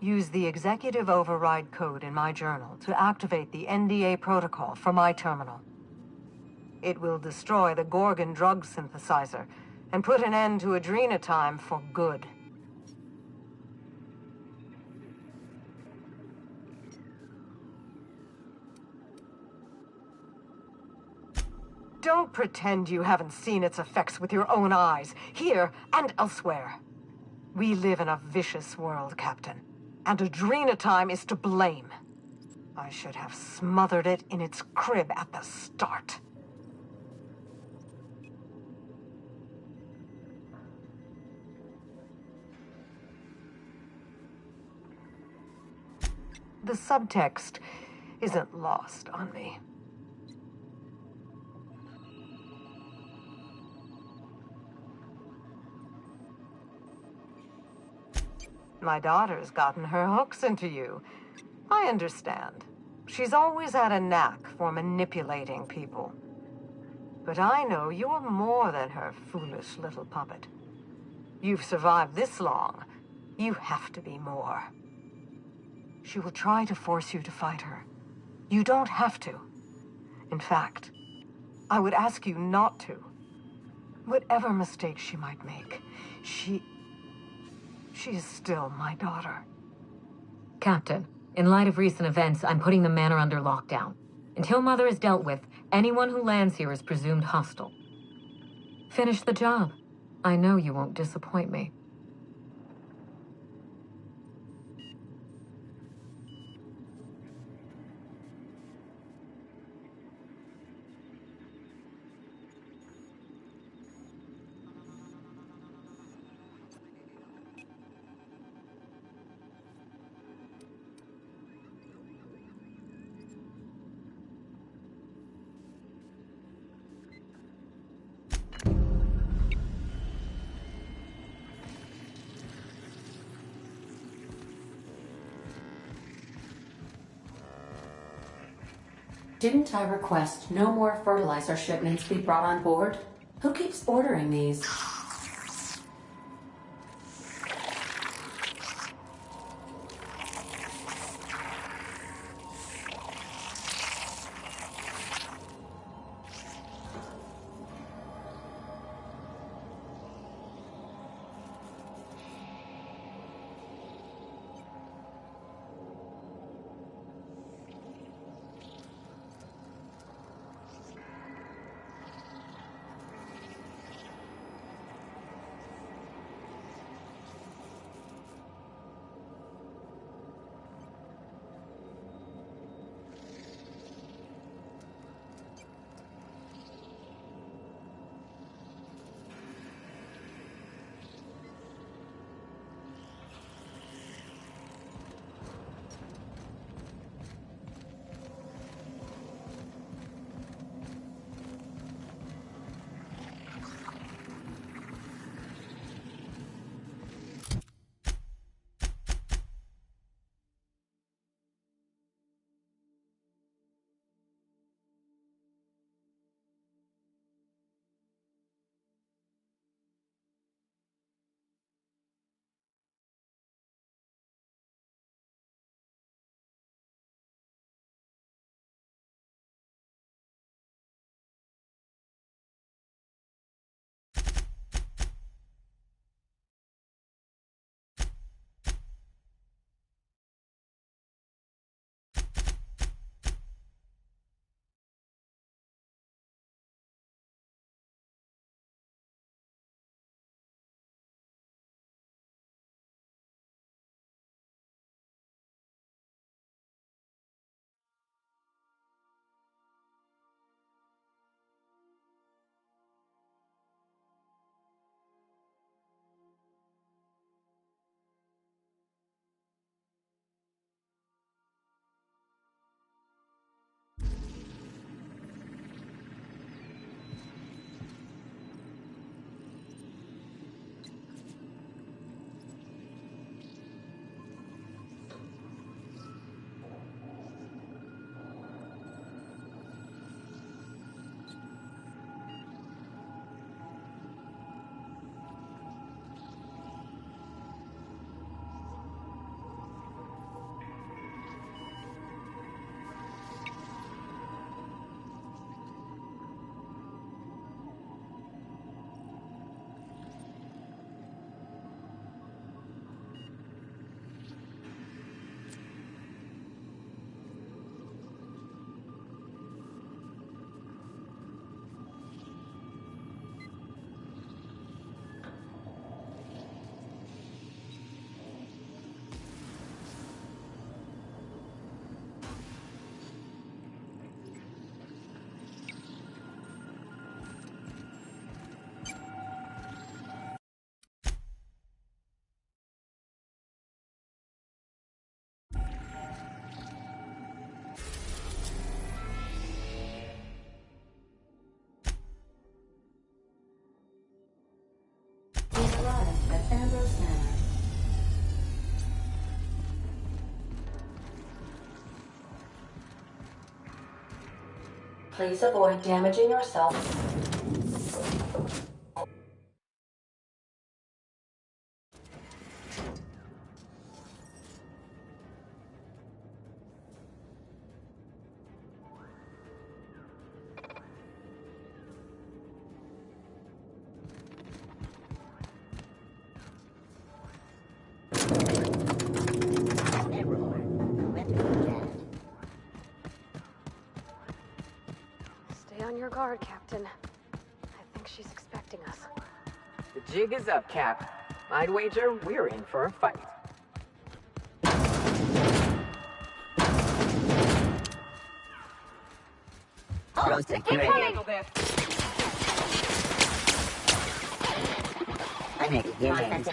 Speaker 22: Use the executive override code in my journal to activate the NDA protocol for my terminal. It will destroy the Gorgon drug synthesizer and put an end to Adrenatime for good. Don't pretend you haven't seen its effects with your own eyes, here and elsewhere. We live in a vicious world, Captain, and Adrenatime is to blame. I should have smothered it in its crib at the start. The subtext isn't lost on me. My daughter's gotten her hooks into you. I understand. She's always had a knack for manipulating people. But I know you're more than her foolish little puppet. You've survived this long. You have to be more. She will try to force you to fight her. You don't have to. In fact, I would ask you not to. Whatever mistakes she might make, she is still my daughter.
Speaker 15: Captain, in light of recent events, I'm putting the manor under lockdown. Until Mother is dealt with, anyone who lands here is presumed hostile. Finish the job. I know you won't disappoint me.
Speaker 7: Didn't I request no more fertilizer shipments be brought on board? Who keeps ordering these? Please avoid damaging yourself.
Speaker 1: Stay on your guard, Captain. I think she's expecting us.
Speaker 2: The jig is up, Cap. I'd wager we're in for a fight.
Speaker 14: Road security. I make it game.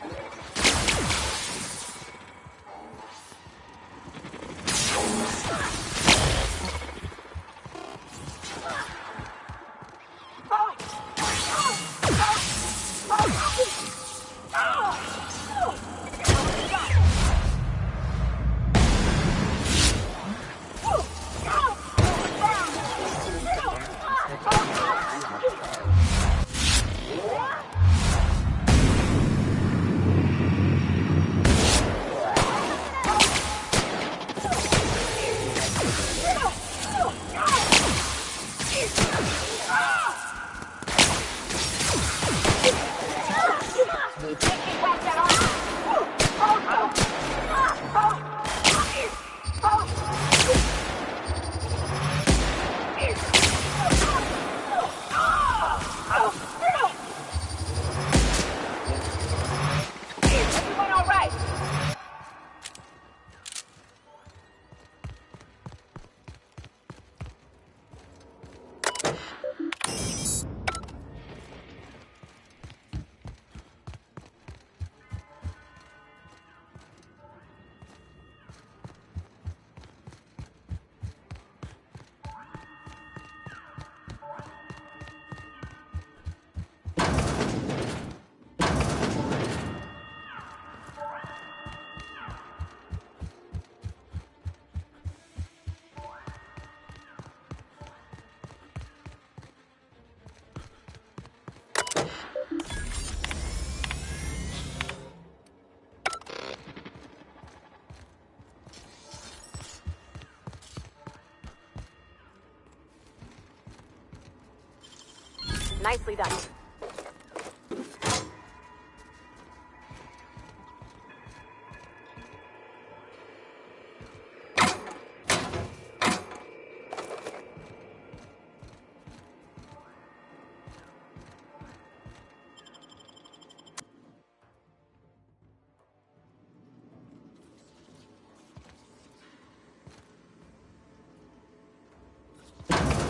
Speaker 1: Nicely done.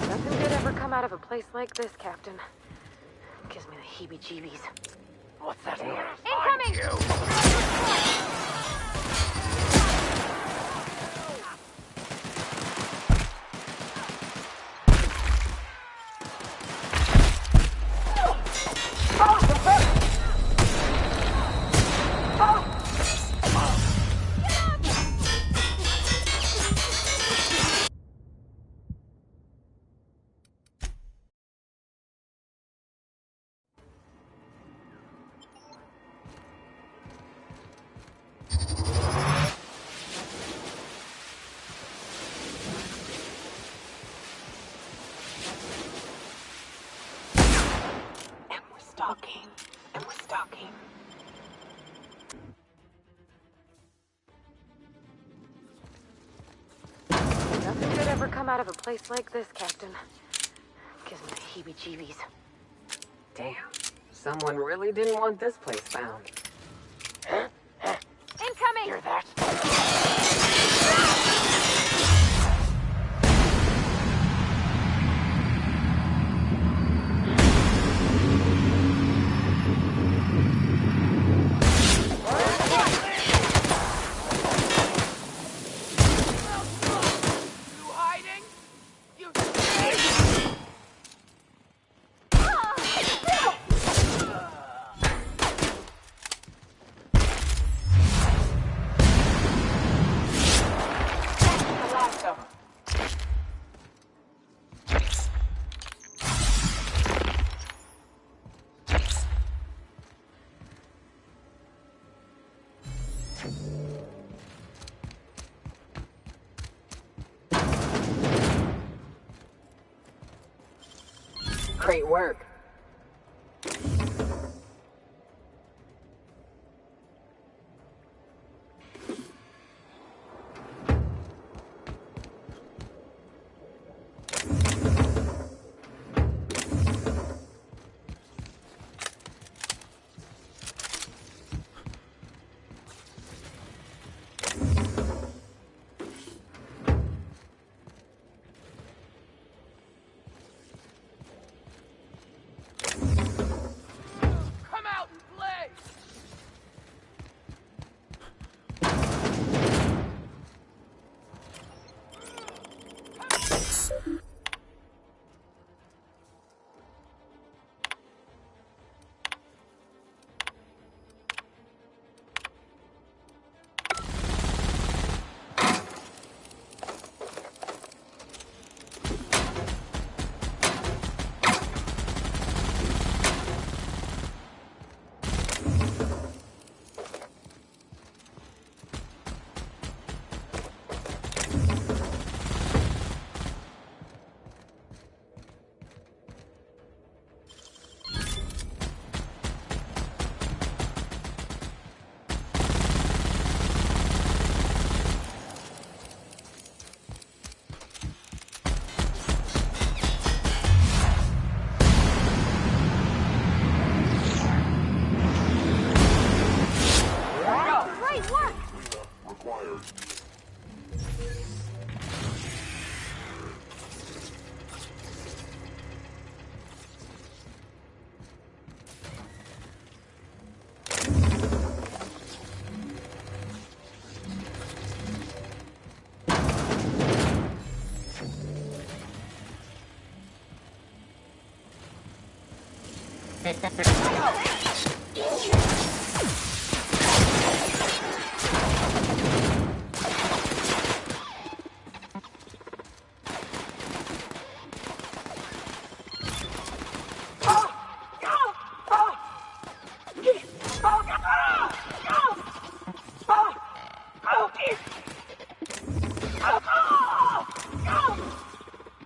Speaker 1: Nothing good ever come out of a place like this, Captain. Gives me the heebie-jeebies.
Speaker 4: What's that noise?
Speaker 1: Incoming!
Speaker 2: And we're stalking.
Speaker 1: Nothing good ever come out of a place like this, Captain. Gives me the heebie-jeebies.
Speaker 2: Damn. Someone really didn't want this place found.
Speaker 1: Incoming!
Speaker 4: Hear that?
Speaker 1: Great work.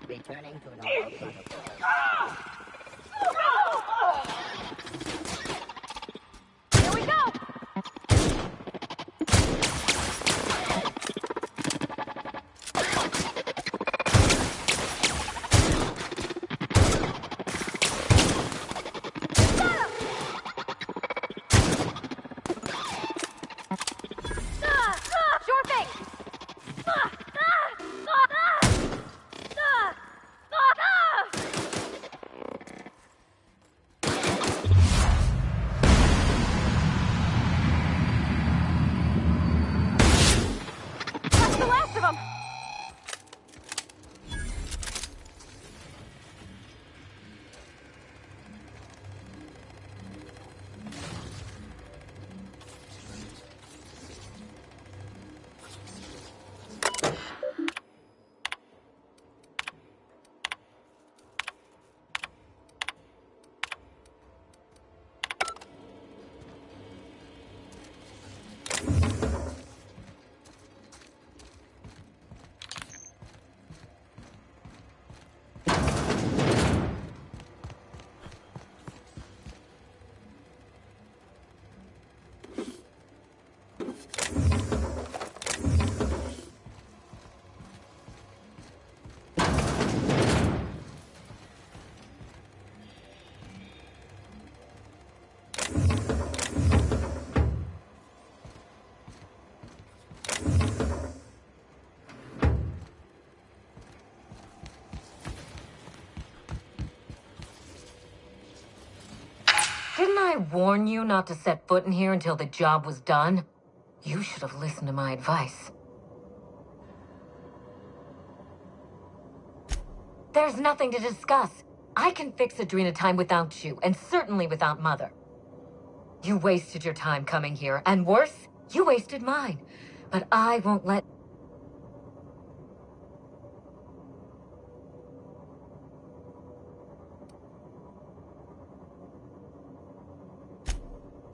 Speaker 14: Returning to normal protocol.
Speaker 1: Here we go! Sure thing! That's the last of them!
Speaker 15: Didn't I warn you not to set foot in here until the job was done? You should have listened to my advice. There's nothing to discuss. I can fix Adrenatime without you, and certainly without Mother. You wasted your time coming here, and worse, you wasted mine. But I won't let...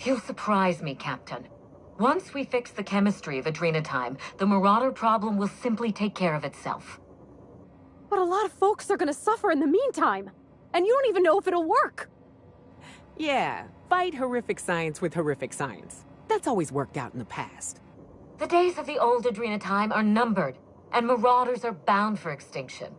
Speaker 15: You'll surprise me, Captain. Once we fix the chemistry of Adrenatime, the Marauder problem will simply take care of itself.
Speaker 1: But a lot of folks are gonna suffer in the meantime. and you don't even know if it'll work.
Speaker 2: Yeah, fight horrific science with horrific science. That's always worked out in the past.
Speaker 15: The days of the old Adrena time are numbered, and marauders are bound for extinction.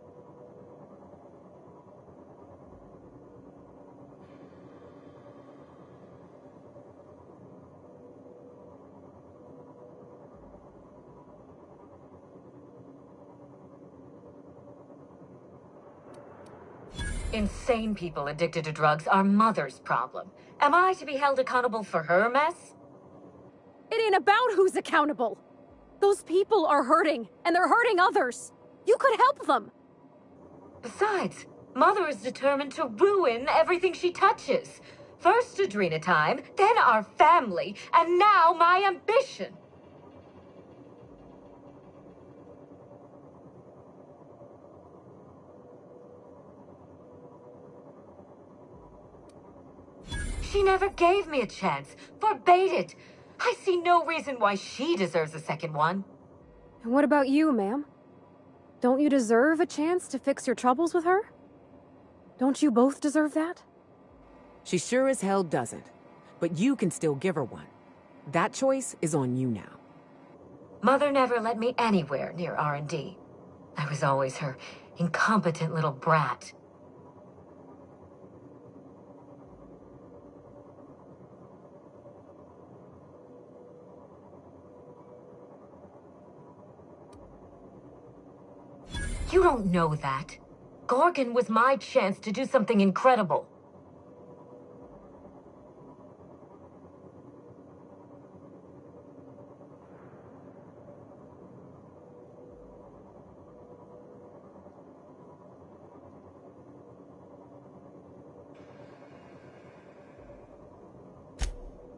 Speaker 15: Insane people addicted to drugs are Mother's problem. Am I to be held accountable for her mess?
Speaker 1: It ain't about who's accountable. Those people are hurting, and they're hurting others. You could help them.
Speaker 15: Besides, Mother is determined to ruin everything she touches. First Adrena time, then our family, and now my ambition. She never gave me a chance, forbade it. I see no reason why she deserves a second one.
Speaker 1: And what about you, ma'am? Don't you deserve a chance to fix your troubles with her? Don't you both deserve that?
Speaker 2: She sure as hell doesn't. But you can still give her one. That choice is on you now.
Speaker 15: Mother never let me anywhere near R&D. I was always her incompetent little brat. You don't know that. Gorgon was my chance to do something incredible.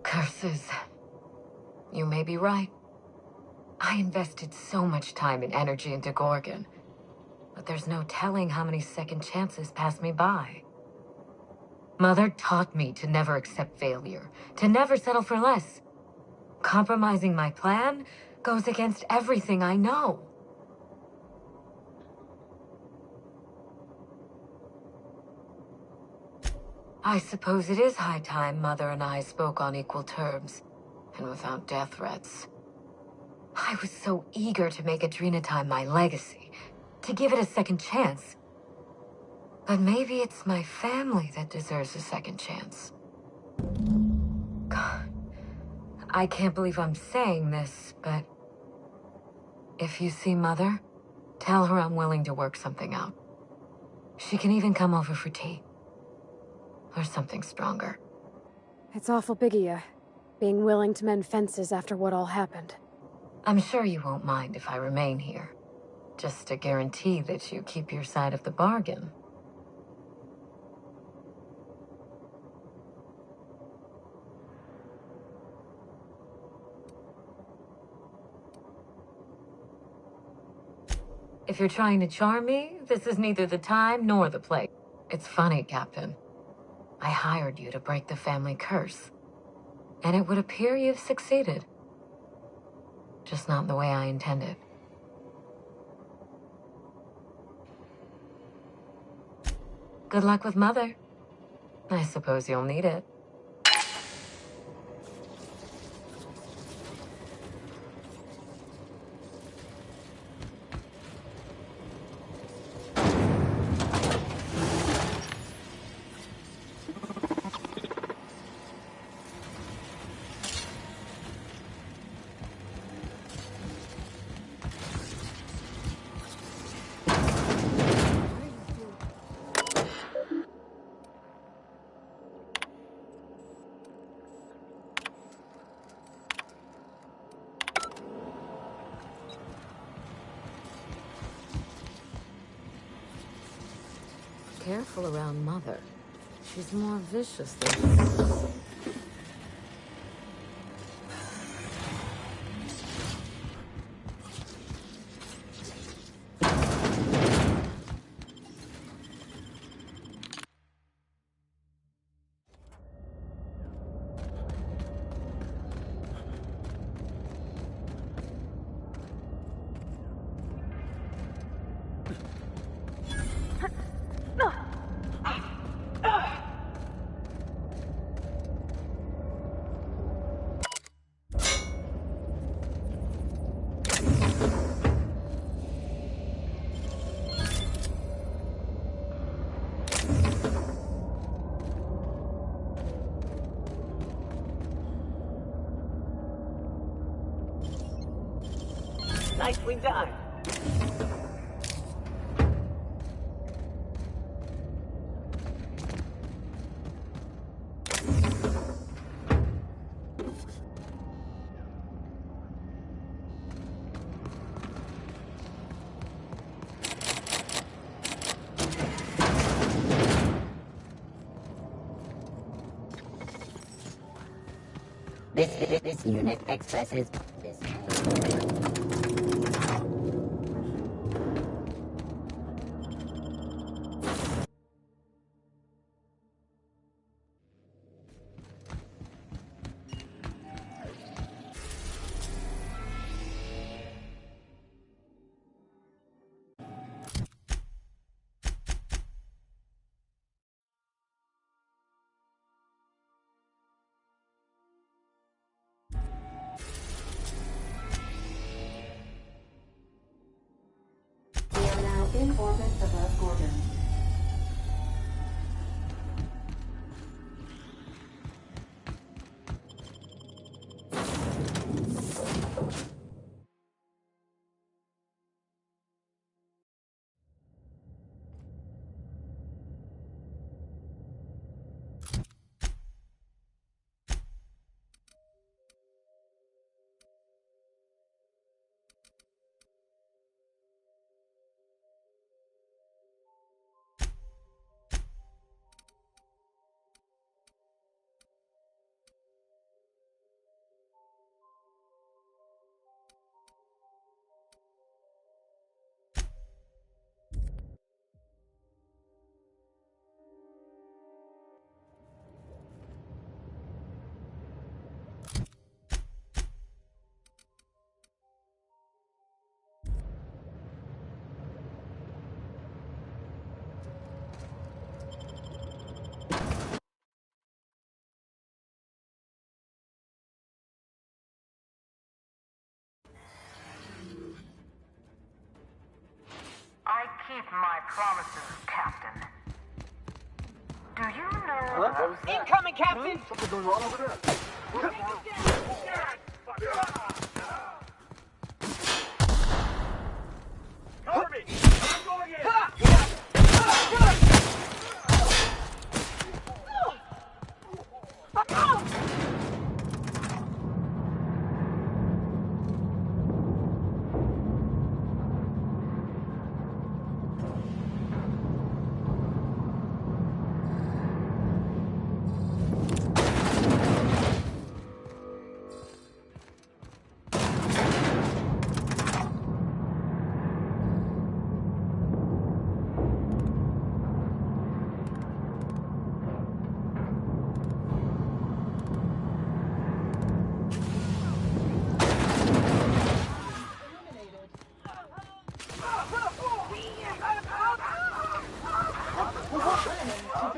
Speaker 15: Curses. You may be right. I invested so much time and energy into Gorgon. But there's no telling how many second chances passed me by. Mother taught me to never accept failure, to never settle for less. Compromising my plan goes against everything I know. I suppose it is high time Mother and I spoke on equal terms, and without death threats. I was so eager to make Adrena time my legacy, to give it a second chance. But maybe it's my family that deserves a second chance. God, I can't believe I'm saying this, but if you see Mother, tell her I'm willing to work something out. She can even come over for tea. Or something stronger.
Speaker 1: It's awful big of you, being willing to mend fences after what all happened.
Speaker 15: I'm sure you won't mind if I remain here. Just to guarantee that you keep your side of the bargain. If you're trying to charm me, this is neither the time nor the place. It's funny, Captain. I hired you to break the family curse. And it would appear you've succeeded. Just not the way I intended. Good luck with Mother. I suppose you'll need it. Careful around Mother. She's more vicious than this.
Speaker 14: Nicely done. This unit expresses this.
Speaker 7: We are now in orbit above Gorgon.
Speaker 16: I keep my promises, Captain. Do you know...
Speaker 14: Incoming, Captain!
Speaker 8: Something going on over there.
Speaker 19: Cover me! I'm going in!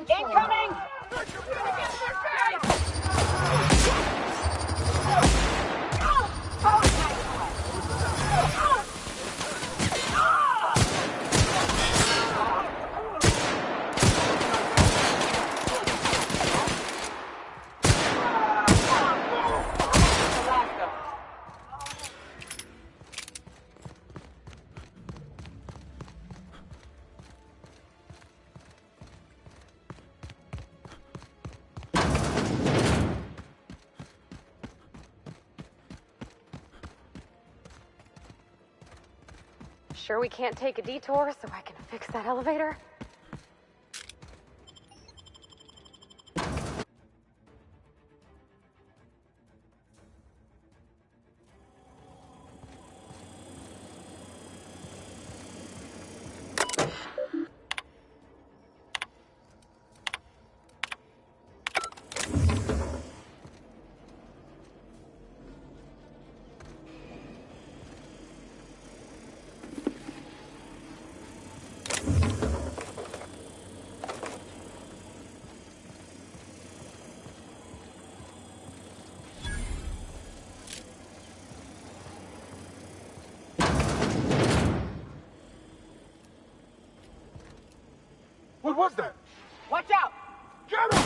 Speaker 14: Incoming!
Speaker 1: Sure we can't take a detour so I can fix that elevator?
Speaker 19: What was that?
Speaker 14: Watch out!
Speaker 19: Get him!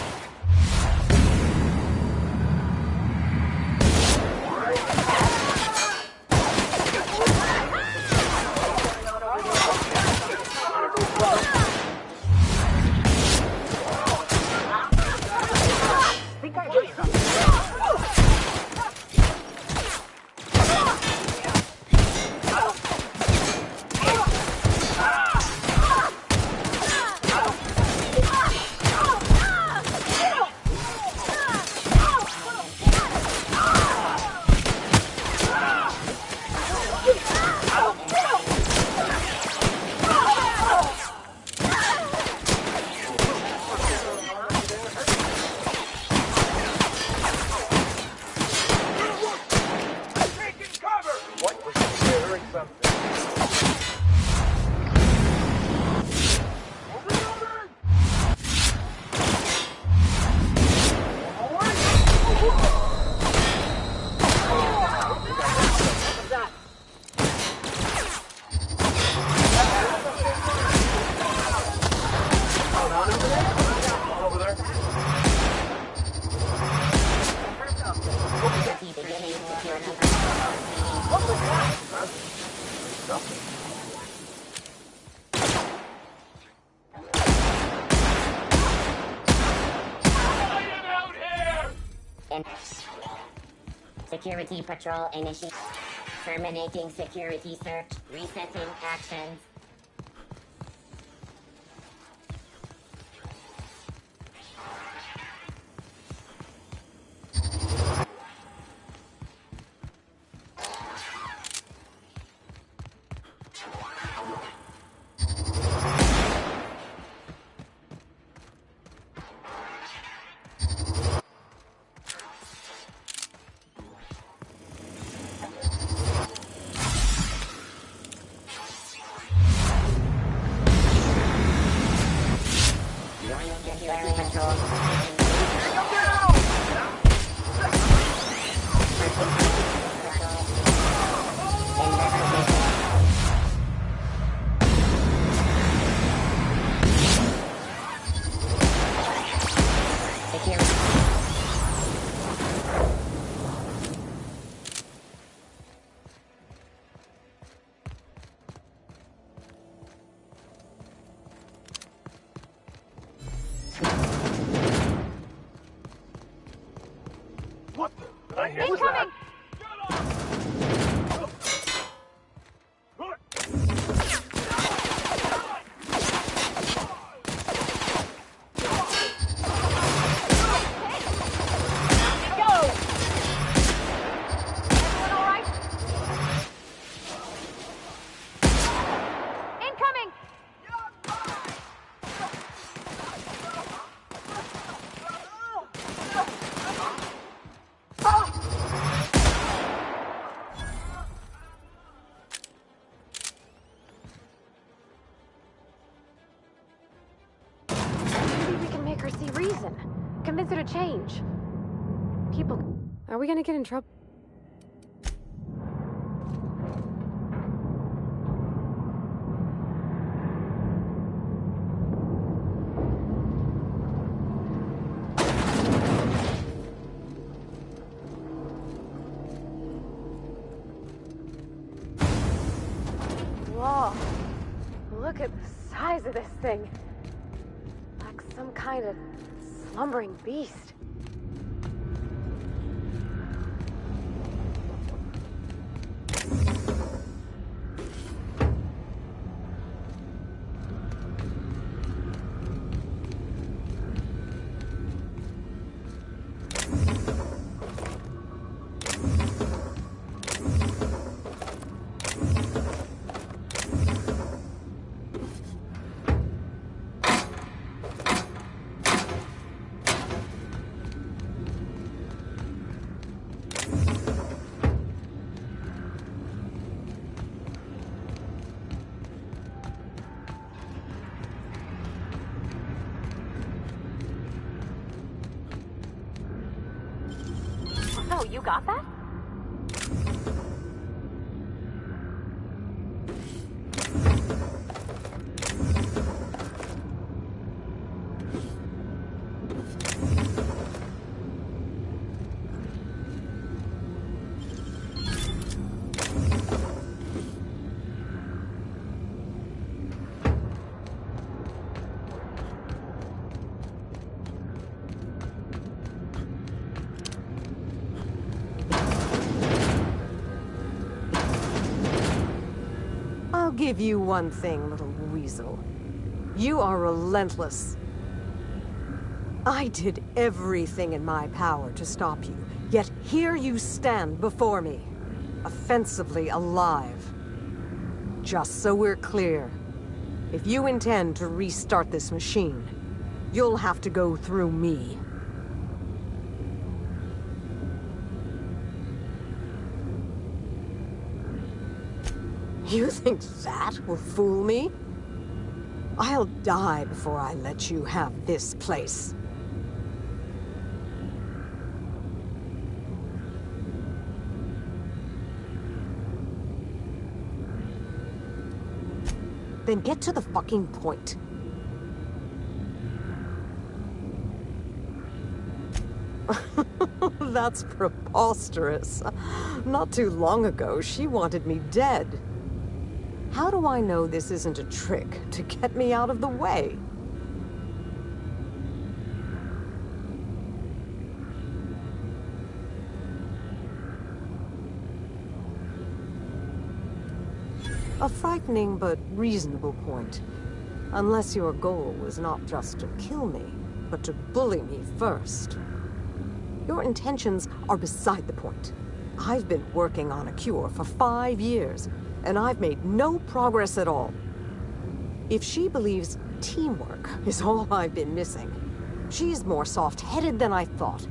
Speaker 14: Security patrol initiate. Terminating security search. Resetting actions. Incoming!
Speaker 1: Convince her to change. People... Are we gonna get in trouble? Whoa. Look at the size of this thing. Like some kind of slumbering beast. Oh, you got that?
Speaker 2: I'll give you one thing, little weasel. You are relentless. I did everything in my power to stop you, yet here you stand before me, offensively alive. Just so we're clear, if you intend to restart this machine, you'll have to go through me. You think that will fool me? I'll die before I let you have this place. Then get to the fucking point. That's preposterous. Not too long ago, she wanted me dead. How do I know this isn't a trick to get me out of the way?
Speaker 22: A frightening but reasonable point. Unless your goal was not just to kill me, but to bully me first. Your intentions are beside the point. I've been working on a cure for 5 years, and I've made no progress at all. If she believes teamwork is all I've been missing, she's more soft-headed than I thought.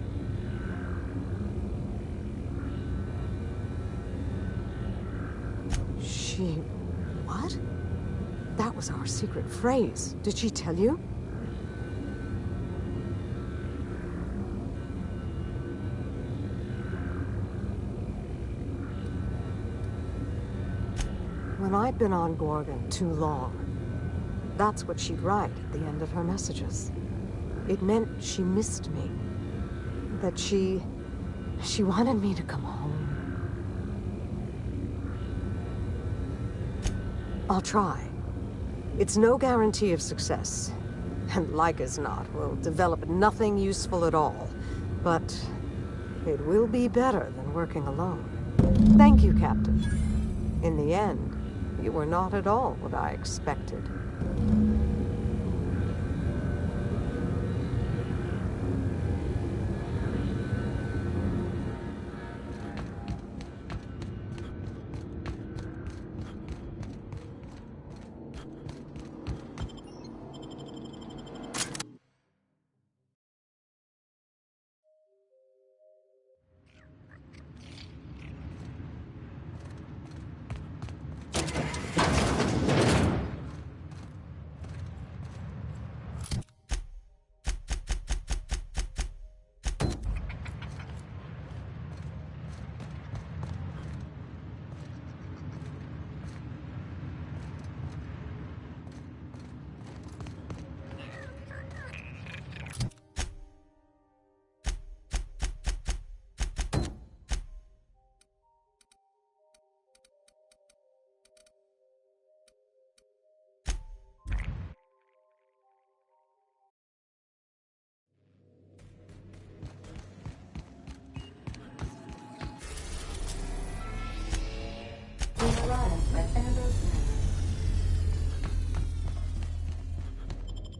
Speaker 22: She... what? That was our secret phrase. Did she tell you? When I'd been on Gorgon too long, that's what she'd write at the end of her messages. It meant she missed me. That she wanted me to come home. I'll try. It's no guarantee of success. And like as not, we'll develop nothing useful at all. But it will be better than working alone. Thank you, Captain. In the end, you were not at all what I expected.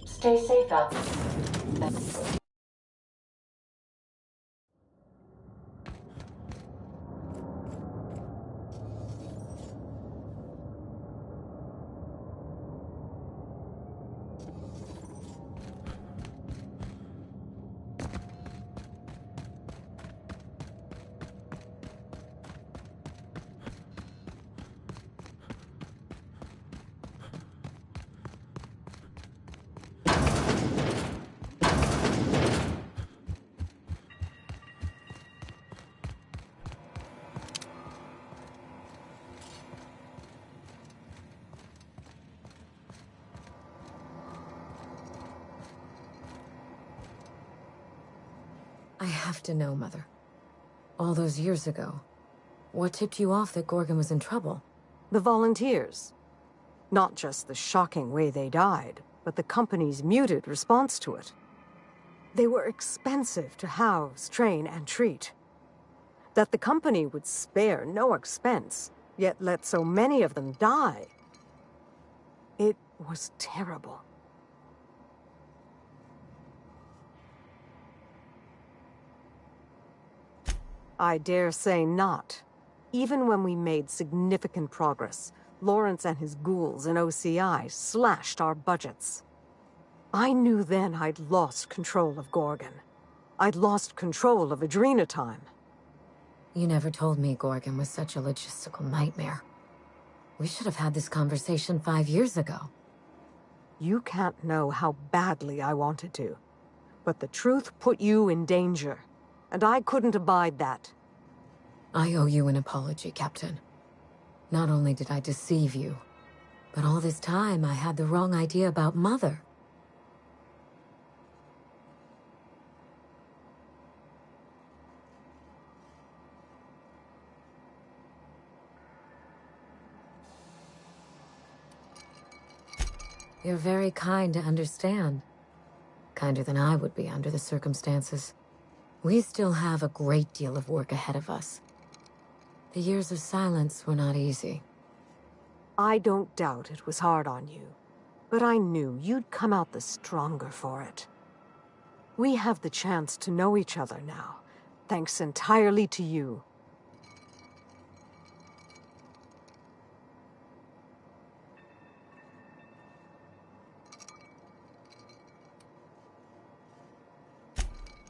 Speaker 7: Stay safe out.
Speaker 15: I have to know, Mother. All those years ago, what tipped you off that Gorgon was in trouble?
Speaker 22: The volunteers. Not just the shocking way they died, but the company's muted response to it. They were expensive to house, train, and treat. That the company would spare no expense, yet let so many of them die. It was terrible. I dare say not. Even when we made significant progress, Lawrence and his ghouls in OCI slashed our budgets. I knew then I'd lost control of Gorgon. I'd lost control of Adrenatime.
Speaker 15: You never told me Gorgon was such a logistical nightmare. We should have had this conversation 5 years ago.
Speaker 22: You can't know how badly I wanted to. But the truth put you in danger. And I couldn't abide that.
Speaker 15: I owe you an apology, Captain. Not only did I deceive you, but all this time I had the wrong idea about Mother. You're very kind to understand. Kinder than I would be under the circumstances. We still have a great deal of work ahead of us. The years of silence were not easy.
Speaker 13: I don't doubt it was hard on you, but I knew you'd come out the stronger for it. We have the chance to know each other now, thanks entirely to you.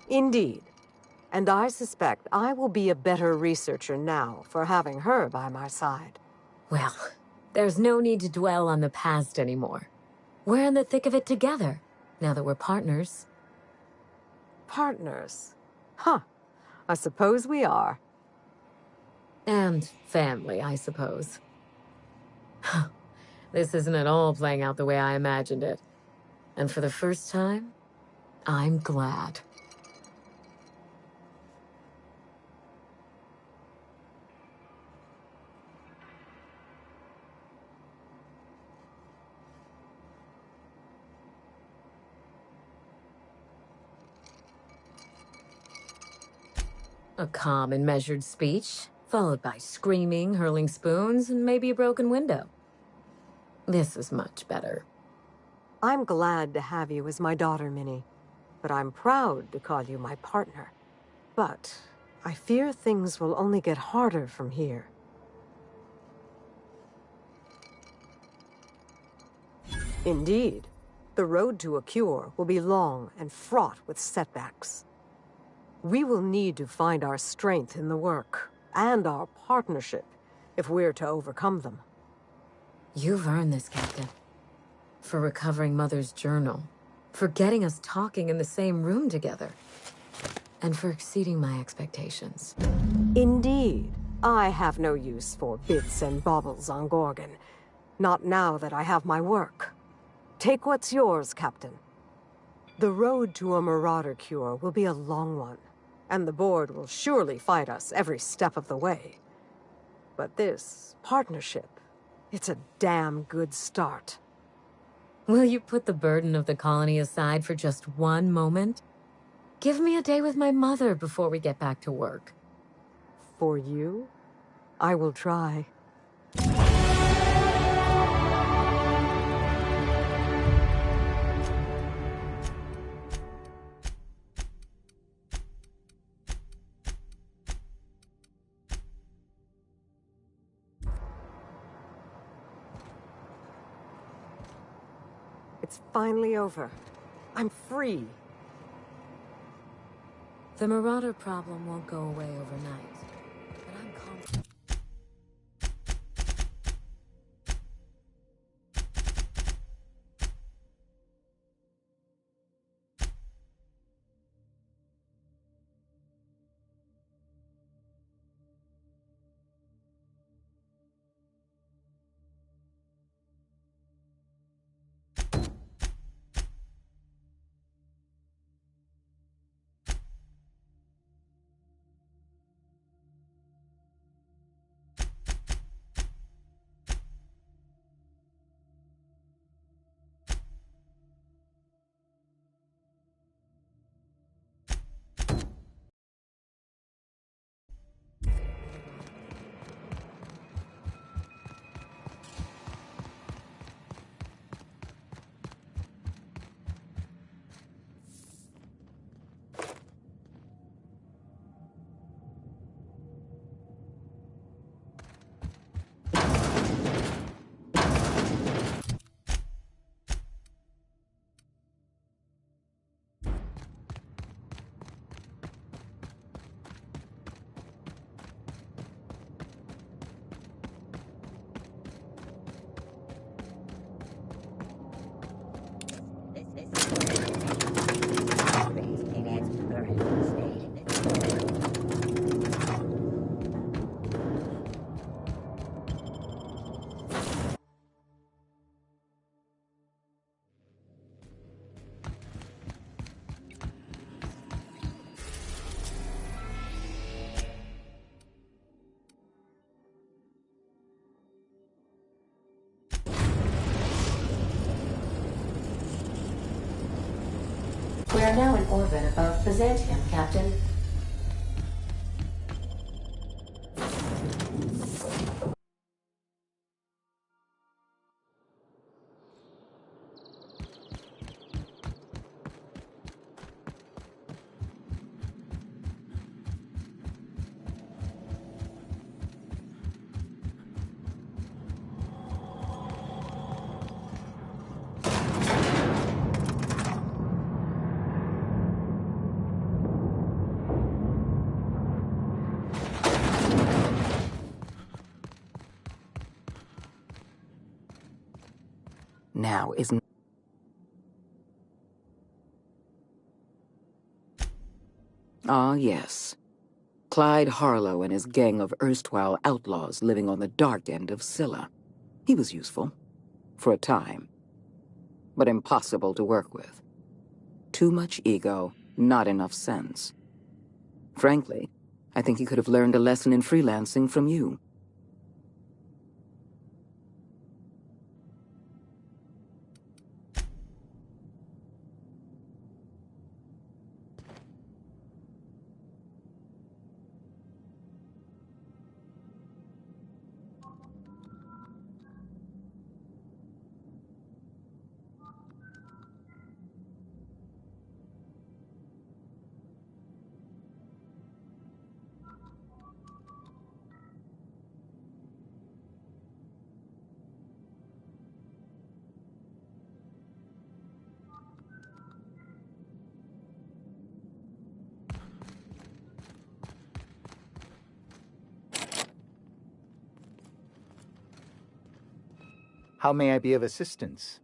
Speaker 13: Indeed. And I suspect I will be a better researcher now for having her by my side.
Speaker 15: Well, there's no need to dwell on the past anymore. We're in the thick of it together, now that we're partners.
Speaker 13: Partners? Huh. I suppose we are.
Speaker 15: And family, I suppose. This isn't at all playing out the way I imagined it. And for the first time, I'm glad. A calm and measured speech, followed by screaming, hurling spoons, and maybe a broken window. This is much better.
Speaker 13: I'm glad to have you as my daughter, Minnie, but I'm proud to call you my partner. But I fear things will only get harder from here. Indeed, the road to a cure will be long and fraught with setbacks. We will need to find our strength in the work, and our partnership, if we're to overcome them.
Speaker 15: You've earned this, Captain. For recovering Mother's journal, for getting us talking in the same room together, and for exceeding my expectations.
Speaker 13: Indeed, I have no use for bits and baubles on Gorgon. Not now that I have my work. Take what's yours, Captain. The road to a Marauder cure will be a long one, and the board will surely fight us every step of the way. But this partnership, it's a damn good start.
Speaker 15: Will you put the burden of the colony aside for just one moment? Give me a day with my mother before we get back to work.
Speaker 13: For you, I will try. It's finally over. I'm free.
Speaker 15: The Marauder problem won't go away overnight, but I'm confident.
Speaker 7: We are now in orbit above Byzantium, Captain.
Speaker 11: Now is... Ah, yes. Clyde Harlow and his gang of erstwhile outlaws living on the dark end of Scylla. He was useful. For a time. But impossible to work with. Too much ego, not enough sense. Frankly, I think he could have learned a lesson in freelancing from you.
Speaker 17: How may I be of assistance?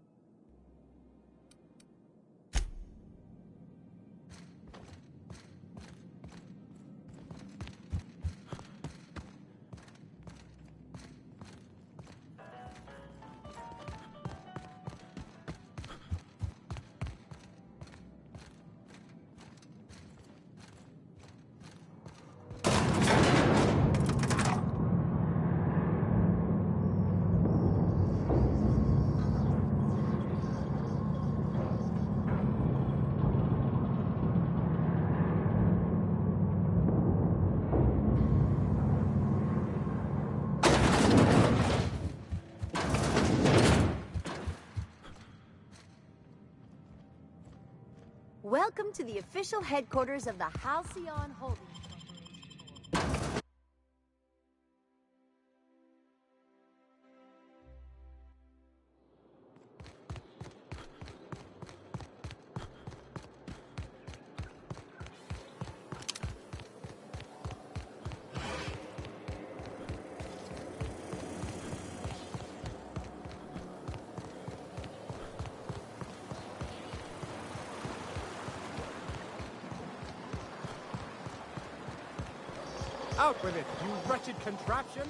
Speaker 23: Welcome to the official headquarters of the Halcyon Holdings Corporation.
Speaker 24: Out with it, you wretched contraption!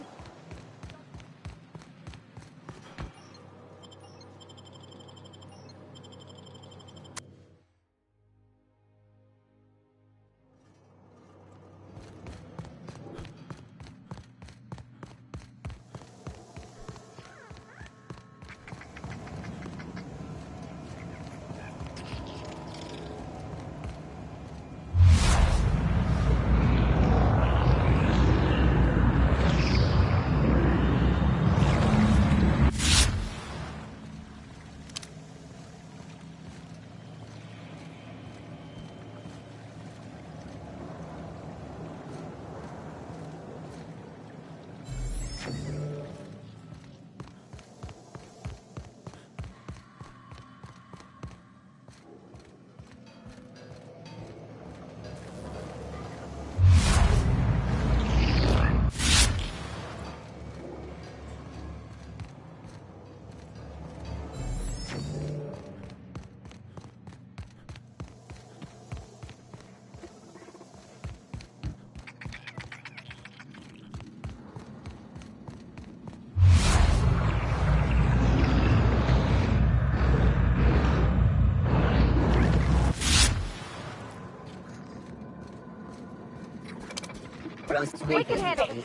Speaker 23: We can handle it.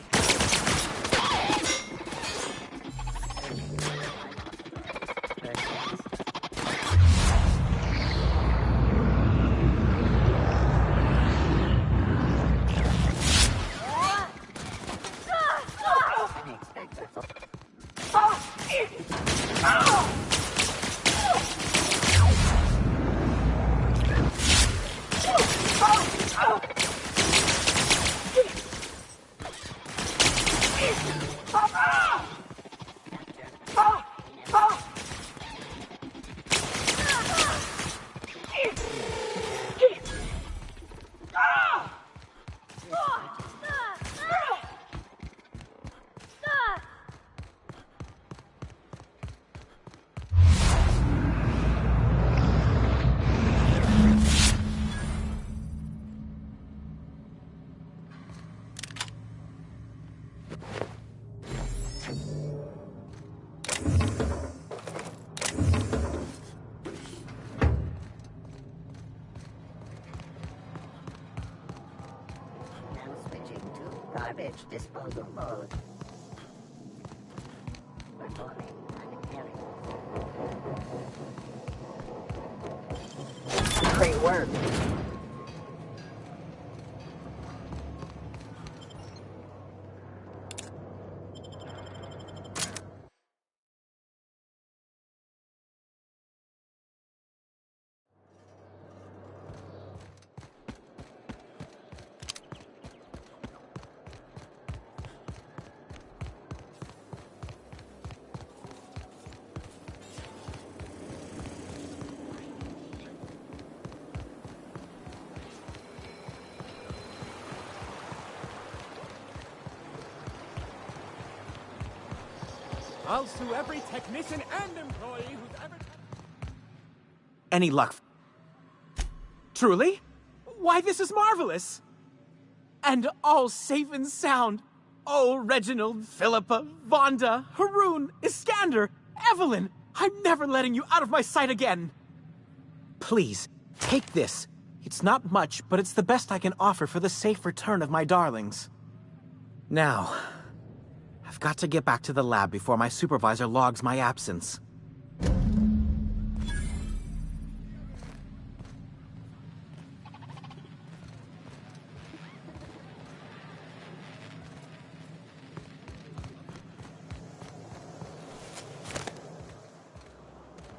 Speaker 14: garbage disposal mode. Performing unintelligence.
Speaker 2: Great work.
Speaker 24: I'll sue every technician and employee who's ever...
Speaker 6: Any luck? Truly? Why, this is marvelous! And all safe and sound. Oh, Reginald, Philippa, Vonda, Haroon, Iskander, Evelyn, I'm never letting you out of my sight again. Please, take this. It's not much, but it's the best I can offer for the safe return of my darlings. Now, I've got to get back to the lab before my supervisor logs my absence.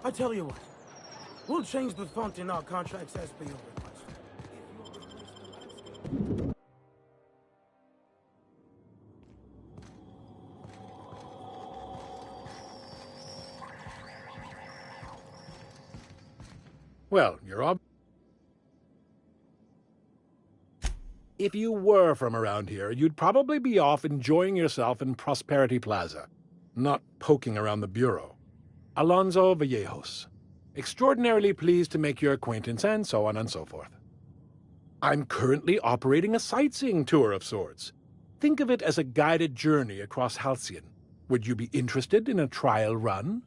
Speaker 10: I tell you what, we'll change the font in our contracts as per your request.
Speaker 24: Well, if you were from around here, you'd probably be off enjoying yourself in Prosperity Plaza, not poking around the bureau. Alonso Vallejos. Extraordinarily pleased to make your acquaintance, and so on and so forth. I'm currently operating a sightseeing tour of sorts. Think of it as a guided journey across Halcyon. Would you be interested in a trial run?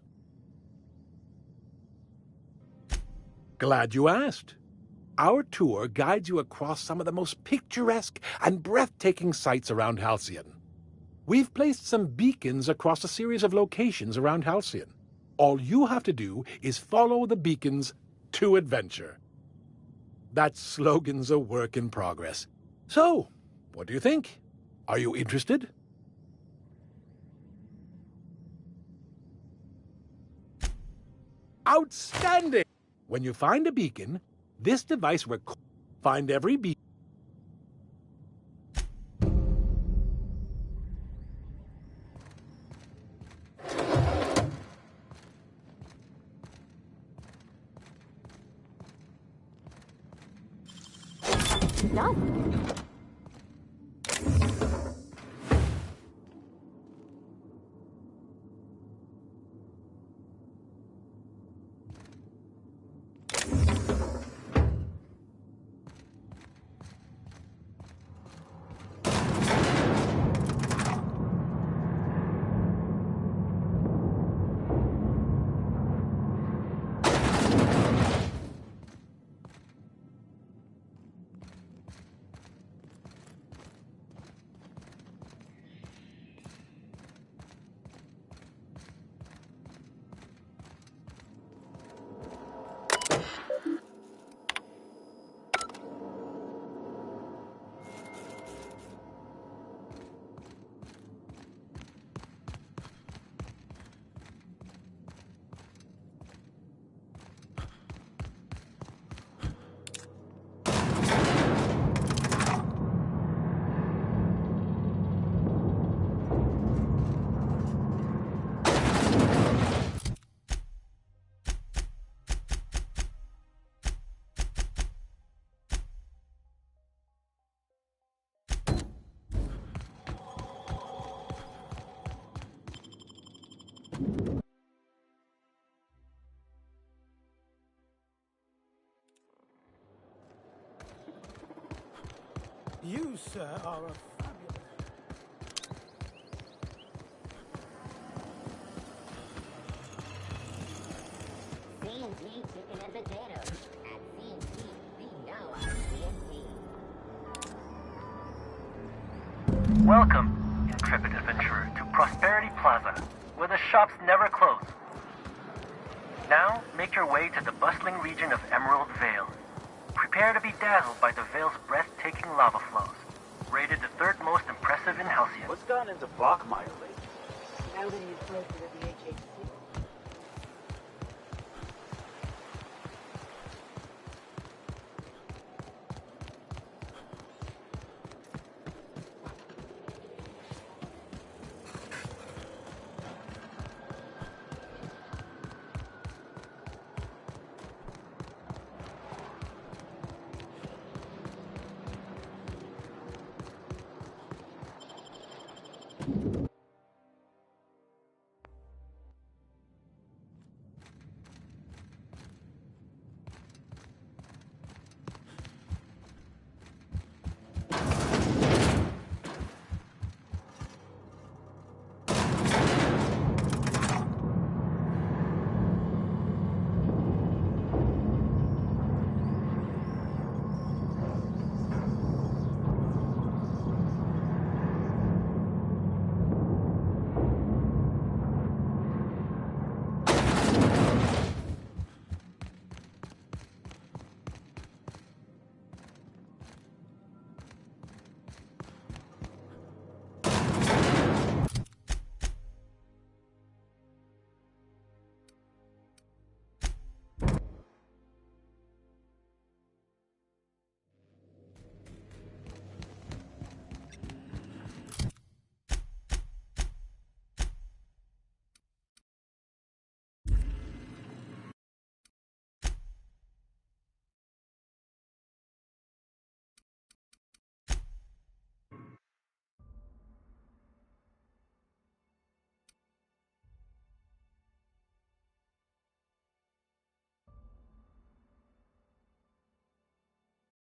Speaker 24: Glad you asked. Our tour guides you across some of the most picturesque and breathtaking sights around Halcyon. We've placed some beacons across a series of locations around Halcyon. All you have to do is follow the beacons to adventure. That slogan's a work in progress. So, what do you think? Are you interested? Outstanding! When you find a beacon, this device will find every beacon.
Speaker 1: Done.
Speaker 10: You, sir, are a fabulous...
Speaker 14: C&T chicken and potatoes. At C&T, we know our C&T.
Speaker 3: Welcome, intrepid adventurer, to Prosperity Plaza, where the shops never close. Now, make your way to the bustling region of Emerald Vale. Prepare to be dazzled by the Vale's breathtaking lava flows. Rated the third most impressive in Halcyon.
Speaker 5: What's gone into Bachmeyer lately?
Speaker 18: Now that he's closer to the HHC,